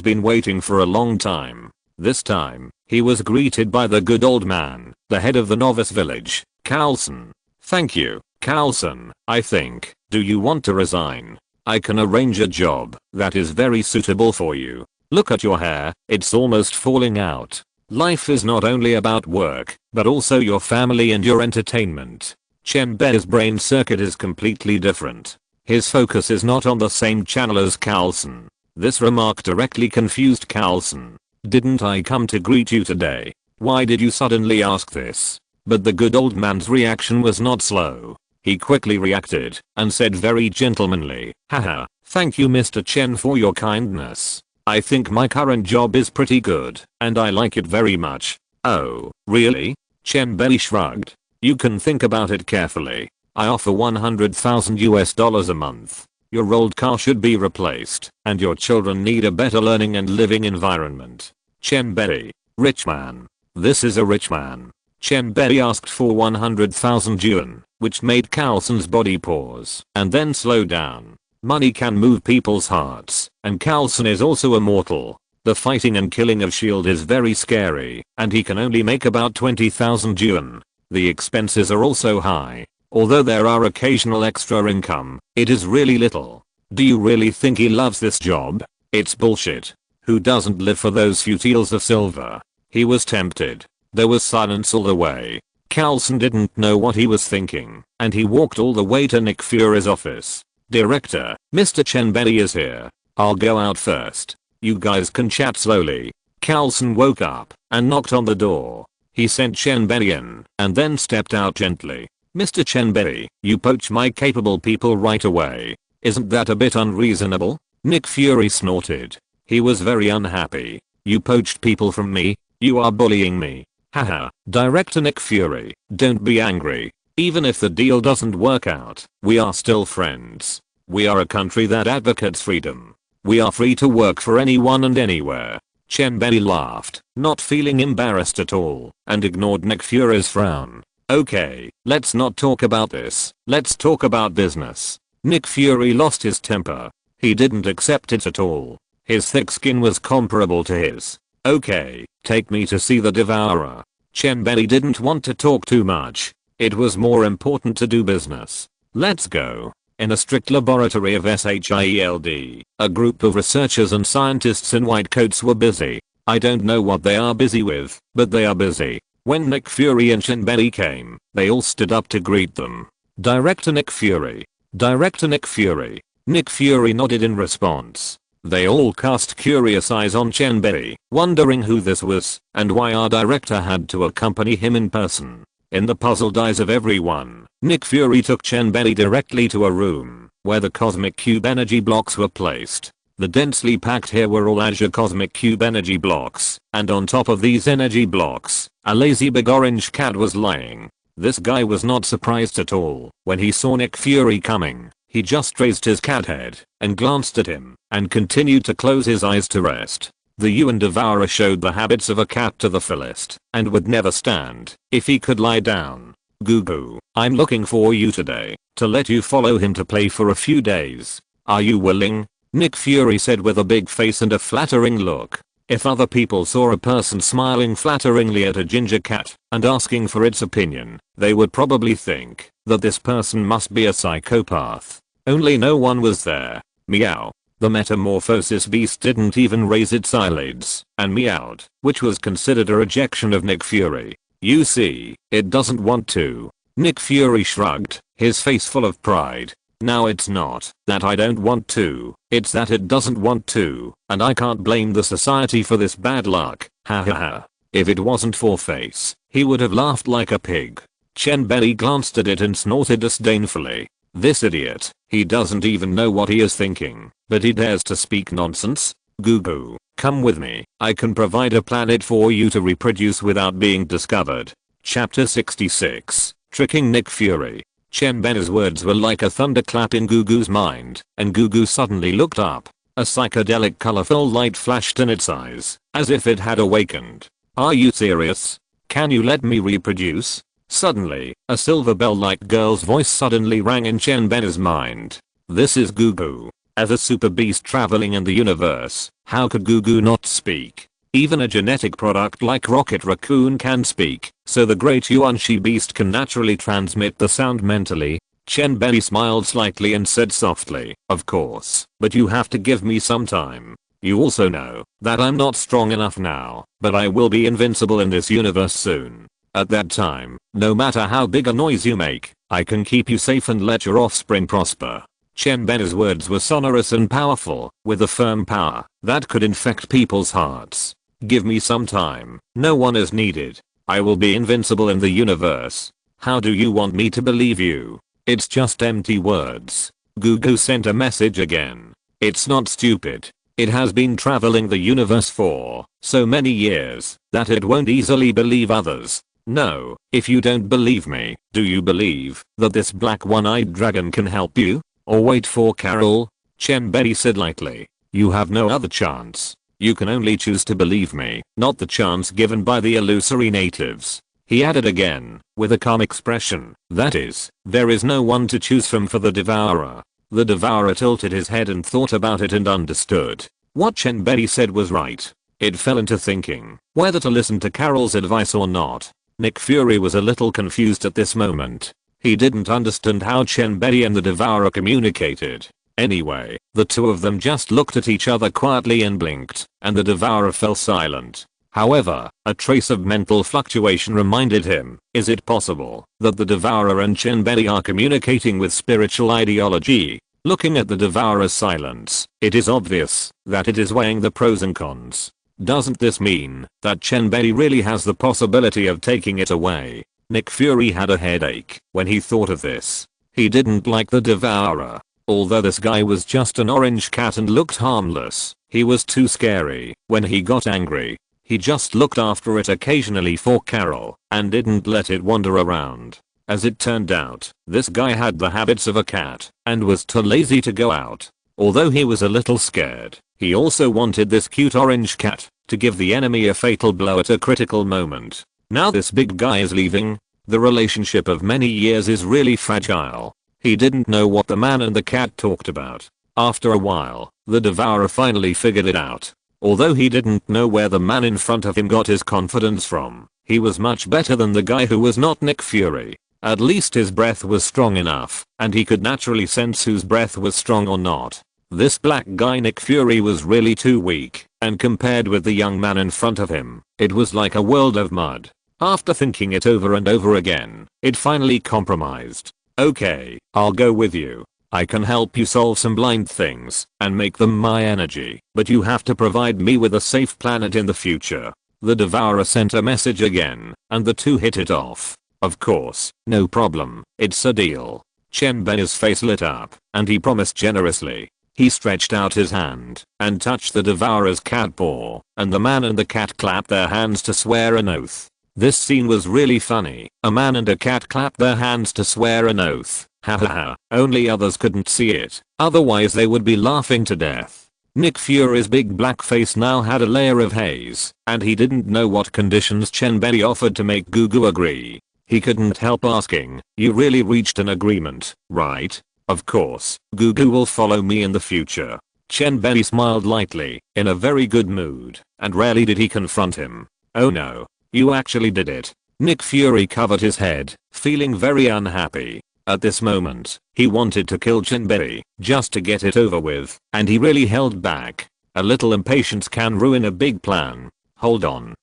been waiting for a long time. This time, he was greeted by the good old man, the head of the novice village, Carlson. Thank you, Carlson, I think. Do you want to resign? I can arrange a job that is very suitable for you. Look at your hair, it's almost falling out. Life is not only about work, but also your family and your entertainment. Chen Bei's brain circuit is completely different. His focus is not on the same channel as Carlson. This remark directly confused Carlson. Didn't I come to greet you today? Why did you suddenly ask this? But the good old man's reaction was not slow. He quickly reacted and said very gentlemanly, haha, thank you Mr. Chen for your kindness. I think my current job is pretty good, and I like it very much. Oh, really? Chen Bei shrugged. You can think about it carefully. I offer $100,000 a month. Your old car should be replaced, and your children need a better learning and living environment. Chen Bei, rich man. This is a rich man. Chen Bei asked for 100,000 yuan, which made Carlson's body pause and then slow down. Money can move people's hearts, and Carlson is also immortal. The fighting and killing of S.H.I.E.L.D. is very scary, and he can only make about 20,000 yuan. The expenses are also high. Although there are occasional extra income, it is really little. Do you really think he loves this job? It's bullshit. Who doesn't live for those few taels of silver? He was tempted. There was silence all the way. Coulson didn't know what he was thinking, and he walked all the way to Nick Fury's office. Director, Mr. Chen Bei is here. I'll go out first. You guys can chat slowly. Coulson woke up and knocked on the door. He sent Chen Bei in and then stepped out gently. Mr. Chen Bei, you poach my capable people right away. Isn't that a bit unreasonable? Nick Fury snorted. He was very unhappy. You poached people from me? You are bullying me. Haha. Director Nick Fury, don't be angry. Even if the deal doesn't work out, we are still friends. We are a country that advocates freedom. We are free to work for anyone and anywhere. Chen Bei laughed, not feeling embarrassed at all, and ignored Nick Fury's frown. Okay, let's not talk about this. Let's talk about business. Nick Fury lost his temper. He didn't accept it at all. His thick skin was comparable to his. Okay, take me to see the Devourer. Chen Bei didn't want to talk too much. It was more important to do business. Let's go. In a strict laboratory of SHIELD, a group of researchers and scientists in white coats were busy. I don't know what they are busy with, but they are busy. When Nick Fury and Chen Bei came, they all stood up to greet them. Director Nick Fury. Director Nick Fury. Nick Fury nodded in response. They all cast curious eyes on Chen Bei, wondering who this was and why our director had to accompany him in person. In the puzzled eyes of everyone, Nick Fury took Chen Bei directly to a room where the cosmic cube energy blocks were placed. The densely packed here were all Azure cosmic cube energy blocks, and on top of these energy blocks, a lazy big orange cat was lying. This guy was not surprised at all when he saw Nick Fury coming. He just raised his cat head and glanced at him and continued to close his eyes to rest. The UN Devourer showed the habits of a cat to the fullest and would never stand if he could lie down. Goo, I'm looking for you today to let you follow him to play for a few days. Are you willing? Nick Fury said with a big face and a flattering look. If other people saw a person smiling flatteringly at a ginger cat and asking for its opinion, they would probably think that this person must be a psychopath. Only no one was there. Meow. The metamorphosis beast didn't even raise its eyelids and meowed, which was considered a rejection of Nick Fury. You see, it doesn't want to. Nick Fury shrugged, his face full of pride. Now it's not that I don't want to, it's that it doesn't want to, and I can't blame the society for this bad luck. Ha ha ha. If it wasn't for face, he would have laughed like a pig. Chen Bei glanced at it and snorted disdainfully. This idiot, he doesn't even know what he is thinking, but he dares to speak nonsense. Goo, come with me, I can provide a planet for you to reproduce without being discovered. Chapter 66, Tricking Nick Fury. Chen Bei's words were like a thunderclap in Gugu's mind, and Gugu suddenly looked up. A psychedelic colorful light flashed in its eyes, as if it had awakened. Are you serious? Can you let me reproduce? Suddenly, a silver bell-like girl's voice suddenly rang in Chen Bei's mind. This is Gugu. As a super beast traveling in the universe, how could Gugu not speak? Even a genetic product like Rocket Raccoon can speak, so the great Yuan Shi beast can naturally transmit the sound mentally. Chen Bei smiled slightly and said softly, of course, but you have to give me some time. You also know that I'm not strong enough now, but I will be invincible in this universe soon. At that time, no matter how big a noise you make, I can keep you safe and let your offspring prosper. Chen Bei's words were sonorous and powerful, with a firm power that could infect people's hearts. Give me some time, no one is needed. I will be invincible in the universe. How do you want me to believe you? It's just empty words. Gugu sent a message again. It's not stupid. It has been traveling the universe for so many years that it won't easily believe others. No, if you don't believe me, do you believe that this black one-eyed dragon can help you? Or wait for Carol? Chen Bei said lightly. You have no other chance. You can only choose to believe me, not the chance given by the illusory natives. He added again, with a calm expression, that is, there is no one to choose from for the Devourer. The Devourer tilted his head and thought about it and understood. What Chen Bei said was right. It fell into thinking whether to listen to Carol's advice or not. Nick Fury was a little confused at this moment. He didn't understand how Chen Bei and the Devourer communicated. Anyway, the two of them just looked at each other quietly and blinked, and the devourer fell silent. However, a trace of mental fluctuation reminded him, is it possible that the devourer and Chen Bei are communicating with spiritual ideology? Looking at the devourer's silence, it is obvious that it is weighing the pros and cons. Doesn't this mean that Chen Bei really has the possibility of taking it away? Nick Fury had a headache when he thought of this. He didn't like the devourer. Although this guy was just an orange cat and looked harmless, he was too scary when he got angry. He just looked after it occasionally for Carol and didn't let it wander around. As it turned out, this guy had the habits of a cat and was too lazy to go out. Although he was a little scared, he also wanted this cute orange cat to give the enemy a fatal blow at a critical moment. Now this big guy is leaving. The relationship of many years is really fragile. He didn't know what the man and the cat talked about. After a while, the devourer finally figured it out. Although he didn't know where the man in front of him got his confidence from, he was much better than the guy who was not Nick Fury. At least his breath was strong enough, and he could naturally sense whose breath was strong or not. This black guy Nick Fury was really too weak, and compared with the young man in front of him, it was like a world of mud. After thinking it over and over again, it finally compromised. Okay, I'll go with you. I can help you solve some blind things and make them my energy, but you have to provide me with a safe planet in the future. The devourer sent a message again, and the two hit it off. Of course, no problem, it's a deal. Chen Bei's face lit up, and he promised generously. He stretched out his hand and touched the devourer's cat paw, and the man and the cat clapped their hands to swear an oath. This scene was really funny. A man and a cat clapped their hands to swear an oath. Hahaha, only others couldn't see it, otherwise they would be laughing to death. Nick Fury's big black face now had a layer of haze, and he didn't know what conditions Chen Bei offered to make Gugu agree. He couldn't help asking, you really reached an agreement, right? Of course, Gugu will follow me in the future. Chen Bei smiled lightly, in a very good mood, and rarely did he confront him. Oh no, you actually did it. Nick Fury covered his head, feeling very unhappy. At this moment, he wanted to kill Chen Bei, just to get it over with, and he really held back. A little impatience can ruin a big plan. Hold on.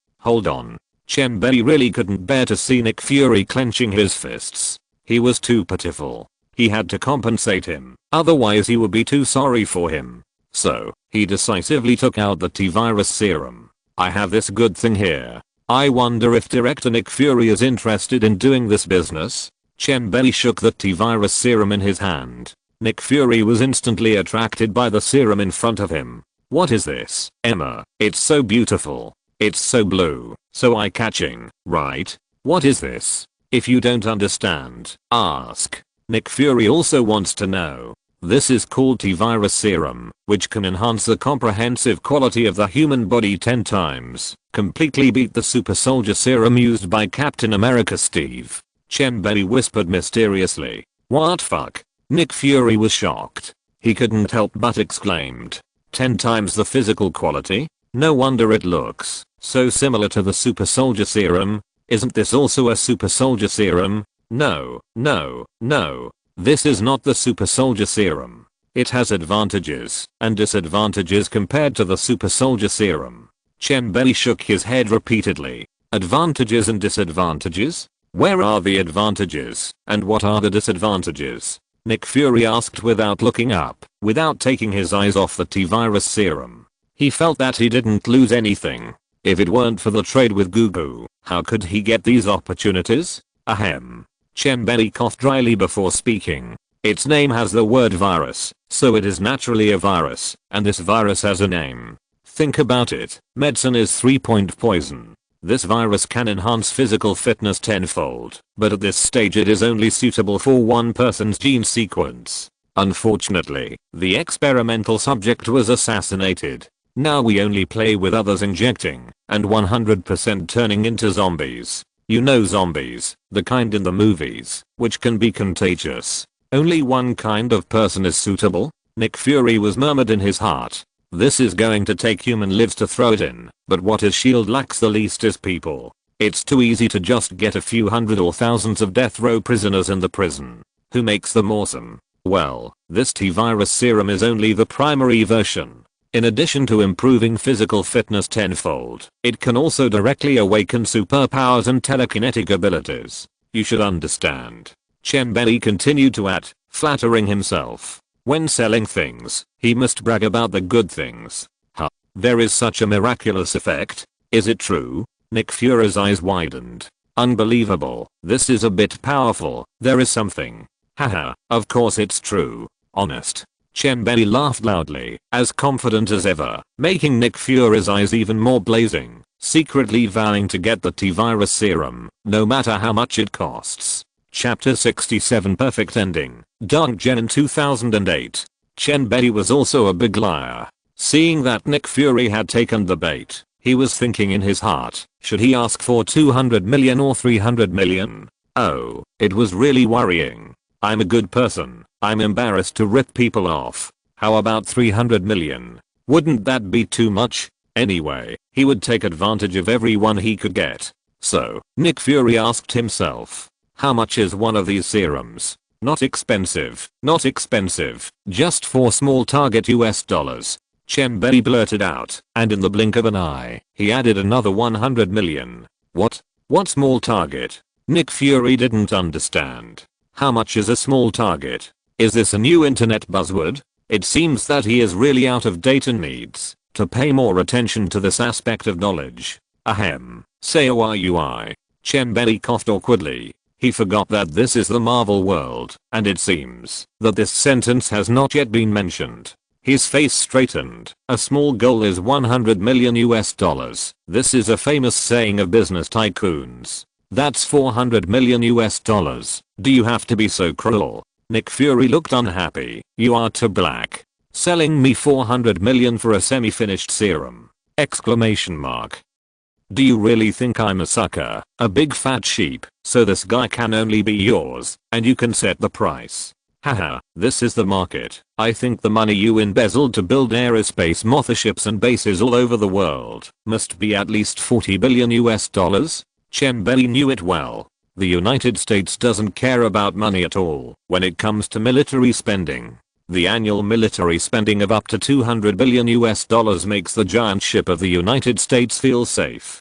Chen Bei really couldn't bear to see Nick Fury clenching his fists. He was too pitiful. He had to compensate him, otherwise he would be too sorry for him. So, he decisively took out the T-Virus serum. I have this good thing here. I wonder if director Nick Fury is interested in doing this business? Chen Bei shook the T-Virus serum in his hand. Nick Fury was instantly attracted by the serum in front of him. What is this, Emma? It's so beautiful. It's so blue, so eye-catching, right? What is this? If you don't understand, ask. Nick Fury also wants to know. This is called T-Virus Serum, which can enhance the comprehensive quality of the human body 10 times. Completely beat the Super Soldier Serum used by Captain America Steve. Chen Bei whispered mysteriously. What fuck? Nick Fury was shocked. He couldn't help but exclaimed. 10 times the physical quality? No wonder it looks so similar to the Super Soldier Serum. Isn't this also a Super Soldier Serum? No. This is not the Super Soldier Serum. It has advantages and disadvantages compared to the Super Soldier Serum. Chen Bei shook his head repeatedly. Advantages and disadvantages? Where are the advantages, and what are the disadvantages? Nick Fury asked without looking up, without taking his eyes off the T-Virus serum. He felt that he didn't lose anything. If it weren't for the trade with Gugu, how could he get these opportunities? Ahem. Chen Bei coughed dryly before speaking. Its name has the word virus, so it is naturally a virus, and this virus has a name. Think about it, medicine is 3-point poison. This virus can enhance physical fitness tenfold, but at this stage it is only suitable for one person's gene sequence. Unfortunately, the experimental subject was assassinated. Now we only play with others injecting, and 100% turning into zombies. You know zombies, the kind in the movies, which can be contagious. Only one kind of person is suitable? Nick Fury was murmured in his heart. This is going to take human lives to throw it in, but what his shield lacks the least is people. It's too easy to just get a few hundred or thousands of death row prisoners in the prison. Who makes them awesome? Well, this T-virus serum is only the primary version. In addition to improving physical fitness tenfold, it can also directly awaken superpowers and telekinetic abilities. You should understand. Chen Bei continued to add, flattering himself. When selling things, he must brag about the good things. Huh. There is such a miraculous effect? Is it true? Nick Fury's eyes widened. Unbelievable. This is a bit powerful. There is something. Haha, of course it's true. Honest. Chen Bei laughed loudly, as confident as ever, making Nick Fury's eyes even more blazing, secretly vowing to get the T-virus serum, no matter how much it costs. Chapter 67 Perfect Ending. Dark Gen in 2008. Chen Bei was also a big liar. Seeing that Nick Fury had taken the bait, he was thinking in his heart, should he ask for 200 million or 300 million? Oh, it was really worrying. I'm a good person. I'm embarrassed to rip people off. How about 300 million? Wouldn't that be too much? Anyway, he would take advantage of everyone he could get. So, Nick Fury asked himself, how much is one of these serums? Not expensive, not expensive, just for small target US dollars. Chen Bei blurted out, and in the blink of an eye, he added another 100 million. What? What small target? Nick Fury didn't understand. How much is a small target? Is this a new internet buzzword? It seems that he is really out of date and needs to pay more attention to this aspect of knowledge. Ahem. Say OIUI. Chen Bei coughed awkwardly. He forgot that this is the Marvel world, and it seems that this sentence has not yet been mentioned. His face straightened. A small goal is 100 million US dollars. This is a famous saying of business tycoons. That's 400 million US dollars. Do you have to be so cruel? Nick Fury looked unhappy. You are too black. Selling me 400 million for a semi-finished serum. Exclamation mark. Do you really think I'm a sucker, a big fat sheep, so this guy can only be yours, and you can set the price? Haha, this is the market. I think the money you embezzled to build aerospace motherships and bases all over the world must be at least 40 billion US dollars. Chen Bei knew it well. The United States doesn't care about money at all when it comes to military spending. The annual military spending of up to 200 billion US dollars makes the giant ship of the United States feel safe.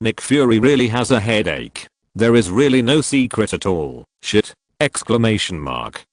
Nick Fury really has a headache. There is really no secret at all. Shit. Exclamation mark.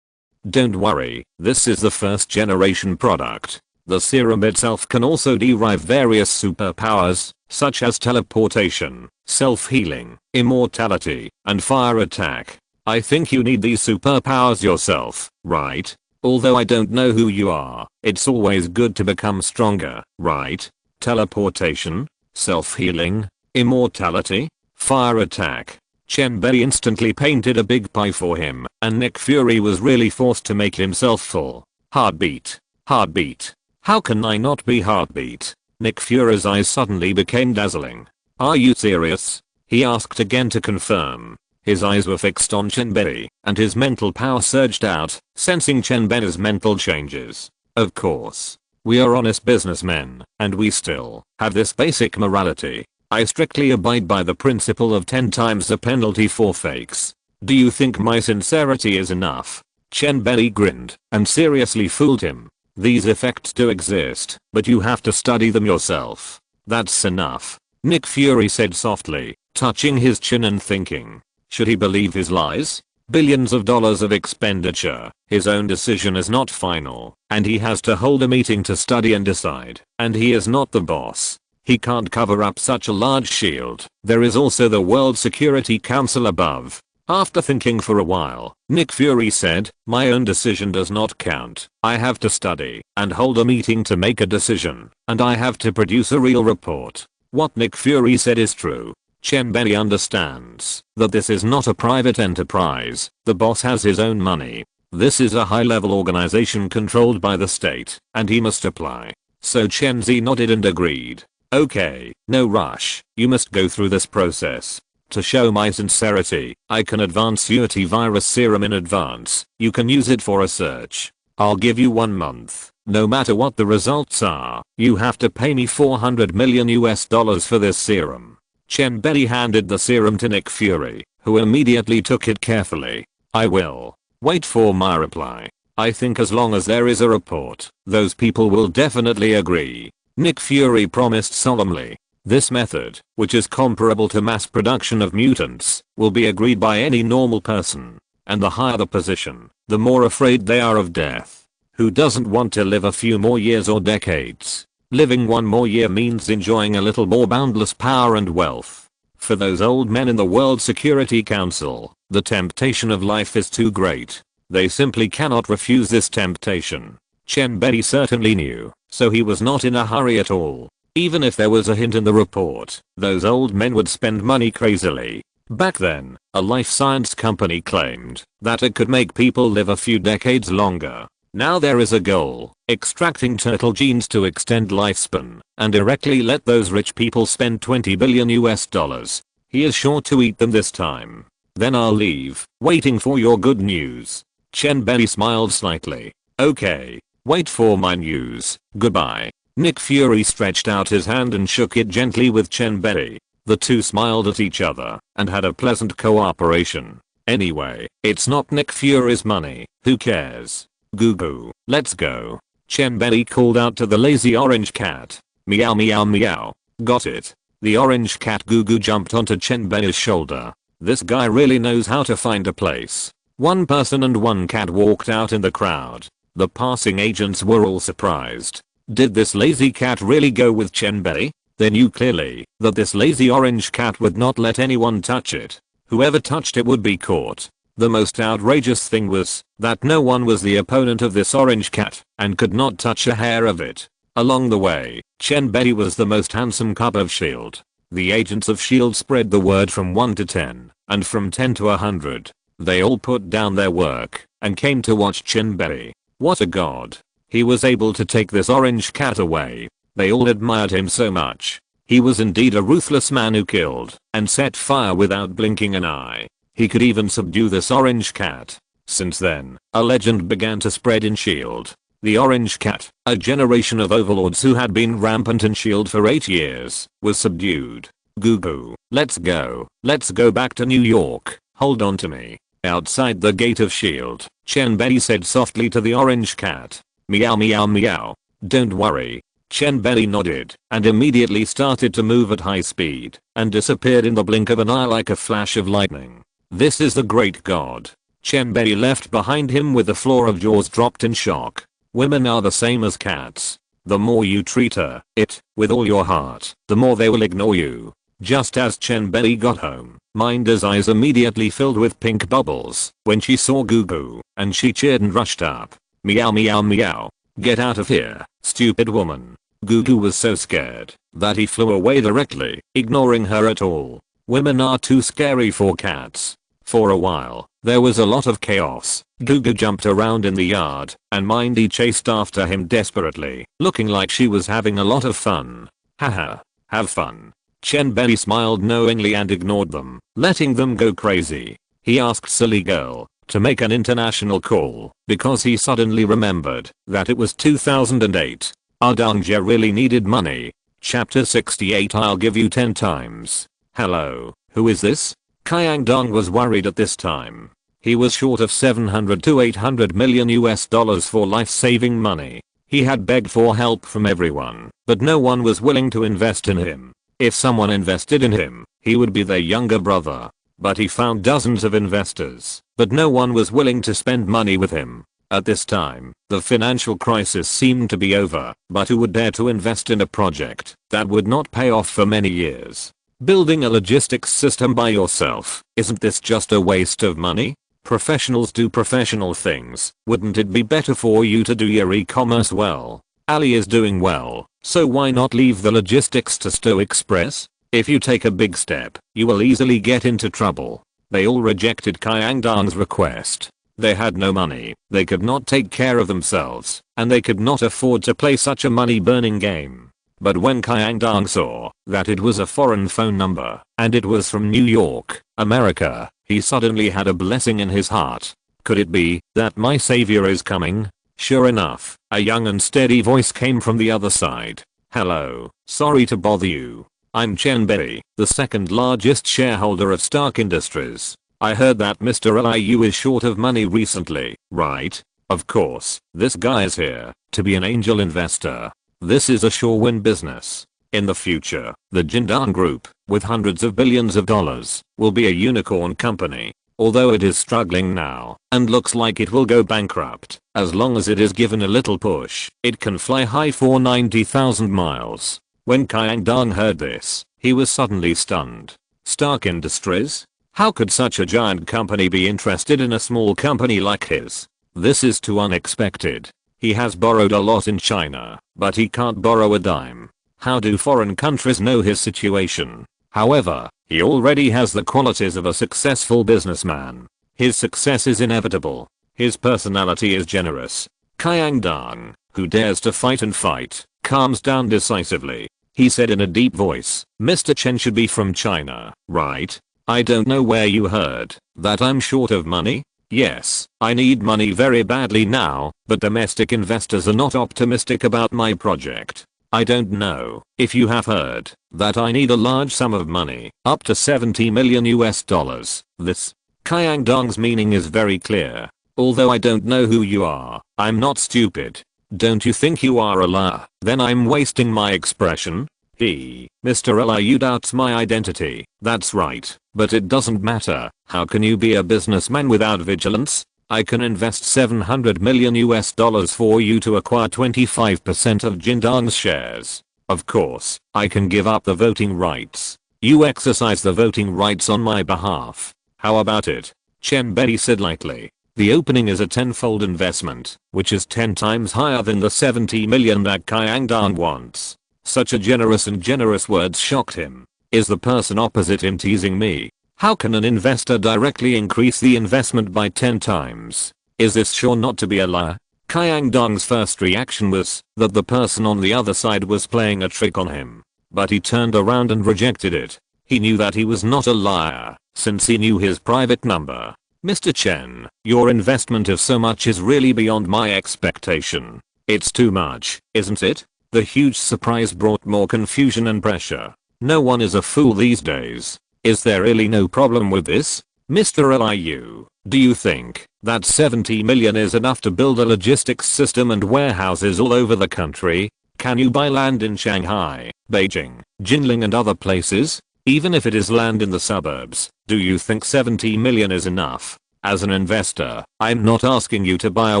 Don't worry, this is the first generation product. The serum itself can also derive various superpowers, such as teleportation, self-healing, immortality, and fire attack. I think you need these superpowers yourself, right? Although I don't know who you are, it's always good to become stronger, right? Teleportation, self-healing, immortality, fire attack. Chen Bei instantly painted a big pie for him, and Nick Fury was really forced to make himself full. Heartbeat. Heartbeat. How can I not be heartbeat? Nick Fury's eyes suddenly became dazzling. Are you serious? He asked again to confirm. His eyes were fixed on Chen Bei, and his mental power surged out, sensing Chen Bei's mental changes. Of course. We are honest businessmen, and we still have this basic morality. I strictly abide by the principle of 10 times the penalty for fakes. Do you think my sincerity is enough? Chen Bei grinned and seriously fooled him. These effects do exist, but you have to study them yourself. That's enough. Nick Fury said softly, touching his chin and thinking. Should he believe his lies? Billions of dollars of expenditure. His own decision is not final, and he has to hold a meeting to study and decide, and he is not the boss. He can't cover up such a large shield. There is also the World Security Council above. After thinking for a while, Nick Fury said, my own decision does not count. I have to study and hold a meeting to make a decision, and I have to produce a real report. What Nick Fury said is true. Chen Bei understands that this is not a private enterprise. The boss has his own money. This is a high-level organization controlled by the state, and he must apply. So Chen Zi nodded and agreed. Okay, no rush. You must go through this process. To show my sincerity, I can advance your T-virus serum in advance. You can use it for a search. I'll give you 1 month. No matter what the results are, you have to pay me 400 million US dollars for this serum. Chen Bei handed the serum to Nick Fury, who immediately took it carefully. I will. Wait for my reply. I think as long as there is a report, those people will definitely agree. Nick Fury promised solemnly. This method, which is comparable to mass production of mutants, will be agreed by any normal person. And the higher the position, the more afraid they are of death. Who doesn't want to live a few more years or decades? Living one more year means enjoying a little more boundless power and wealth. For those old men in the World Security Council, the temptation of life is too great. They simply cannot refuse this temptation. Chen Bei certainly knew, so he was not in a hurry at all. Even if there was a hint in the report, those old men would spend money crazily. Back then, a life science company claimed that it could make people live a few decades longer. Now there is a goal, extracting turtle genes to extend lifespan, and directly let those rich people spend $20 billion US. He is sure to eat them this time. Then I'll leave, waiting for your good news. Chen Bei smiled slightly. Okay, wait for my news, goodbye. Nick Fury stretched out his hand and shook it gently with Chen Bei. The two smiled at each other and had a pleasant cooperation. Anyway, it's not Nick Fury's money, who cares? Goo goo, let's go. Chen Bei called out to the lazy orange cat. Meow meow meow. Got it. The orange cat Goo Goo jumped onto Chen Bei's shoulder. This guy really knows how to find a place. One person and one cat walked out in the crowd. The passing agents were all surprised. Did this lazy cat really go with Chen Bei? They knew clearly that this lazy orange cat would not let anyone touch it. Whoever touched it would be caught. The most outrageous thing was that no one was the opponent of this orange cat and could not touch a hair of it. Along the way, Chen Bei was the most handsome cub of S.H.I.E.L.D. The agents of S.H.I.E.L.D. spread the word from 1 to 10, and from 10 to 100. They all put down their work and came to watch Chen Bei. What a god. He was able to take this orange cat away. They all admired him so much. He was indeed a ruthless man who killed and set fire without blinking an eye. He could even subdue this orange cat. Since then, a legend began to spread in S.H.I.E.L.D. The orange cat, a generation of overlords who had been rampant in S.H.I.E.L.D. for 8 years, was subdued. Goo goo, let's go. Let's go back to New York. Hold on to me. Outside the gate of S.H.I.E.L.D., Chen Bei said softly to the orange cat. Meow meow meow. Don't worry. Chen Bei nodded and immediately started to move at high speed and disappeared in the blink of an eye like a flash of lightning. This is the great god. Chen Bei left behind him with the floor of jaws dropped in shock. Women are the same as cats. The more you treat with all your heart, the more they will ignore you. Just as Chen Bei got home, Minder's eyes immediately filled with pink bubbles when she saw Goo Goo, and she cheered and rushed up. Meow meow meow. Get out of here, stupid woman. Goo Goo was so scared that he flew away directly, ignoring her at all. Women are too scary for cats. For a while, there was a lot of chaos. Goo Goo jumped around in the yard, and Mindy chased after him desperately, looking like she was having a lot of fun. Haha, have fun. Chen Bei smiled knowingly and ignored them, letting them go crazy. He asked Silly Girl to make an international call because he suddenly remembered that it was 2008. Ardangja really needed money. Chapter 68. I'll give you 10 times. Hello, who is this? Kyang Dong was worried at this time. He was short of 700 to 800 million US dollars for life-saving money. He had begged for help from everyone, but no one was willing to invest in him. If someone invested in him, he would be their younger brother. But he found dozens of investors, but no one was willing to spend money with him. At this time, the financial crisis seemed to be over, but who would dare to invest in a project that would not pay off for many years? Building a logistics system by yourself, isn't this just a waste of money? Professionals do professional things. Wouldn't it be better for you to do your e-commerce well? Ali is doing well, so why not leave the logistics to Sto Express? If you take a big step, you will easily get into trouble. They all rejected Kyang Dong's request. They had no money, they could not take care of themselves, and they could not afford to play such a money-burning game. But when Kyang Dong saw that it was a foreign phone number, and it was from New York, America, he suddenly had a blessing in his heart. Could it be that my savior is coming? Sure enough, a young and steady voice came from the other side. Hello, sorry to bother you. I'm Chen Bei, the second largest shareholder of Stark Industries. I heard that Mr. Liu is short of money recently, right? Of course, this guy's here to be an angel investor. This is a sure win business. In the future, the Jindan Group, with hundreds of billions of dollars, will be a unicorn company. Although it is struggling now and looks like it will go bankrupt, as long as it is given a little push, it can fly high for 90,000 miles. When Kyangdong heard this, he was suddenly stunned. Stark Industries? How could such a giant company be interested in a small company like his? This is too unexpected. He has borrowed a lot in China, but he can't borrow a dime. How do foreign countries know his situation? However, he already has the qualities of a successful businessman. His success is inevitable. His personality is generous. Kyangdong, who dares to fight and fight, calms down decisively. He said in a deep voice, Mr. Chen should be from China, right? I don't know where you heard that I'm short of money? Yes, I need money very badly now, but domestic investors are not optimistic about my project. I don't know if you have heard that I need a large sum of money, up to 70 million US dollars. This Kyangdong's meaning is very clear. Although I don't know who you are, I'm not stupid. Don't you think you are a liar? Then I'm wasting my expression? Mr. Liu doubts my identity. That's right, but it doesn't matter. How can you be a businessman without vigilance? I can invest 700 million US dollars for you to acquire 25% of Jindang's shares. Of course, I can give up the voting rights. You exercise the voting rights on my behalf. How about it? Chen Bei said lightly. The opening is a tenfold investment, which is 10 times higher than the 70 million that Kyangdong wants. Such a generous words shocked him. Is the person opposite him teasing me? How can an investor directly increase the investment by 10 times? Is this sure not to be a liar? Kyangdong's first reaction was that the person on the other side was playing a trick on him. But he turned around and rejected it. He knew that he was not a liar, since he knew his private number. Mr. Chen, your investment of so much is really beyond my expectation. It's too much, isn't it? The huge surprise brought more confusion and pressure. No one is a fool these days. Is there really no problem with this? Mr. Liu, do you think that 70 million is enough to build a logistics system and warehouses all over the country? Can you buy land in Shanghai, Beijing, Jinling and other places? Even if it is land in the suburbs, do you think 70 million is enough? As an investor, I'm not asking you to buy a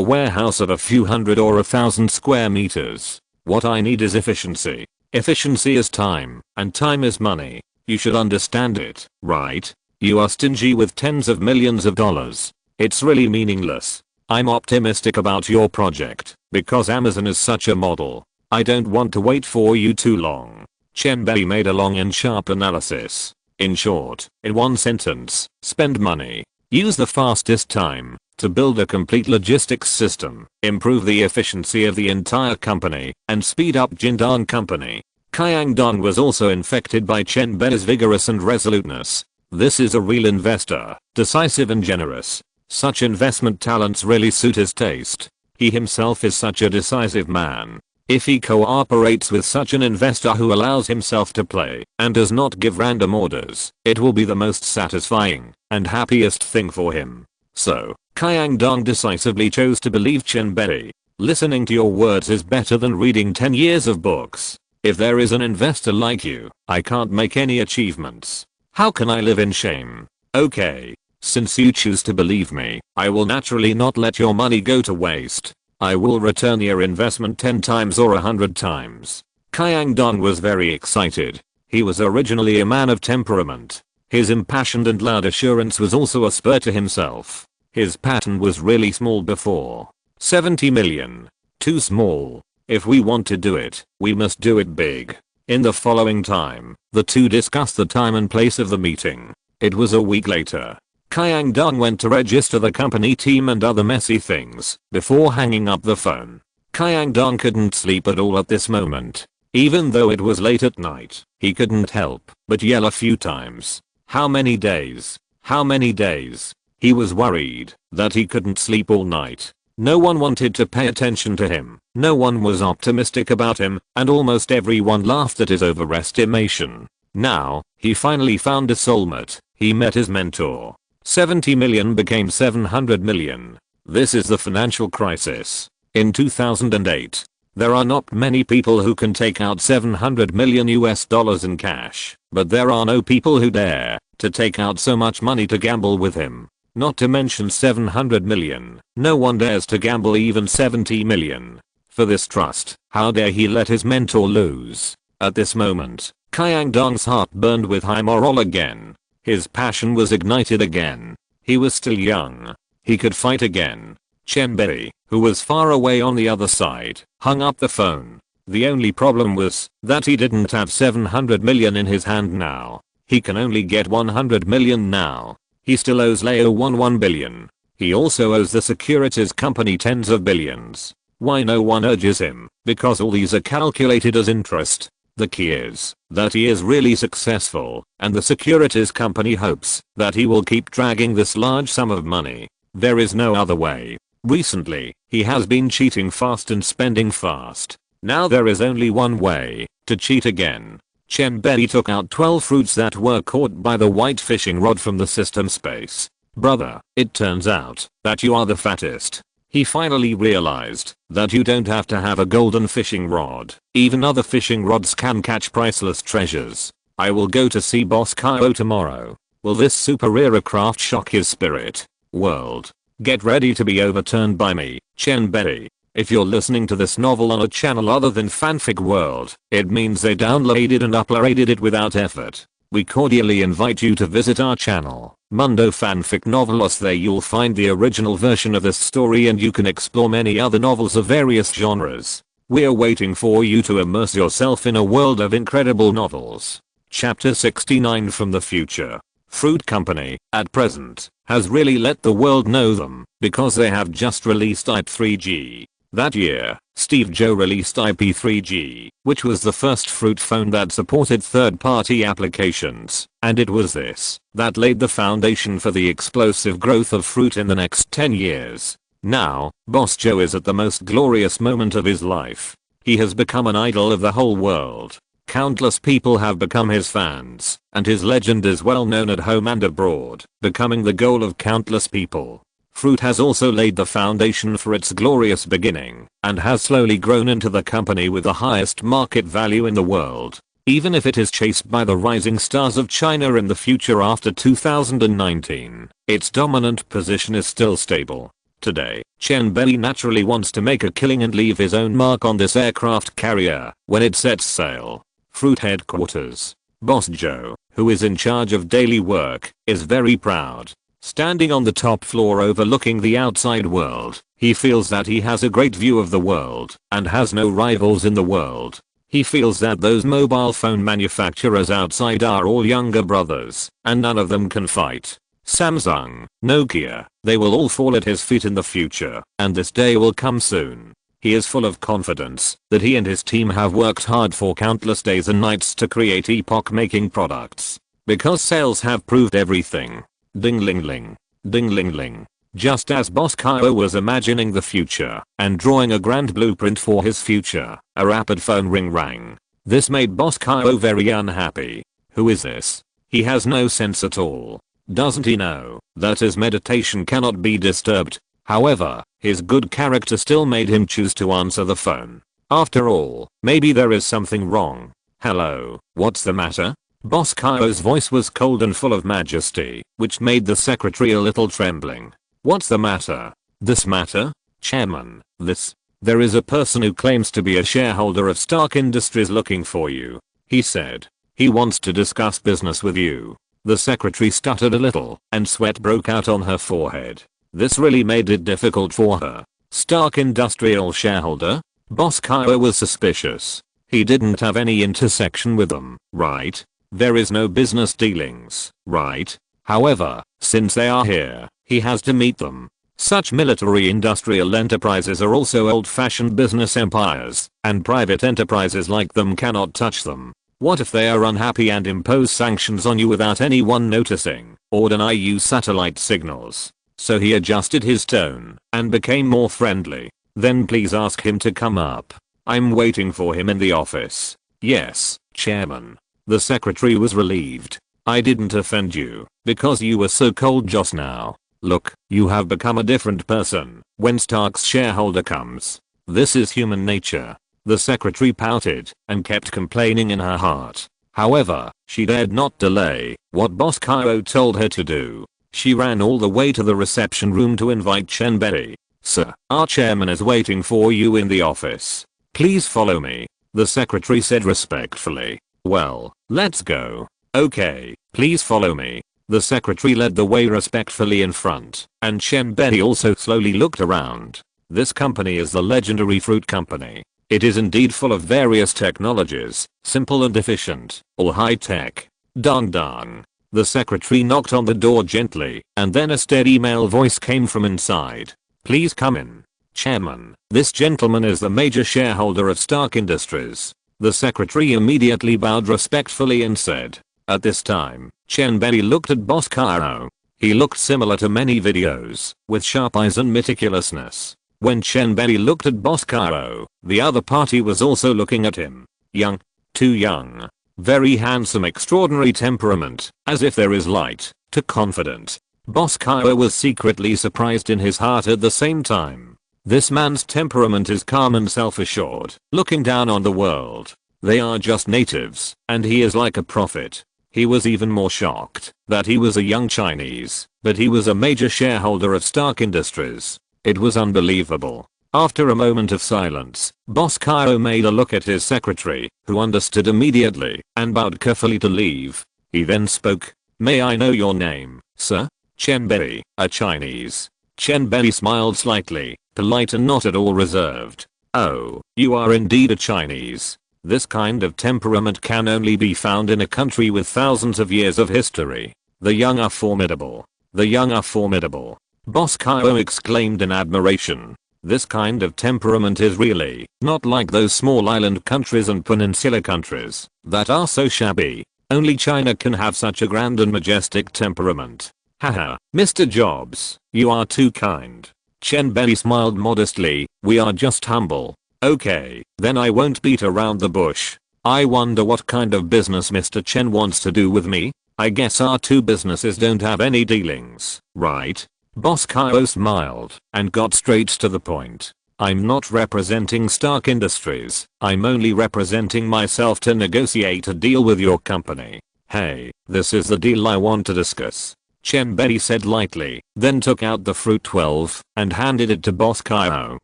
warehouse of a few hundred or 1,000 square meters. What I need is efficiency. Efficiency is time, and time is money. You should understand it, right? You are stingy with tens of millions of dollars. It's really meaningless. I'm optimistic about your project, because Amazon is such a model. I don't want to wait for you too long. Chen Bei made a long and sharp analysis. In short, in one sentence, spend money. Use the fastest time to build a complete logistics system, improve the efficiency of the entire company, and speed up Jindang Company. Kyangdong was also infected by Chen Bei's vigorous and resoluteness. This is a real investor, decisive and generous. Such investment talents really suit his taste. He himself is such a decisive man. If he cooperates with such an investor who allows himself to play and does not give random orders, it will be the most satisfying and happiest thing for him. So, Kyangdong decisively chose to believe Chen Bei. Listening to your words is better than reading 10 years of books. If there is an investor like you, I can't make any achievements. How can I live in shame? Okay. Since you choose to believe me, I will naturally not let your money go to waste. I will return your investment 10 times or 100 times. Kyangdong was very excited. He was originally a man of temperament. His impassioned and loud assurance was also a spur to himself. His pattern was really small before. 70 million. Too small. If we want to do it, we must do it big. In the following time, the two discussed the time and place of the meeting. It was a week later. Kyangdong went to register the company team and other messy things before hanging up the phone. Kyangdong couldn't sleep at all at this moment. Even though it was late at night, he couldn't help but yell a few times. How many days? How many days? He was worried that he couldn't sleep all night. No one wanted to pay attention to him. No one was optimistic about him, and almost everyone laughed at his overestimation. Now, he finally found a soulmate. He met his mentor. 70 million became 700 million. This is the financial crisis. In 2008, there are not many people who can take out 700 million US dollars in cash, but there are no people who dare to take out so much money to gamble with him. Not to mention 700 million. No one dares to gamble even 70 million. For this trust, how dare he let his mentor lose? At this moment, Kyang Dong's heart burned with high morale again. His passion was ignited again. He was still young. He could fight again. Chen Bei, who was far away on the other side, hung up the phone. The only problem was that he didn't have 700 million in his hand now. He can only get 100 million now. He still owes Leo 1 billion. He also owes the securities company tens of billions. Why no one urges him? Because all these are calculated as interest. The key is that he is really successful, and the securities company hopes that he will keep dragging this large sum of money. There is no other way. Recently, he has been cheating fast and spending fast. Now there is only one way to cheat again. Chen Bei took out 12 fruits that were caught by the white fishing rod from the system space. Brother, it turns out that you are the fattest. He finally realized that you don't have to have a golden fishing rod. Even other fishing rods can catch priceless treasures. I will go to see Boss Kyo tomorrow. Will this super rare craft shock his spirit? World. Get ready to be overturned by me, Chen Bei. If you're listening to this novel on a channel other than Fanfic World, it means they downloaded and uploaded it without effort. We cordially invite you to visit our channel, Mundo Fanfic Novelos. There you'll find the original version of this story and you can explore many other novels of various genres. We're waiting for you to immerse yourself in a world of incredible novels. Chapter 69 from the future. Fruit Company, at present, has really let the world know them, because they have just released IP3G. That year, Steve Joe released IP3G, which was the first fruit phone that supported third-party applications, and it was this that laid the foundation for the explosive growth of fruit in the next 10 years. Now, Boss Joe is at the most glorious moment of his life. He has become an idol of the whole world. Countless people have become his fans, and his legend is well known at home and abroad, becoming the goal of countless people. Fruit has also laid the foundation for its glorious beginning, and has slowly grown into the company with the highest market value in the world. Even if it is chased by the rising stars of China in the future after 2019, its dominant position is still stable. Today, Chen Bei naturally wants to make a killing and leave his own mark on this aircraft carrier when it sets sail. Fruit headquarters. Boss Joe, who is in charge of daily work, is very proud. Standing on the top floor overlooking the outside world, he feels that he has a great view of the world and has no rivals in the world. He feels that those mobile phone manufacturers outside are all younger brothers, and none of them can fight. Samsung, Nokia, they will all fall at his feet in the future, and this day will come soon. He is full of confidence that he and his team have worked hard for countless days and nights to create epoch-making products. Because sales have proved everything. Ding ling ling. Ding ling ling. Just as Boss Kyo was imagining the future and drawing a grand blueprint for his future, a rapid phone ring rang. This made Boss Kyo very unhappy. Who is this? He has no sense at all. Doesn't he know that his meditation cannot be disturbed? However, his good character still made him choose to answer the phone. After all, maybe there is something wrong. Hello, what's the matter? Boss Kyo's voice was cold and full of majesty, which made the secretary a little trembling. What's the matter? This matter? Chairman, there is a person who claims to be a shareholder of Stark Industries looking for you. He said. He wants to discuss business with you. The secretary stuttered a little, and sweat broke out on her forehead. This really made it difficult for her. Stark Industrial shareholder? Boss Kyo was suspicious. He didn't have any intersection with them, right? There is no business dealings, right? However, since they are here, he has to meet them. Such military industrial enterprises are also old-fashioned business empires, and private enterprises like them cannot touch them. What if they are unhappy and impose sanctions on you without anyone noticing, or deny you satellite signals? So he adjusted his tone and became more friendly. Then please ask him to come up. I'm waiting for him in the office. Yes, Chairman. The secretary was relieved. I didn't offend you because you were so cold just now. Look, you have become a different person when Stark's shareholder comes. This is human nature. The secretary pouted and kept complaining in her heart. However, she dared not delay what Boss Kyo told her to do. She ran all the way to the reception room to invite Chen Bei. Sir, our chairman is waiting for you in the office. Please follow me, the secretary said respectfully. Well, let's go. Okay, please follow me. The secretary led the way respectfully in front, and Chen Bei also slowly looked around. This company is the legendary fruit company. It is indeed full of various technologies, simple and efficient, all high-tech. Dong dong. The secretary knocked on the door gently, and then a steady male voice came from inside. Please come in. Chairman, this gentleman is the major shareholder of Stark Industries. The secretary immediately bowed respectfully and said. At this time, Chen Bei looked at Boss Kyo. He looked similar to many videos, with sharp eyes and meticulousness. When Chen Bei looked at Boss Kyo, the other party was also looking at him. Young. Too young. Very handsome, extraordinary temperament, as if there is light, to confident. Boss Kyo was secretly surprised in his heart at the same time. This man's temperament is calm and self-assured, looking down on the world. They are just natives, and he is like a prophet. He was even more shocked that he was a young Chinese, but he was a major shareholder of Stark Industries. It was unbelievable. After a moment of silence, Boss Kyo made a look at his secretary, who understood immediately, and bowed carefully to leave. He then spoke. May I know your name, sir? Chen Bei, a Chinese. Chen Bei smiled slightly, polite and not at all reserved. Oh, you are indeed a Chinese. This kind of temperament can only be found in a country with thousands of years of history. The young are formidable. The young are formidable. Boss Kyo exclaimed in admiration. This kind of temperament is really not like those small island countries and peninsula countries that are so shabby. Only China can have such a grand and majestic temperament. Haha, Mr. Jobs, you are too kind. Chen Bei smiled modestly. We are just humble. Okay, then I won't beat around the bush. I wonder what kind of business Mr. Chen wants to do with me? I guess our two businesses don't have any dealings, right? Boss Kyo smiled and got straight to the point. I'm not representing Stark Industries. I'm only representing myself to negotiate a deal with your company. Hey, this is the deal I want to discuss. Chen Bei said lightly, then took out the fruit 12 and handed it to Boss Kyo.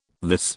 This.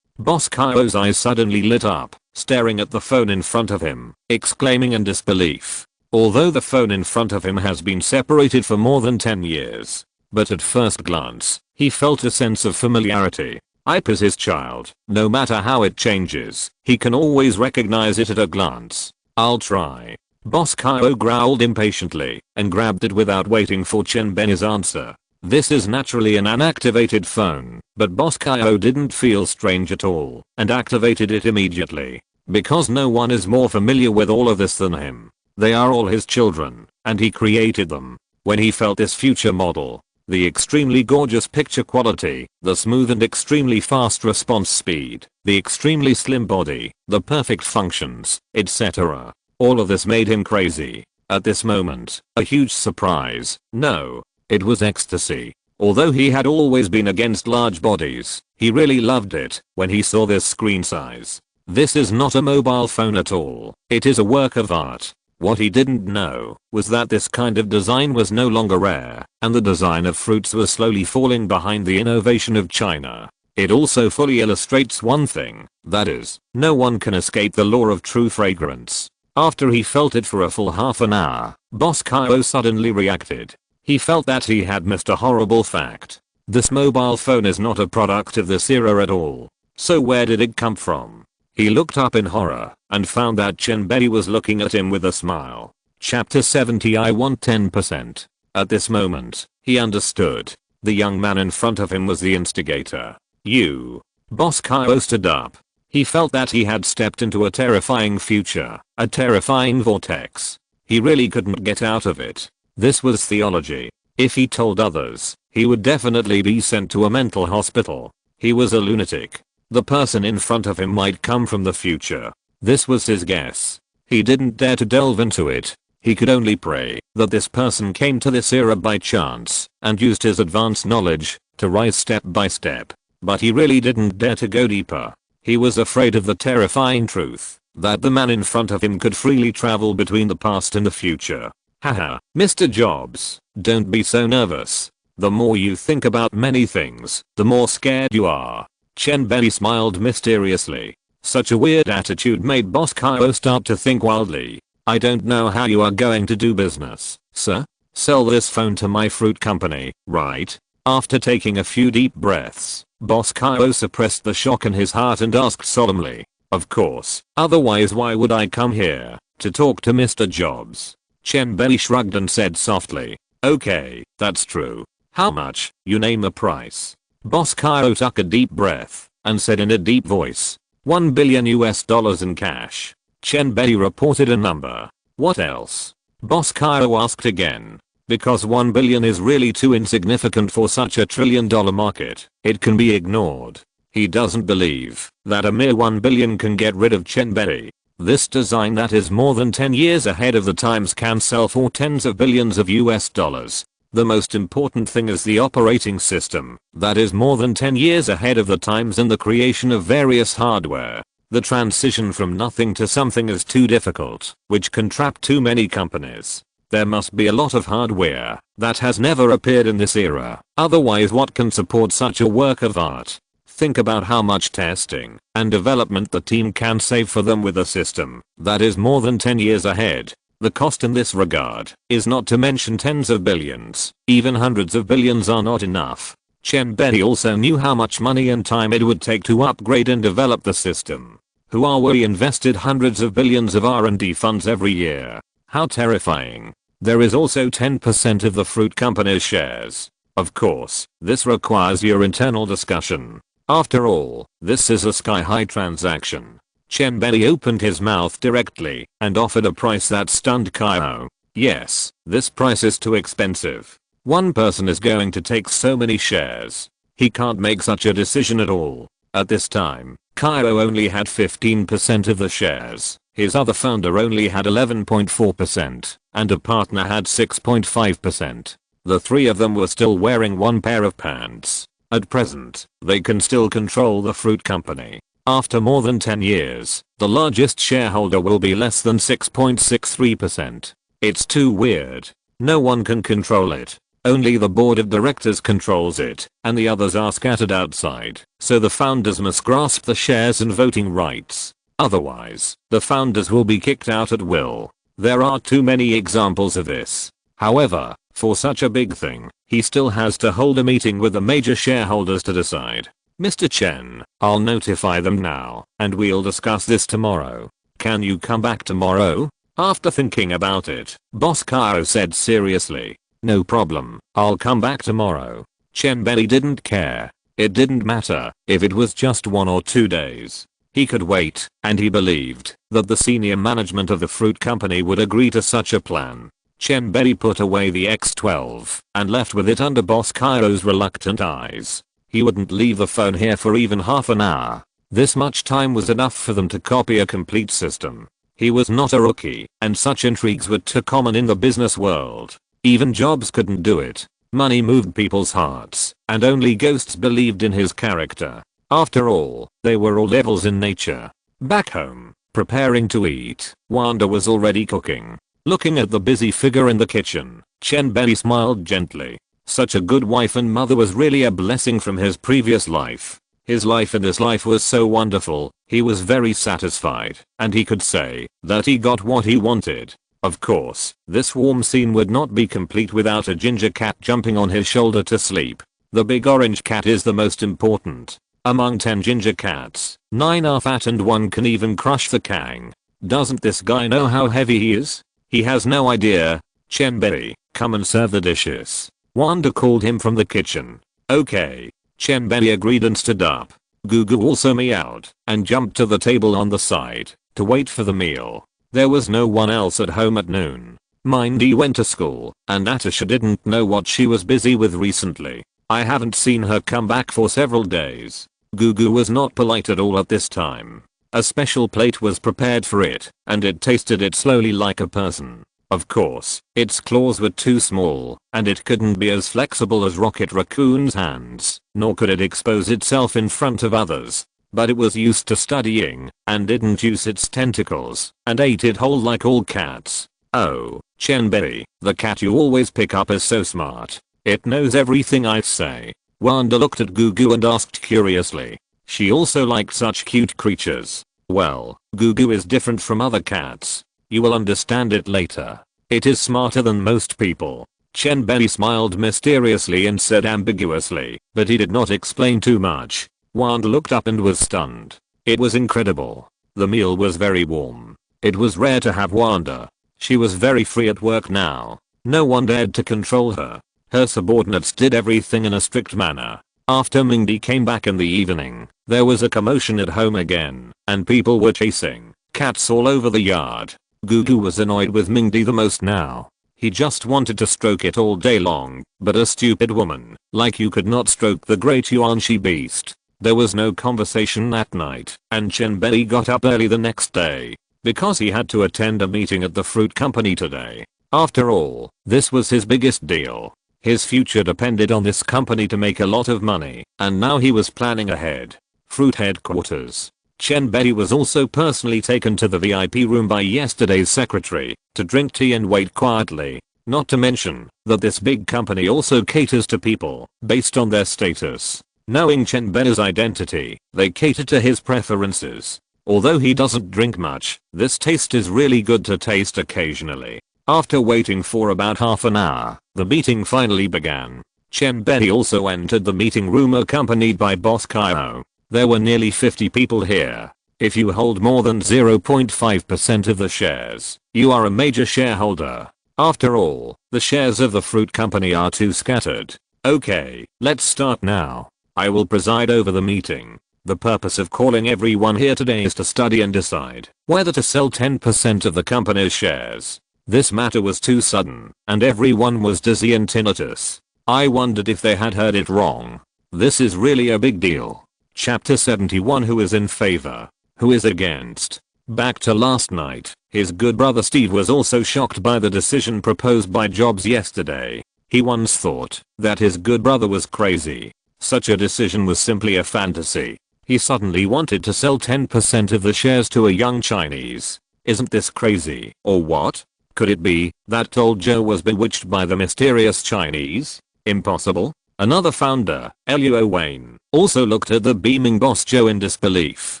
Boss Kyo's eyes suddenly lit up, staring at the phone in front of him, exclaiming in disbelief. Although the phone in front of him has been separated for more than 10 years. But at first glance, he felt a sense of familiarity. IP is his child. No matter how it changes, he can always recognize it at a glance. I'll try. Boss Kyo growled impatiently and grabbed it without waiting for Chen Bei's answer. This is naturally an unactivated phone, but Boss Kyo didn't feel strange at all and activated it immediately. Because no one is more familiar with all of this than him. They are all his children, and he created them. When he felt this future model, the extremely gorgeous picture quality, the smooth and extremely fast response speed, the extremely slim body, the perfect functions, etc. All of this made him crazy. At this moment, a huge surprise. No, it was ecstasy. Although he had always been against large bodies, he really loved it when he saw this screen size. This is not a mobile phone at all. It is a work of art. What he didn't know was that this kind of design was no longer rare, and the design of fruits was slowly falling behind the innovation of China. It also fully illustrates one thing, that is, no one can escape the law of true fragrance. After he felt it for a full half an hour, Boss Kyo suddenly reacted. He felt that he had missed a horrible fact. This mobile phone is not a product of this era at all. So where did it come from? He looked up in horror and found that Chen Bei was looking at him with a smile. Chapter 70 I want 10%. At this moment, he understood. The young man in front of him was the instigator. You. Boss Kyo stood up. He felt that he had stepped into a terrifying future, a terrifying vortex. He really couldn't get out of it. This was theology. If he told others, he would definitely be sent to a mental hospital. He was a lunatic. The person in front of him might come from the future. This was his guess. He didn't dare to delve into it. He could only pray that this person came to this era by chance and used his advanced knowledge to rise step by step. But he really didn't dare to go deeper. He was afraid of the terrifying truth that the man in front of him could freely travel between the past and the future. Haha, Mr. Jobs, don't be so nervous. The more you think about many things, the more scared you are. Chen Bei smiled mysteriously. Such a weird attitude made Boss Kyle start to think wildly. I don't know how you are going to do business, sir. Sell this phone to my fruit company, right? After taking a few deep breaths, Boss Kyle suppressed the shock in his heart and asked solemnly. Of course, otherwise why would I come here to talk to Mr. Jobs? Chen Bei shrugged and said softly. Okay, that's true. How much? You name a price. Boss Kyle took a deep breath and said in a deep voice. $1 billion in cash. Chen Bei reported a number. What else? Boss Kyle asked again. Because 1 billion is really too insignificant for such a $1 trillion market, it can be ignored. He doesn't believe that a mere 1 billion can get rid of Chen Bei. This design that is more than 10 years ahead of the times can sell for tens of billions of US dollars. The most important thing is the operating system that is more than 10 years ahead of the times and the creation of various hardware. The transition from nothing to something is too difficult, which can trap too many companies. There must be a lot of hardware that has never appeared in this era. Otherwise, what can support such a work of art? Think about how much testing and development the team can save for them with a system that is more than 10 years ahead. The cost in this regard is not to mention tens of billions. Even hundreds of billions are not enough. Chen Bei also knew how much money and time it would take to upgrade and develop the system. Huawei invested hundreds of billions of R&D funds every year. How terrifying. There is also 10% of the fruit company's shares. Of course, this requires your internal discussion. After all, this is a sky-high transaction. Chen Bei opened his mouth directly and offered a price that stunned Kyle. Yes, this price is too expensive. One person is going to take so many shares. He can't make such a decision at all. At this time, Kyle only had 15% of the shares. His other founder only had 11.4% and a partner had 6.5%. The three of them were still wearing one pair of pants. At present, they can still control the fruit company. After more than 10 years, the largest shareholder will be less than 6.63%. It's too weird. No one can control it. Only the board of directors controls it, and the others are scattered outside, so the founders must grasp the shares and voting rights. Otherwise, the founders will be kicked out at will. There are too many examples of this. However, for such a big thing, he still has to hold a meeting with the major shareholders to decide. Mr. Chen, I'll notify them now, and we'll discuss this tomorrow. Can you come back tomorrow? After thinking about it, Boss Kyle said seriously. No problem, I'll come back tomorrow. Chen Bei didn't care. It didn't matter if it was just 1 or 2 days. He could wait, and he believed that the senior management of the fruit company would agree to such a plan. Chen Bei put away the X12 and left with it under Boss Kylo's reluctant eyes. He wouldn't leave the phone here for even half an hour. This much time was enough for them to copy a complete system. He was not a rookie, and such intrigues were too common in the business world. Even Jobs couldn't do it. Money moved people's hearts, and only ghosts believed in his character. After all, they were all devils in nature. Back home, preparing to eat, Wanda was already cooking. Looking at the busy figure in the kitchen, Chen Bei smiled gently. Such a good wife and mother was really a blessing from his previous life. His life in this life was so wonderful, he was very satisfied, and he could say that he got what he wanted. Of course, this warm scene would not be complete without a ginger cat jumping on his shoulder to sleep. The big orange cat is the most important. Among 10 ginger cats, 9 are fat and 1 can even crush the Kang. Doesn't this guy know how heavy he is? He has no idea. Chen Bei, come and serve the dishes. Wanda called him from the kitchen. Okay. Chen Bei agreed and stood up. Gugu also meowed and jumped to the table on the side to wait for the meal. There was no one else at home at noon. Mindy went to school and Natasha didn't know what she was busy with recently. I haven't seen her come back for several days. Gugu was not polite at all at this time. A special plate was prepared for it and it tasted it slowly like a person. Of course, its claws were too small, and it couldn't be as flexible as Rocket Raccoon's hands, nor could it expose itself in front of others. But it was used to studying, and didn't use its tentacles, and ate it whole like all cats. Oh, Chen Bei, the cat you always pick up is so smart. It knows everything I say. Wanda looked at Gugu and asked curiously. She also liked such cute creatures. Well, Gugu is different from other cats. You will understand it later. It is smarter than most people. Chen Bei smiled mysteriously and said ambiguously, but he did not explain too much. Wanda looked up and was stunned. It was incredible. The meal was very warm. It was rare to have Wanda. She was very free at work now. No one dared to control her. Her subordinates did everything in a strict manner. After Mindy came back in the evening, there was a commotion at home again, and people were chasing cats all over the yard. Gugu was annoyed with Mindy the most now. He just wanted to stroke it all day long, but a stupid woman like you could not stroke the great Yuan-Shi beast. There was no conversation that night, and Chen Bei got up early the next day because he had to attend a meeting at the fruit company today. After all, this was his biggest deal. His future depended on this company to make a lot of money, and now he was planning ahead. Fruit headquarters. Chen Bei was also personally taken to the VIP room by yesterday's secretary to drink tea and wait quietly. Not to mention that this big company also caters to people based on their status. Knowing Chen Bei's identity, they cater to his preferences. Although he doesn't drink much, this taste is really good to taste occasionally. After waiting for about half an hour, the meeting finally began. Chen Bei also entered the meeting room accompanied by Boss Kaio. There were nearly 50 people here. If you hold more than 0.5% of the shares, you are a major shareholder. After all, the shares of the fruit company are too scattered. Okay, let's start now. I will preside over the meeting. The purpose of calling everyone here today is to study and decide whether to sell 10% of the company's shares. This matter was too sudden, and everyone was dizzy and tinnitus. I wondered if they had heard it wrong. This is really a big deal. Chapter 71. Who is in favor? Who is against? Back to last night, his good brother Steve was also shocked by the decision proposed by Jobs yesterday. He once thought that his good brother was crazy. Such a decision was simply a fantasy. He suddenly wanted to sell 10% of the shares to a young Chinese. Isn't this crazy, or what? Could it be that old Joe was bewitched by the mysterious Chinese? Impossible. Another founder, Luo Wayne, also looked at the beaming boss Joe in disbelief.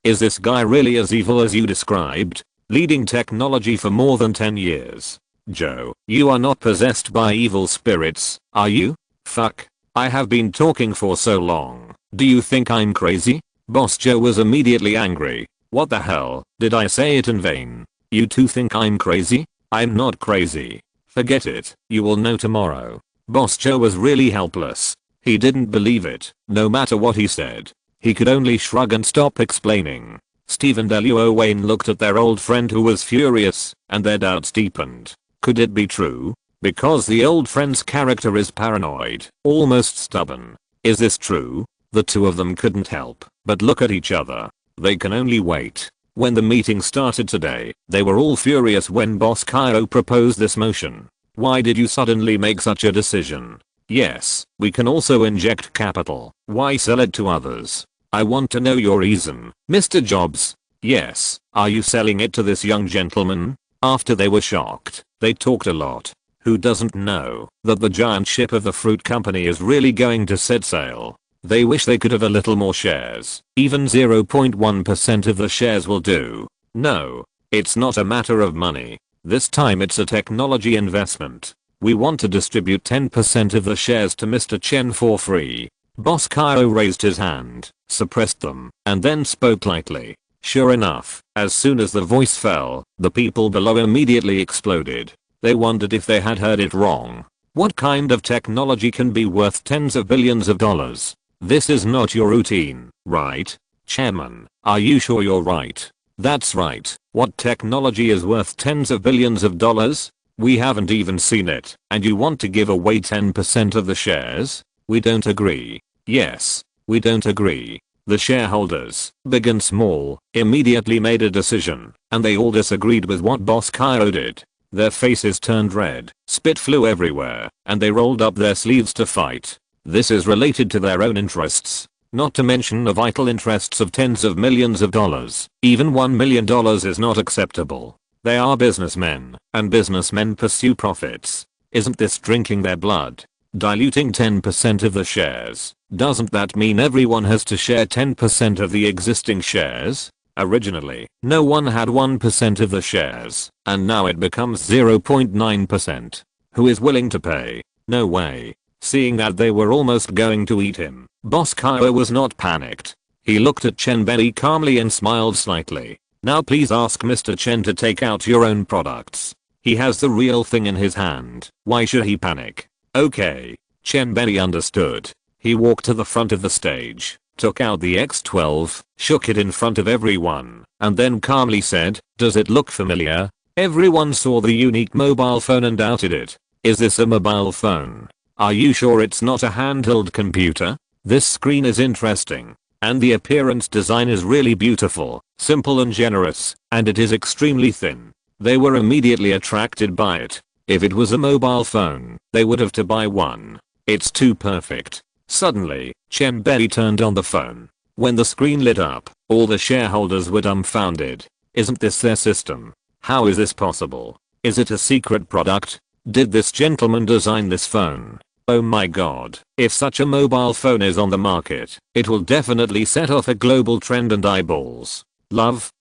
Is this guy really as evil as you described? Leading technology for more than 10 years. Joe, you are not possessed by evil spirits, are you? Fuck. I have been talking for so long. Do you think I'm crazy? Boss Joe was immediately angry. What the hell, did I say it in vain? You two think I'm crazy? I'm not crazy. Forget it, you will know tomorrow. Boss Joe was really helpless. He didn't believe it, no matter what he said. He could only shrug and stop explaining. Steve and Luo Wayne looked at their old friend who was furious, and their doubts deepened. Could it be true? Because the old friend's character is paranoid, almost stubborn. Is this true? The two of them couldn't help but look at each other. They can only wait. When the meeting started today, they were all furious when Boss Kaio proposed this motion. Why did you suddenly make such a decision? Yes, we can also inject capital. Why sell it to others? I want to know your reason, Mr. Jobs. Yes, are you selling it to this young gentleman? After they were shocked, they talked a lot. Who doesn't know that the giant ship of the fruit company is really going to set sail? They wish they could have a little more shares. Even 0.1% of the shares will do. No, it's not a matter of money. This time it's a technology investment. We want to distribute 10% of the shares to Mr. Chen for free. Boss Kaio raised his hand, suppressed them, and then spoke lightly. Sure enough, as soon as the voice fell, the people below immediately exploded. They wondered if they had heard it wrong. What kind of technology can be worth tens of billions of dollars? This is not your routine, right? Chairman, are you sure you're right? That's right. What technology is worth tens of billions of dollars? We haven't even seen it, and you want to give away 10% of the shares? We don't agree. Yes, we don't agree. The shareholders, big and small, immediately made a decision, and they all disagreed with what Boss Kaio did. Their faces turned red, spit flew everywhere, and they rolled up their sleeves to fight. This is related to their own interests. Not to mention the vital interests of tens of millions of dollars. Even $1 million is not acceptable. They are businessmen, and businessmen pursue profits. Isn't this drinking their blood? Diluting 10% of the shares. Doesn't that mean everyone has to share 10% of the existing shares? Originally, no one had 1% of the shares, and now it becomes 0.9%. Who is willing to pay? No way. Seeing that they were almost going to eat him, Boss Kyle was not panicked. He looked at Chen Bei calmly and smiled slightly. Now please ask Mr. Chen to take out your own products. He has the real thing in his hand. Why should he panic? Okay. Chen Bei understood. He walked to the front of the stage, took out the X12, shook it in front of everyone, and then calmly said, "Does it look familiar?" Everyone saw the unique mobile phone and doubted it. Is this a mobile phone? Are you sure it's not a handheld computer? This screen is interesting. And the appearance design is really beautiful, simple and generous, and it is extremely thin. They were immediately attracted by it. If it was a mobile phone, they would have to buy one. It's too perfect. Suddenly, Chen Bei turned on the phone. When the screen lit up, all the shareholders were dumbfounded. Isn't this their system? How is this possible? Is it a secret product? Did this gentleman design this phone? Oh my god, if such a mobile phone is on the market, it will definitely set off a global trend and eyeballs. Love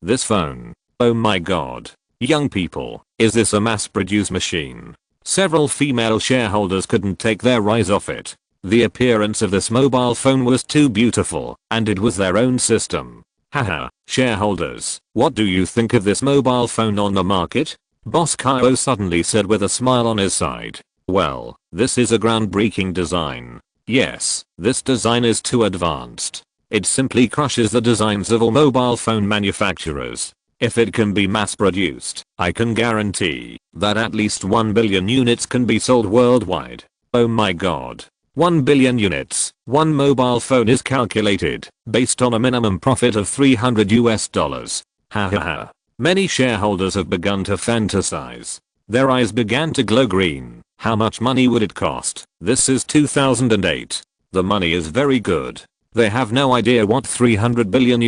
this phone. Oh my god. Young people, is this a mass-produced machine? Several female shareholders couldn't take their eyes off it. The appearance of this mobile phone was too beautiful, and it was their own system. Haha, shareholders, what do you think of this mobile phone on the market? Boss Kyle suddenly said with a smile on his side. Well, this is a groundbreaking design. Yes, this design is too advanced. It simply crushes the designs of all mobile phone manufacturers. If it can be mass produced, I can guarantee that at least 1 billion units can be sold worldwide. Oh my god. 1 billion units. One mobile phone is calculated based on a minimum profit of $300. Ha ha ha. Many shareholders have begun to fantasize. Their eyes began to glow green. How much money would it cost? This is 2008. The money is very good. They have no idea what $300 billion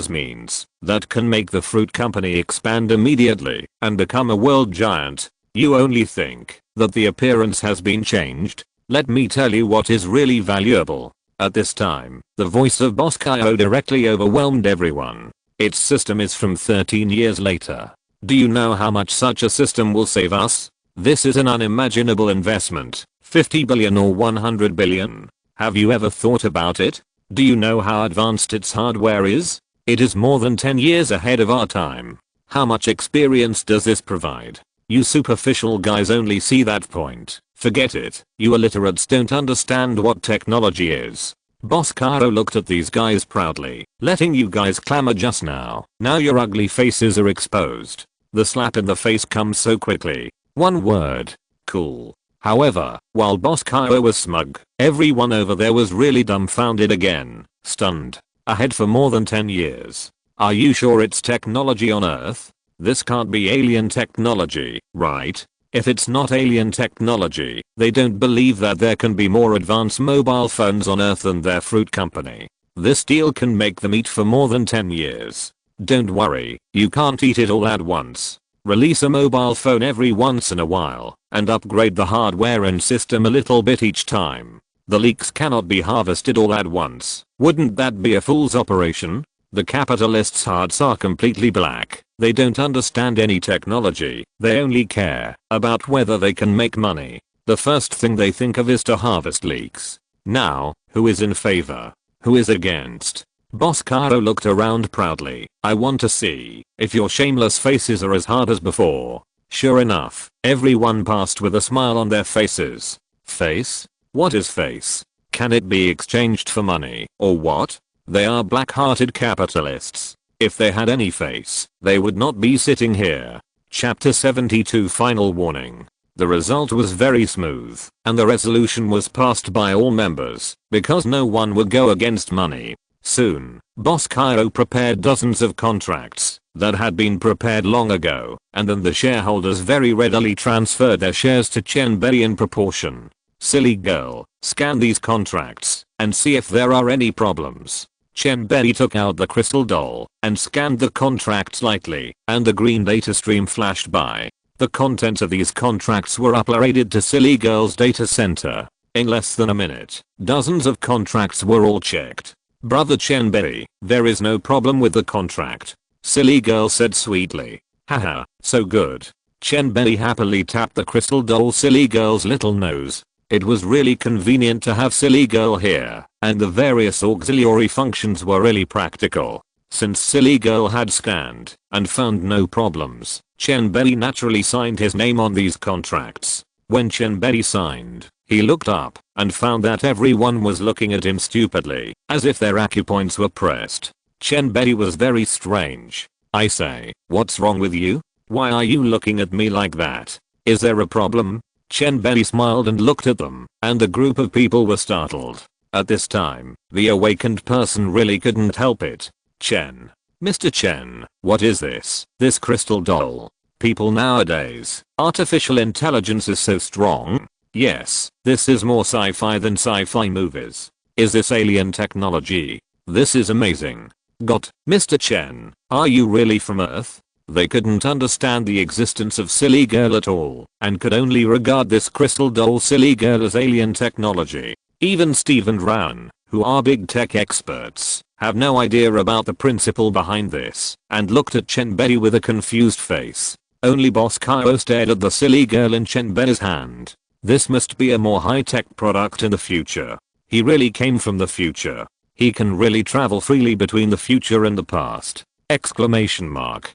means. That can make the fruit company expand immediately and become a world giant. You only think that the appearance has been changed? Let me tell you what is really valuable. At this time, the voice of Boss Kyle directly overwhelmed everyone. Its system is from 13 years later. Do you know how much such a system will save us? This is an unimaginable investment. 50 billion or 100 billion. Have you ever thought about it? Do you know how advanced its hardware is? It is more than 10 years ahead of our time. How much experience does this provide? You superficial guys only see that point. Forget it. You illiterates don't understand what technology is. Boss Kyle looked at these guys proudly, letting you guys clamor just now. Now your ugly faces are exposed. The slap in the face comes so quickly. One word. Cool. However, while Boss Kyle was smug, everyone over there was really dumbfounded again, stunned. Ahead for more than 10 years. Are you sure it's technology on Earth? This can't be alien technology, right? If it's not alien technology, they don't believe that there can be more advanced mobile phones on Earth than their fruit company. This deal can make them eat for more than 10 years. Don't worry, you can't eat it all at once. Release a mobile phone every once in a while, and upgrade the hardware and system a little bit each time. The leaks cannot be harvested all at once. Wouldn't that be a fool's operation? The capitalists' hearts are completely black. They don't understand any technology. They only care about whether they can make money. The first thing they think of is to harvest leaks. Now, who is in favor? Who is against? Boss Kyle looked around proudly. I want to see if your shameless faces are as hard as before. Sure enough, everyone passed with a smile on their faces. Face? What is face? Can it be exchanged for money, or what? They are black-hearted capitalists. If they had any face, they would not be sitting here. Chapter 72 Final Warning. The result was very smooth, and the resolution was passed by all members, because no one would go against money. Soon, Boss Kyle prepared dozens of contracts. that had been prepared long ago, and then the shareholders very readily transferred their shares to Chen Bei in proportion. Silly girl, scan these contracts and see if there are any problems. Chen Bei took out the crystal doll and scanned the contracts lightly, and the green data stream flashed by. The contents of these contracts were uploaded to Silly Girl's data center. In less than a minute, dozens of contracts were all checked. Brother Chen Bei, there is no problem with the contract. Silly Girl said sweetly. Haha, so good. Chen Bei happily tapped the crystal doll Silly Girl's little nose. It was really convenient to have Silly Girl here, and the various auxiliary functions were really practical. Since Silly Girl had scanned and found no problems, Chen Bei naturally signed his name on these contracts. When Chen Bei signed, he looked up and found that everyone was looking at him stupidly, as if their acupoints were pressed. Chen Bei was very strange. I say, what's wrong with you? Why are you looking at me like that? Is there a problem? Chen Bei smiled and looked at them, and the group of people were startled. At this time, the awakened person really couldn't help it. Chen. Mr. Chen, what is this? This crystal doll? People nowadays, artificial intelligence is so strong. Yes, this is more sci-fi than sci-fi movies. Is this alien technology? This is amazing. Got, Mr. Chen, are you really from Earth? They couldn't understand the existence of Silly Girl at all, and could only regard this crystal doll Silly Girl as alien technology. Even Steve and Ryan, who are big tech experts, have no idea about the principle behind this, and looked at Chen Bei with a confused face. Only Boss Kyo stared at the Silly Girl in Chen Bei's hand. This must be a more high-tech product in the future. He really came from the future. He can really travel freely between the future and the past. Exclamation mark.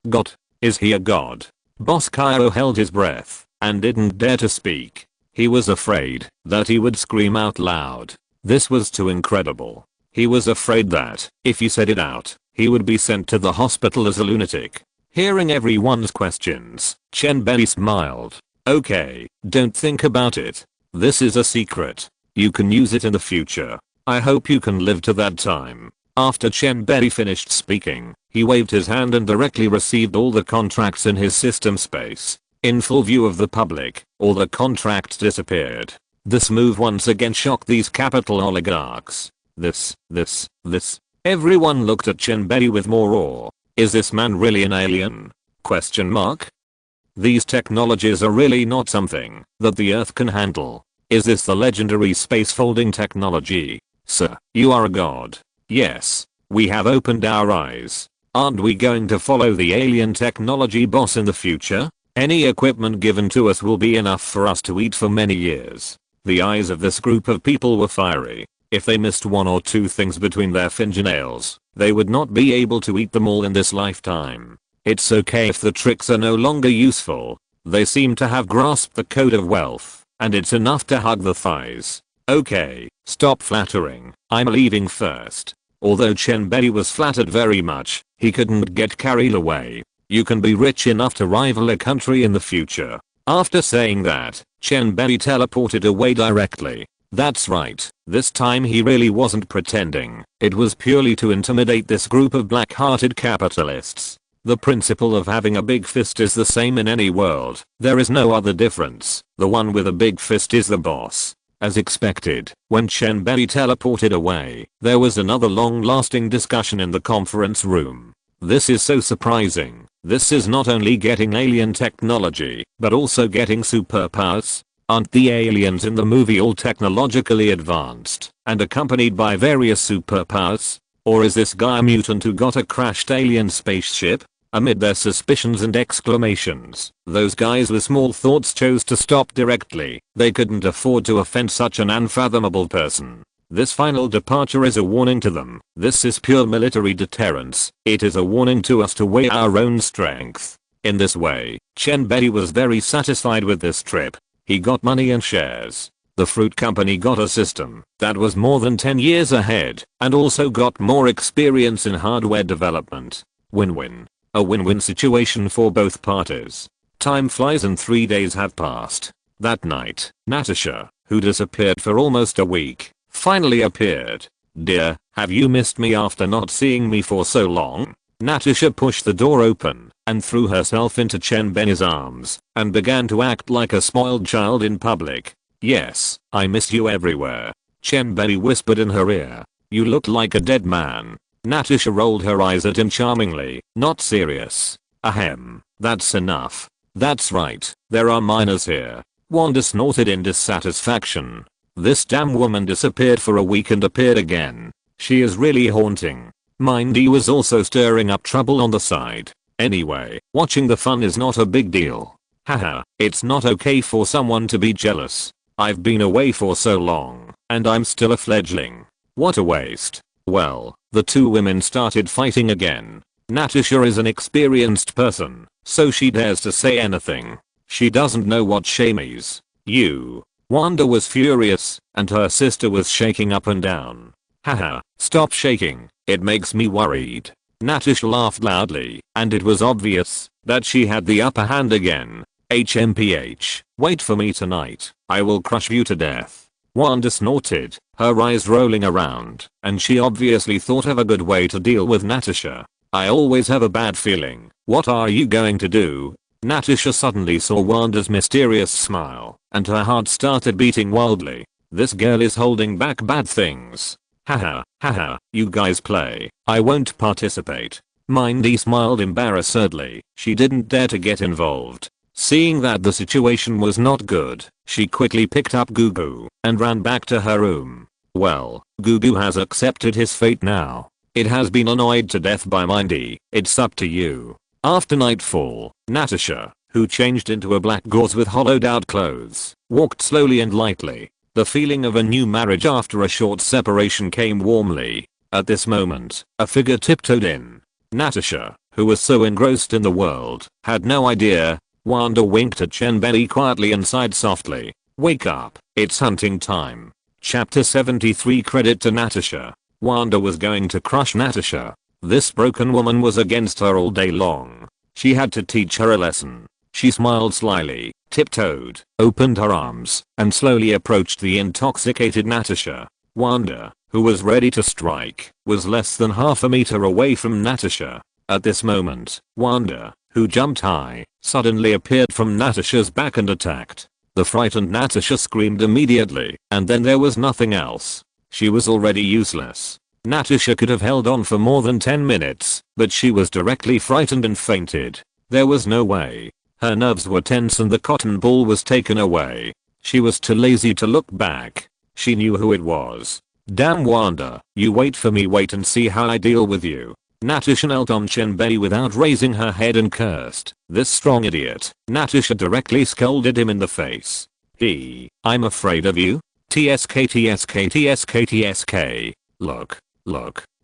God. Is he a god? Boss Kyo held his breath and didn't dare to speak. He was afraid that he would scream out loud. This was too incredible. He was afraid that, if he said it out, he would be sent to the hospital as a lunatic. Hearing everyone's questions, Chen Bei smiled. Okay, don't think about it. This is a secret. You can use it in the future. I hope you can live to that time. After Chen Bei finished speaking, he waved his hand and directly received all the contracts in his system space. In full view of the public, all the contracts disappeared. This move once again shocked these capital oligarchs. This. Everyone looked at Chen Bei with more awe. Is this man really an alien? Question mark. These technologies are really not something that the Earth can handle. Is this the legendary space folding technology? Sir, you are a god. Yes, we have opened our eyes. Aren't we going to follow the alien technology boss in the future? Any equipment given to us will be enough for us to eat for many years. The eyes of this group of people were fiery. If they missed one or two things between their fingernails, they would not be able to eat them all in this lifetime. It's okay if the tricks are no longer useful. They seem to have grasped the code of wealth, and it's enough to hug the thighs. Okay, stop flattering. I'm leaving first. Although Chen Bei was flattered very much, he couldn't get carried away. You can be rich enough to rival a country in the future. After saying that, Chen Bei teleported away directly. That's right, this time he really wasn't pretending. It was purely to intimidate this group of black-hearted capitalists. The principle of having a big fist is the same in any world. There is no other difference. The one with a big fist is the boss. As expected, when Chen Bei teleported away, there was another long-lasting discussion in the conference room. This is so surprising. This is not only getting alien technology, but also getting superpowers. Aren't the aliens in the movie all technologically advanced and accompanied by various superpowers? Or is this guy a mutant who got a crashed alien spaceship? Amid their suspicions and exclamations, those guys with small thoughts chose to stop directly. They couldn't afford to offend such an unfathomable person. This final departure is a warning to them. This is pure military deterrence. It is a warning to us to weigh our own strength. In this way, Chen Bei was very satisfied with this trip. He got money and shares. The fruit company got a system that was more than 10 years ahead and also got more experience in hardware development. Win-win. A win-win situation for both parties. Time flies and 3 days have passed. That night, Natasha, who disappeared for almost a week, finally appeared. Dear, have you missed me after not seeing me for so long? Natasha pushed the door open and threw herself into Chen Bei's arms and began to act like a spoiled child in public. "Yes, I miss you everywhere," Chen Bei whispered in her ear. "You look like a dead man." Natasha rolled her eyes at him charmingly, not serious. "Ahem, that's enough. That's right, there are minors here." Wanda snorted in dissatisfaction. This damn woman disappeared for a week and appeared again. She is really haunting. Mindy was also stirring up trouble on the side. Anyway, watching the fun is not a big deal. Haha, it's not okay for someone to be jealous. I've been away for so long, and I'm still a fledgling. What a waste. Well, the two women started fighting again. Natasha is an experienced person, so she dares to say anything. She doesn't know what shame is. Wanda was furious, and her sister was shaking up and down. "Haha, stop shaking, it makes me worried." Natasha laughed loudly, and it was obvious that she had the upper hand again. "HMPH, wait for me tonight, I will crush you to death." Wanda snorted, her eyes rolling around, and she obviously thought of a good way to deal with Natasha. "I always have a bad feeling. What are you going to do?" Natasha suddenly saw Wanda's mysterious smile, and her heart started beating wildly. This girl is holding back bad things. Haha, you guys play. I won't participate. Mindy smiled embarrassedly. She didn't dare to get involved. Seeing that the situation was not good, she quickly picked up Gugu and ran back to her room. Well, Gugu has accepted his fate now. It has been annoyed to death by Mindy. It's up to you. After nightfall, Natasha, who changed into a black gauze with hollowed out clothes, walked slowly and lightly. The feeling of a new marriage after a short separation came warmly. At this moment, a figure tiptoed in. Natasha, who was so engrossed in the world, had no idea. Wanda winked at Chen Bei quietly and sighed softly. "Wake up, it's hunting time." Chapter 73. Credit to Natasha. Wanda was going to crush Natasha. This broken woman was against her all day long. She had to teach her a lesson. She smiled slyly, tiptoed, opened her arms, and slowly approached the intoxicated Natasha. Wanda, who was ready to strike, was less than half a meter away from Natasha. At this moment, Wanda, who jumped high, suddenly appeared from Natasha's back and attacked. The frightened Natasha screamed immediately, and then there was nothing else. She was already useless. Natasha could have held on for more than 10 minutes, but she was directly frightened and fainted. There was no way. Her nerves were tense and the cotton ball was taken away. She was too lazy to look back. She knew who it was. "Damn Wanda, you wait for me, wait and see how I deal with you." Natasha knelt on Chen Bei without raising her head and cursed. "This strong idiot." Natasha directly scolded him in the face. "I'm afraid of you? TSK TSK TSK TSK. Look.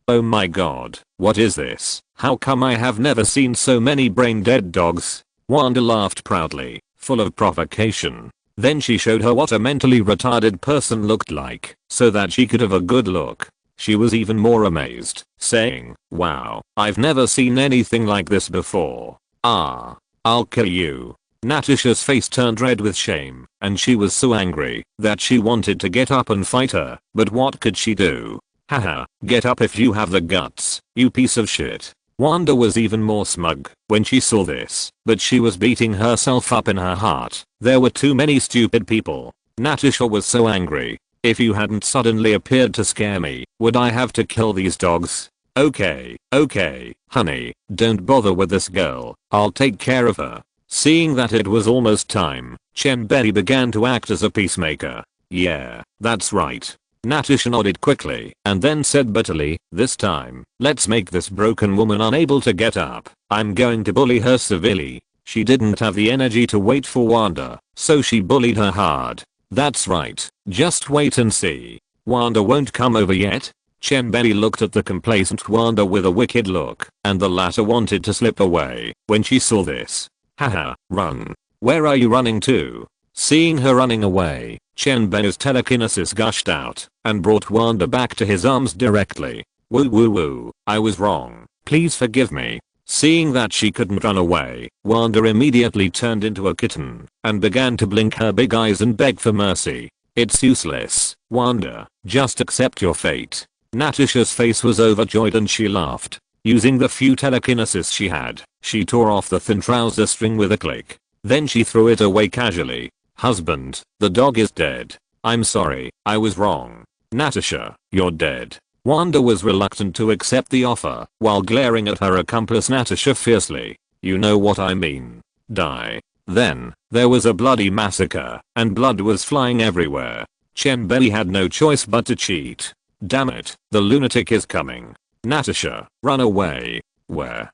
Oh my god, what is this? How come I have never seen so many brain dead dogs?" Wanda laughed proudly, full of provocation. Then she showed her what a mentally retarded person looked like, so that she could have a good look. She was even more amazed, saying, "Wow, I've never seen anything like this before. I'll kill you." Natasha's face turned red with shame, and she was so angry that she wanted to get up and fight her, but what could she do? "Haha, get up if you have the guts, you piece of shit." Wanda was even more smug when she saw this, but she was beating herself up in her heart. There were too many stupid people. Natasha was so angry. "If you hadn't suddenly appeared to scare me, would I have to kill these dogs? Okay, honey, don't bother with this girl, I'll take care of her." Seeing that it was almost time, Chen Bei began to act as a peacemaker. "Yeah, that's right." Natasha nodded quickly and then said bitterly, "This time, let's make this broken woman unable to get up. I'm going to bully her severely." She didn't have the energy to wait for Wanda, so she bullied her hard. "That's right, just wait and see. Wanda won't come over yet." Chen Bei looked at the complacent Wanda with a wicked look, and the latter wanted to slip away when she saw this. "Haha, run. Where are you running to?" Seeing her running away, Chen Bei's telekinesis gushed out and brought Wanda back to his arms directly. Woo, I was wrong. Please forgive me." Seeing that she couldn't run away, Wanda immediately turned into a kitten and began to blink her big eyes and beg for mercy. "It's useless, Wanda, just accept your fate." Natasha's face was overjoyed and she laughed. Using the few telekinesis she had, she tore off the thin trouser string with a click. Then she threw it away casually. Husband, the dog is dead. I'm sorry, I was wrong. Natasha, you're dead. Wanda was reluctant to accept the offer, while glaring at her accomplice Natasha fiercely. You know what I mean. Die. Then, there was a bloody massacre, and blood was flying everywhere. Chen Bei had no choice but to cheat. Damn it, the lunatic is coming. Natasha, run away. Where?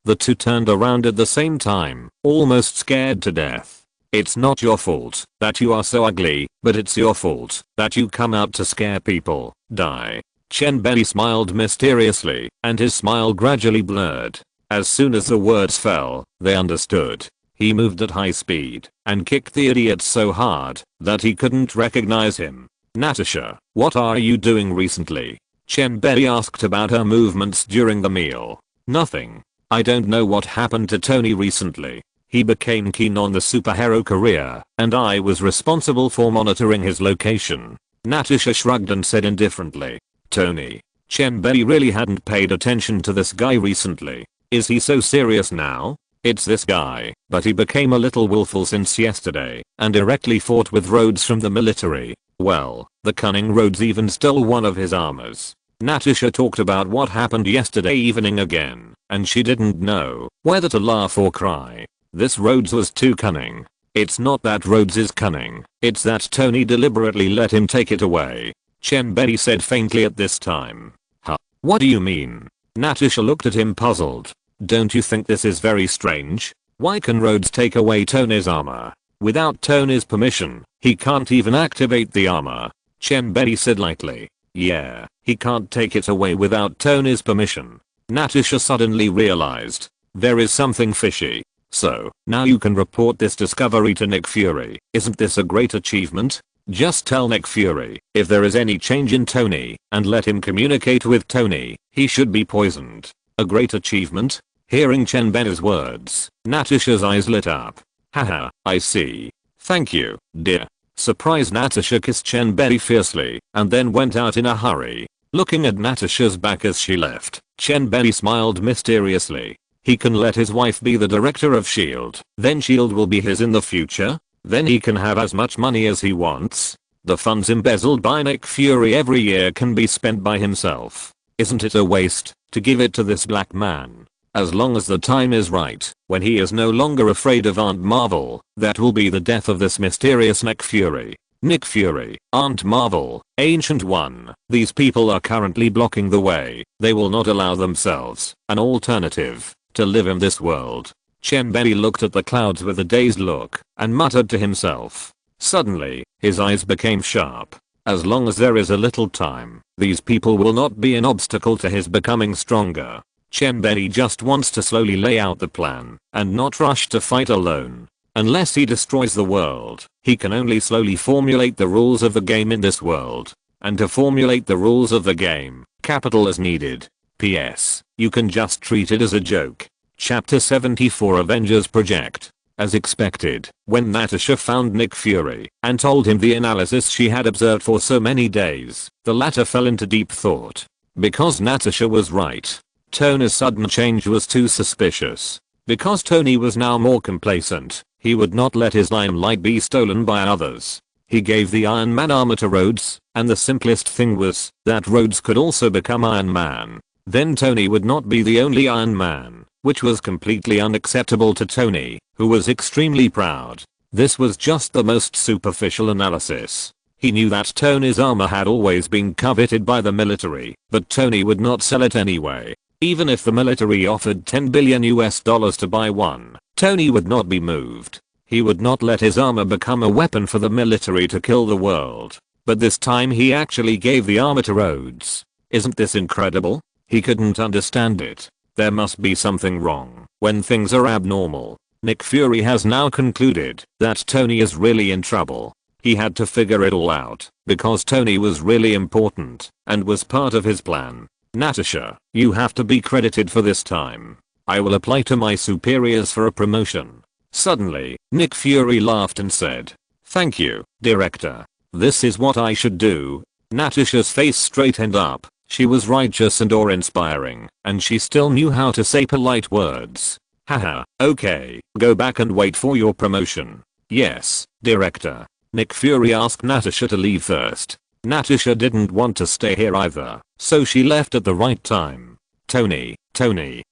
The two turned around at the same time, almost scared to death. It's not your fault that you are so ugly, but it's your fault that you come out to scare people. Die. Chen Bei smiled mysteriously, and his smile gradually blurred. As soon as the words fell, they understood. He moved at high speed and kicked the idiot so hard that he couldn't recognize him. Natasha, what are you doing recently? Chen Bei asked about her movements during the meal. Nothing. I don't know what happened to Tony recently. He became keen on the superhero career, and I was responsible for monitoring his location. Natasha shrugged and said indifferently. Tony. Chen Bei really hadn't paid attention to this guy recently. Is he so serious now? It's this guy, but he became a little willful since yesterday, and directly fought with Rhodes from the military. Well, the cunning Rhodes even stole one of his armors. Natasha talked about what happened yesterday evening again, and she didn't know whether to laugh or cry. This Rhodes was too cunning. It's not that Rhodes is cunning, it's that Tony deliberately let him take it away. Chen Bei said faintly at this time. Huh? What do you mean? Natasha looked at him puzzled. Don't you think this is very strange? Why can Rhodes take away Tony's armor? Without Tony's permission, he can't even activate the armor. Chen Bei said lightly. Yeah, he can't take it away without Tony's permission. Natasha suddenly realized. There is something fishy. So, now you can report this discovery to Nick Fury. Isn't this a great achievement? Just tell Nick Fury if there is any change in Tony, and let him communicate with Tony. He should be poisoned. A great achievement? Hearing Chen Bei's words, Natasha's eyes lit up. Haha, I see. Thank you, dear. Surprised Natasha kissed Chen Bei fiercely, and then went out in a hurry. Looking at Natasha's back as she left, Chen Bei smiled mysteriously. He can let his wife be the director of S.H.I.E.L.D. Then S.H.I.E.L.D. will be his in the future? Then he can have as much money as he wants. The funds embezzled by Nick Fury every year can be spent by himself. Isn't it a waste to give it to this black man? As long as the time is right, when he is no longer afraid of Aunt Marvel, that will be the death of this mysterious Nick Fury. Nick Fury, Aunt Marvel, Ancient One, these people are currently blocking the way. They will not allow themselves an alternative to live in this world. Chen Bei looked at the clouds with a dazed look and muttered to himself. Suddenly, his eyes became sharp. As long as there is a little time, these people will not be an obstacle to his becoming stronger. Chen Bei just wants to slowly lay out the plan and not rush to fight alone. Unless he destroys the world, he can only slowly formulate the rules of the game in this world. And to formulate the rules of the game, capital is needed. P.S. You can just treat it as a joke. Chapter 74 Avengers Project. As expected, when Natasha found Nick Fury and told him the analysis she had observed for so many days, the latter fell into deep thought. Because Natasha was right. Tony's sudden change was too suspicious. Because Tony was now more complacent, he would not let his limelight be stolen by others. He gave the Iron Man armor to Rhodes, and the simplest thing was that Rhodes could also become Iron Man. Then Tony would not be the only Iron Man, which was completely unacceptable to Tony, who was extremely proud. This was just the most superficial analysis. He knew that Tony's armor had always been coveted by the military, but Tony would not sell it anyway. Even if the military offered $10 billion to buy one, Tony would not be moved. He would not let his armor become a weapon for the military to kill the world. But this time he actually gave the armor to Rhodes. Isn't this incredible? He couldn't understand it. There must be something wrong when things are abnormal. Nick Fury has now concluded that Tony is really in trouble. He had to figure it all out because Tony was really important and was part of his plan. Natasha, you have to be credited for this time. I will apply to my superiors for a promotion. Suddenly, Nick Fury laughed and said, "Thank you, Director. This is what I should do." Natasha's face straightened up. She was righteous and awe-inspiring, and she still knew how to say polite words. Haha, okay, go back and wait for your promotion. Yes, director. Nick Fury asked Natasha to leave first. Natasha didn't want to stay here either, so she left at the right time. Tony,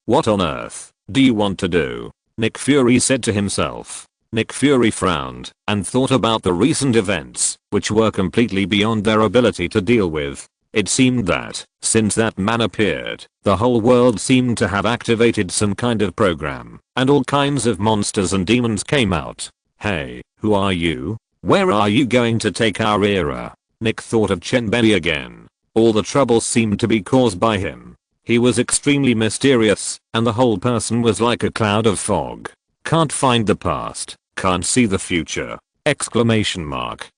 what on earth do you want to do? Nick Fury said to himself. Nick Fury frowned and thought about the recent events, which were completely beyond their ability to deal with. It seemed that, since that man appeared, the whole world seemed to have activated some kind of program, and all kinds of monsters and demons came out. Hey, who are you? Where are you going to take our era? Nick thought of Chen Bei again. All the trouble seemed to be caused by him. He was extremely mysterious, and the whole person was like a cloud of fog. Can't find the past, can't see the future! Exclamation mark.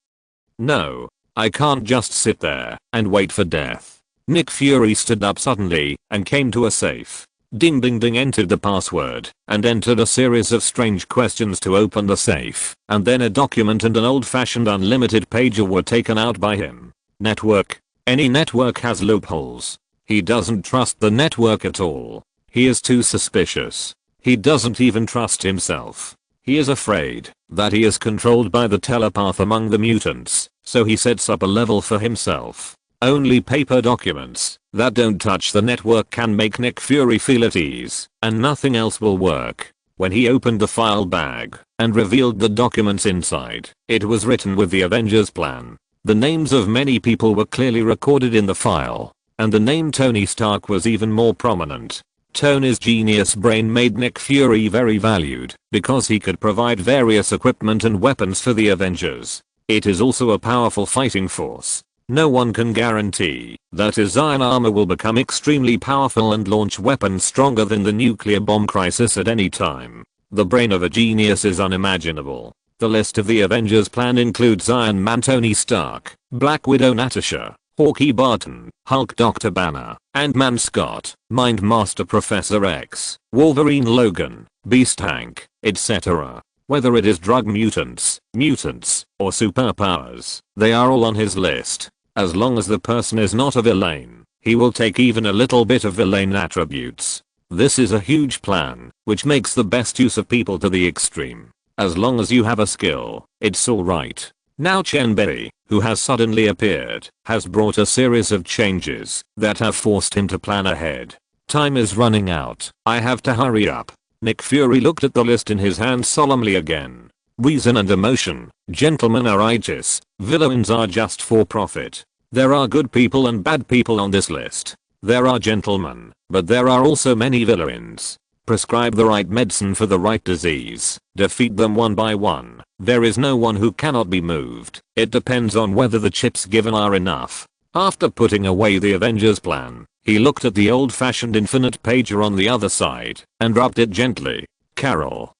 No. I can't just sit there and wait for death. Nick Fury stood up suddenly and came to a safe. Ding ding ding, entered the password and entered a series of strange questions to open the safe, and then a document and an old-fashioned unlimited pager were taken out by him. Network. Any network has loopholes. He doesn't trust the network at all. He is too suspicious. He doesn't even trust himself. He is afraid that he is controlled by the telepath among the mutants, so he sets up a level for himself. Only paper documents that don't touch the network can make Nick Fury feel at ease, and nothing else will work. When he opened the file bag and revealed the documents inside, it was written with the Avengers plan. The names of many people were clearly recorded in the file, and the name Tony Stark was even more prominent. Tony's genius brain made Nick Fury very valued because he could provide various equipment and weapons for the Avengers. It is also a powerful fighting force. No one can guarantee that his iron armor will become extremely powerful and launch weapons stronger than the nuclear bomb crisis at any time. The brain of a genius is unimaginable. The list of the Avengers plan includes Iron Man Tony Stark, Black Widow Natasha, Hawkeye Barton, Hulk Dr. Banner, Ant-Man Scott, Mind Master Professor X, Wolverine Logan, Beast Hank, etc. Whether it is drug mutants, or superpowers, they are all on his list. As long as the person is not a villain, he will take even a little bit of villain attributes. This is a huge plan, which makes the best use of people to the extreme. As long as you have a skill, it's alright. Now Chen Bei, who has suddenly appeared, has brought a series of changes that have forced him to plan ahead. Time is running out. I have to hurry up. Nick Fury looked at the list in his hand solemnly again. Reason and emotion. Gentlemen are righteous. Villains are just for profit. There are good people and bad people on this list. There are gentlemen, but there are also many villains. Prescribe the right medicine for the right disease. Defeat them one by one. There is no one who cannot be moved. It depends on whether the chips given are enough. After putting away the Avengers plan, he looked at the old-fashioned infinite pager on the other side and rubbed it gently. Carol,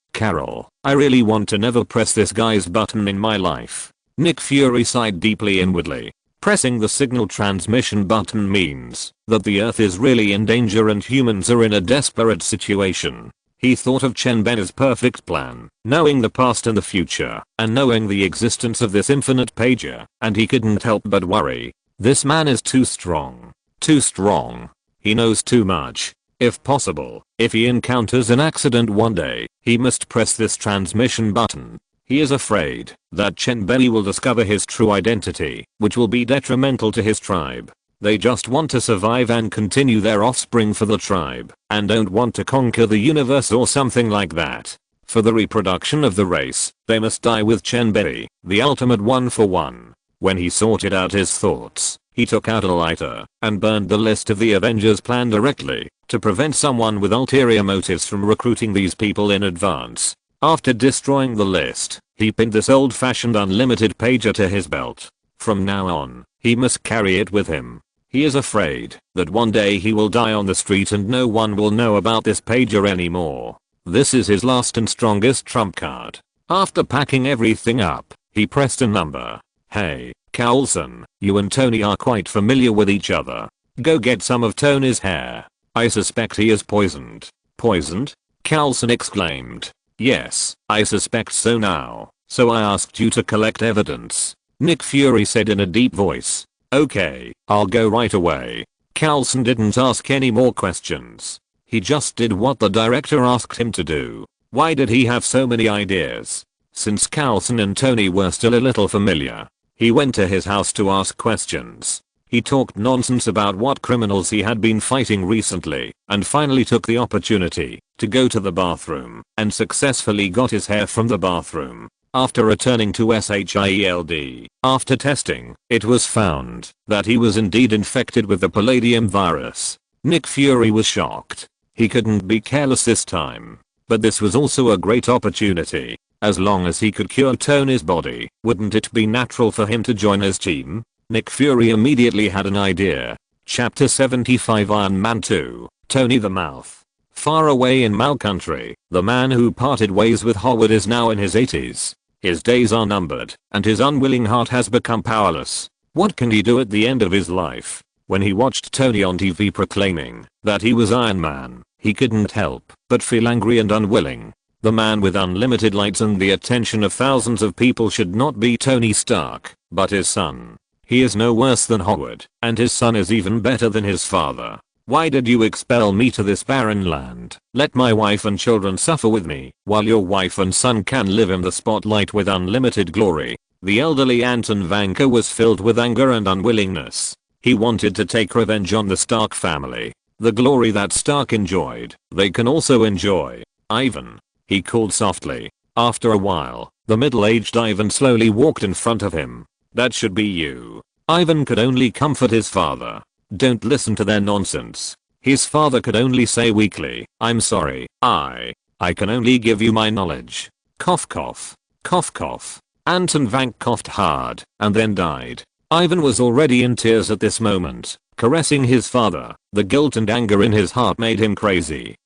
I really want to never press this guy's button in my life. Nick Fury sighed deeply inwardly. Pressing the signal transmission button means that the Earth is really in danger and humans are in a desperate situation. He thought of Chen Bei's perfect plan, knowing the past and the future, and knowing the existence of this infinite pager, and he couldn't help but worry. This man is too strong. Too strong. He knows too much. If possible, if he encounters an accident one day, he must press this transmission button. He is afraid that Chen Bei will discover his true identity, which will be detrimental to his tribe. They just want to survive and continue their offspring for the tribe, and don't want to conquer the universe or something like that. For the reproduction of the race, they must die with Chen Bei, the ultimate one for one. When he sorted out his thoughts, he took out a lighter and burned the list of the Avengers plan directly to prevent someone with ulterior motives from recruiting these people in advance. After destroying the list, he pinned this old-fashioned unlimited pager to his belt. From now on, he must carry it with him. He is afraid that one day he will die on the street and no one will know about this pager anymore. This is his last and strongest trump card. After packing everything up, he pressed a number. Hey, Coulson, you and Tony are quite familiar with each other. Go get some of Tony's hair. I suspect he is poisoned. Poisoned? Coulson exclaimed. Yes, I suspect so now, so I asked you to collect evidence. Nick Fury said in a deep voice. Okay, I'll go right away. Carlson didn't ask any more questions. He just did what the director asked him to do. Why did he have so many ideas? Since Carlson and Tony were still a little familiar, he went to his house to ask questions. He talked nonsense about what criminals he had been fighting recently, and finally took the opportunity to go to the bathroom and successfully got his hair from the bathroom. After returning to SHIELD, after testing, it was found that he was indeed infected with the palladium virus. Nick Fury was shocked. He couldn't be careless this time. But this was also a great opportunity. As long as he could cure Tony's body, wouldn't it be natural for him to join his team? Nick Fury immediately had an idea. Chapter 75 Iron Man 2, Tony the Mouth. Far away in Mal country, the man who parted ways with Howard is now in his 80s. His days are numbered, and his unwilling heart has become powerless. What can he do at the end of his life? When he watched Tony on TV proclaiming that he was Iron Man, he couldn't help but feel angry and unwilling. The man with unlimited lights and the attention of thousands of people should not be Tony Stark, but his son. He is no worse than Howard, and his son is even better than his father. Why did you expel me to this barren land? Let my wife and children suffer with me, while your wife and son can live in the spotlight with unlimited glory. The elderly Anton Vanka was filled with anger and unwillingness. He wanted to take revenge on the Stark family. The glory that Stark enjoyed, they can also enjoy. Ivan, he called softly. After a while, the middle-aged Ivan slowly walked in front of him. That should be you. Ivan could only comfort his father. Don't listen to their nonsense. His father could only say weakly, I'm sorry, I can only give you my knowledge. Cough cough. Cough cough. Anton Vank coughed hard, and then died. Ivan was already in tears at this moment, caressing his father. The guilt and anger in his heart made him crazy.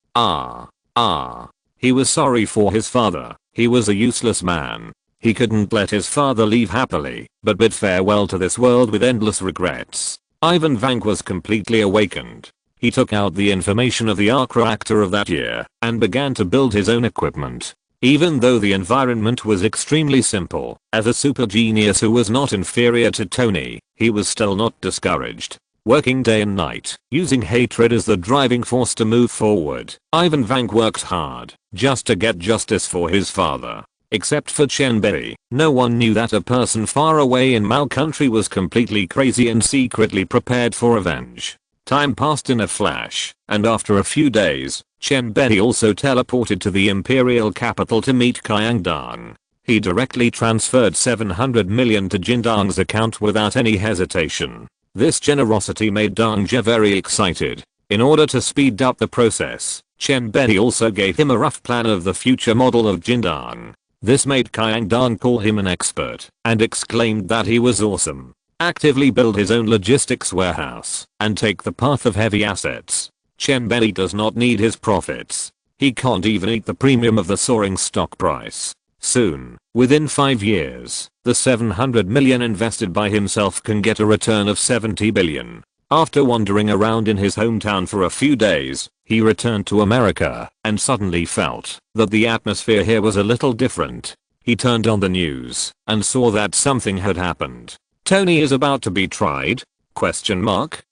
He was sorry for his father. He was a useless man. He couldn't let his father leave happily, but bid farewell to this world with endless regrets. Ivan Vank was completely awakened. He took out the information of the ARC reactor of that year and began to build his own equipment. Even though the environment was extremely simple, as a super genius who was not inferior to Tony, he was still not discouraged. Working day and night, using hatred as the driving force to move forward, Ivan Vank worked hard just to get justice for his father. Except for Chen Bei, no one knew that a person far away in Mal country was completely crazy and secretly prepared for revenge. Time passed in a flash, and after a few days, Chen Bei also teleported to the imperial capital to meet Kyang Dang. He directly transferred 700 million to Jin Dang's account without any hesitation. This generosity made Dang Jie very excited. In order to speed up the process, Chen Bei also gave him a rough plan of the future model of Jin Dang. This made Kyang Dang call him an expert and exclaimed that he was awesome. Actively build his own logistics warehouse and take the path of heavy assets. Chen Bei does not need his profits. He can't even eat the premium of the soaring stock price. Soon, within 5 years, the 700 million invested by himself can get a return of 70 billion. After wandering around in his hometown for a few days, he returned to America and suddenly felt that the atmosphere here was a little different. He turned on the news and saw that something had happened. Tony is about to be tried? Question mark.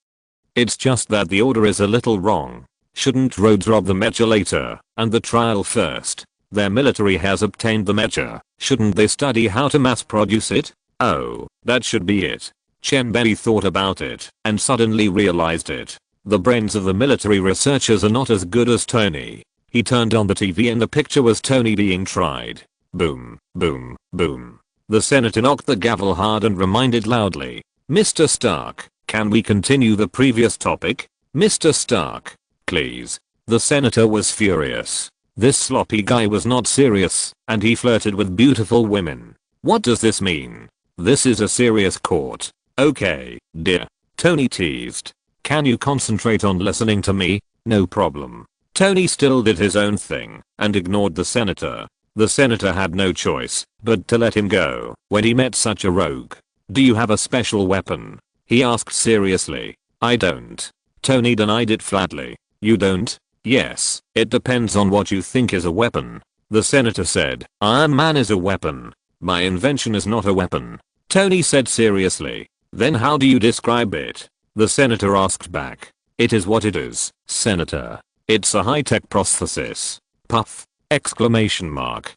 It's just that the order is a little wrong. Shouldn't Rhodes rob the mecha later and the trial first? Their military has obtained the mecha. Shouldn't they study how to mass produce it? Oh, that should be it. Chen Bei thought about it and suddenly realized it. The brains of the military researchers are not as good as Tony. He turned on the TV and the picture was Tony being tried. Boom, boom, boom. The senator knocked the gavel hard and reminded loudly, Mr. Stark, can we continue the previous topic? Mr. Stark, please. The senator was furious. This sloppy guy was not serious, and he flirted with beautiful women. What does this mean? This is a serious court. Okay, dear. Tony teased. Can you concentrate on listening to me? No problem. Tony still did his own thing and ignored the senator. The senator had no choice but to let him go when he met such a rogue. Do you have a special weapon? He asked seriously. I don't. Tony denied it flatly. You don't? Yes, it depends on what you think is a weapon. The senator said, Iron Man is a weapon. My invention is not a weapon. Tony said seriously. Then how do you describe it? The senator asked back. It is what it is, Senator. It's a high-tech prosthesis. Puff! Exclamation mark.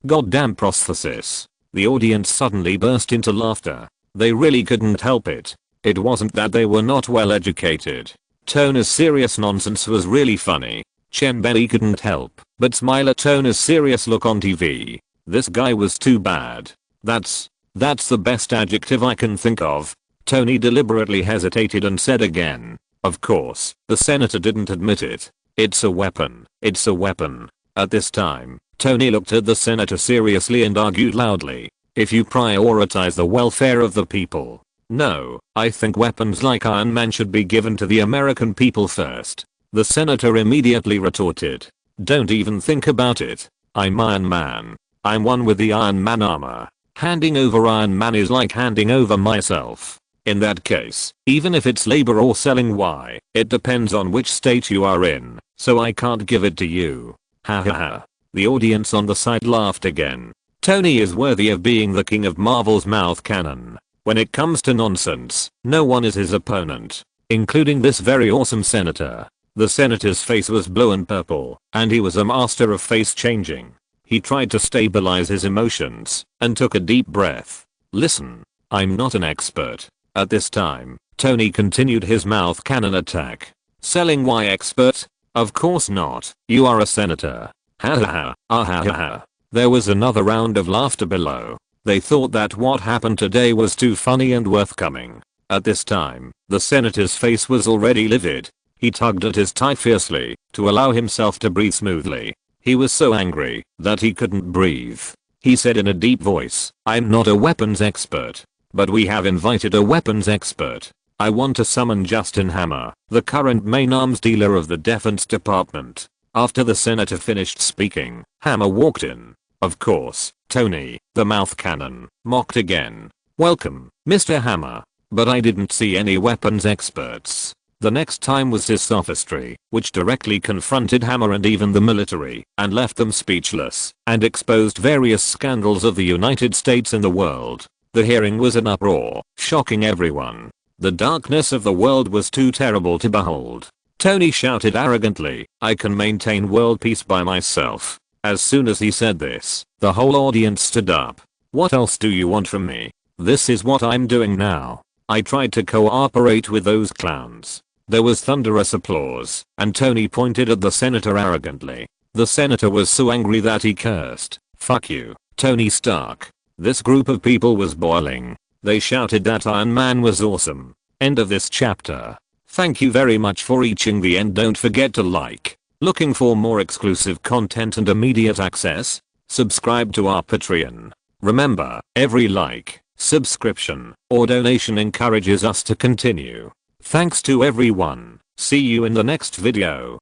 Goddamn prosthesis. The audience suddenly burst into laughter. They really couldn't help it. It wasn't that they were not well educated. Toner's serious nonsense was really funny. Chen Bei couldn't help but smile at Toner's serious look on TV. This guy was too bad. That's the best adjective I can think of. Tony deliberately hesitated and said again. Of course, the senator didn't admit it. It's a weapon. It's a weapon. At this time, Tony looked at the senator seriously and argued loudly. If you prioritize the welfare of the people. No, I think weapons like Iron Man should be given to the American people first. The senator immediately retorted. Don't even think about it. I'm Iron Man. I'm one with the Iron Man armor. Handing over Iron Man is like handing over myself. In that case, even if it's labor or selling, why, it depends on which state you are in, so I can't give it to you. Ha ha ha. The audience on the side laughed again. Tony is worthy of being the king of Marvel's mouth cannon. When it comes to nonsense, no one is his opponent, including this very awesome senator. The senator's face was blue and purple, and he was a master of face changing. He tried to stabilize his emotions and took a deep breath. Listen, I'm not an expert. At this time, Tony continued his mouth cannon attack. Selling why expert? Of course not. You are a senator. Ha ha ha. Ah ha ha ha. There was another round of laughter below. They thought that what happened today was too funny and worth coming. At this time, the senator's face was already livid. He tugged at his tie fiercely to allow himself to breathe smoothly. He was so angry that he couldn't breathe. He said in a deep voice, I'm not a weapons expert. But we have invited a weapons expert. I want to summon Justin Hammer, the current main arms dealer of the Defense Department. After the senator finished speaking, Hammer walked in. Of course, Tony, the mouth cannon, mocked again. Welcome, Mr. Hammer. But I didn't see any weapons experts. The next time was his sophistry, which directly confronted Hammer and even the military, and left them speechless, and exposed various scandals of the United States and the world. The hearing was an uproar, shocking everyone. The darkness of the world was too terrible to behold. Tony shouted arrogantly, I can maintain world peace by myself. As soon as he said this, the whole audience stood up. What else do you want from me? This is what I'm doing now. I tried to cooperate with those clowns. There was thunderous applause, and Tony pointed at the senator arrogantly. The senator was so angry that he cursed. Fuck you, Tony Stark. This group of people was boiling. They shouted that Iron Man was awesome. End of this chapter. Thank you very much for reaching the end. Don't forget to like. Looking for more exclusive content and immediate access? Subscribe to our Patreon. Remember, every like, subscription, or donation encourages us to continue. Thanks to everyone. See you in the next video.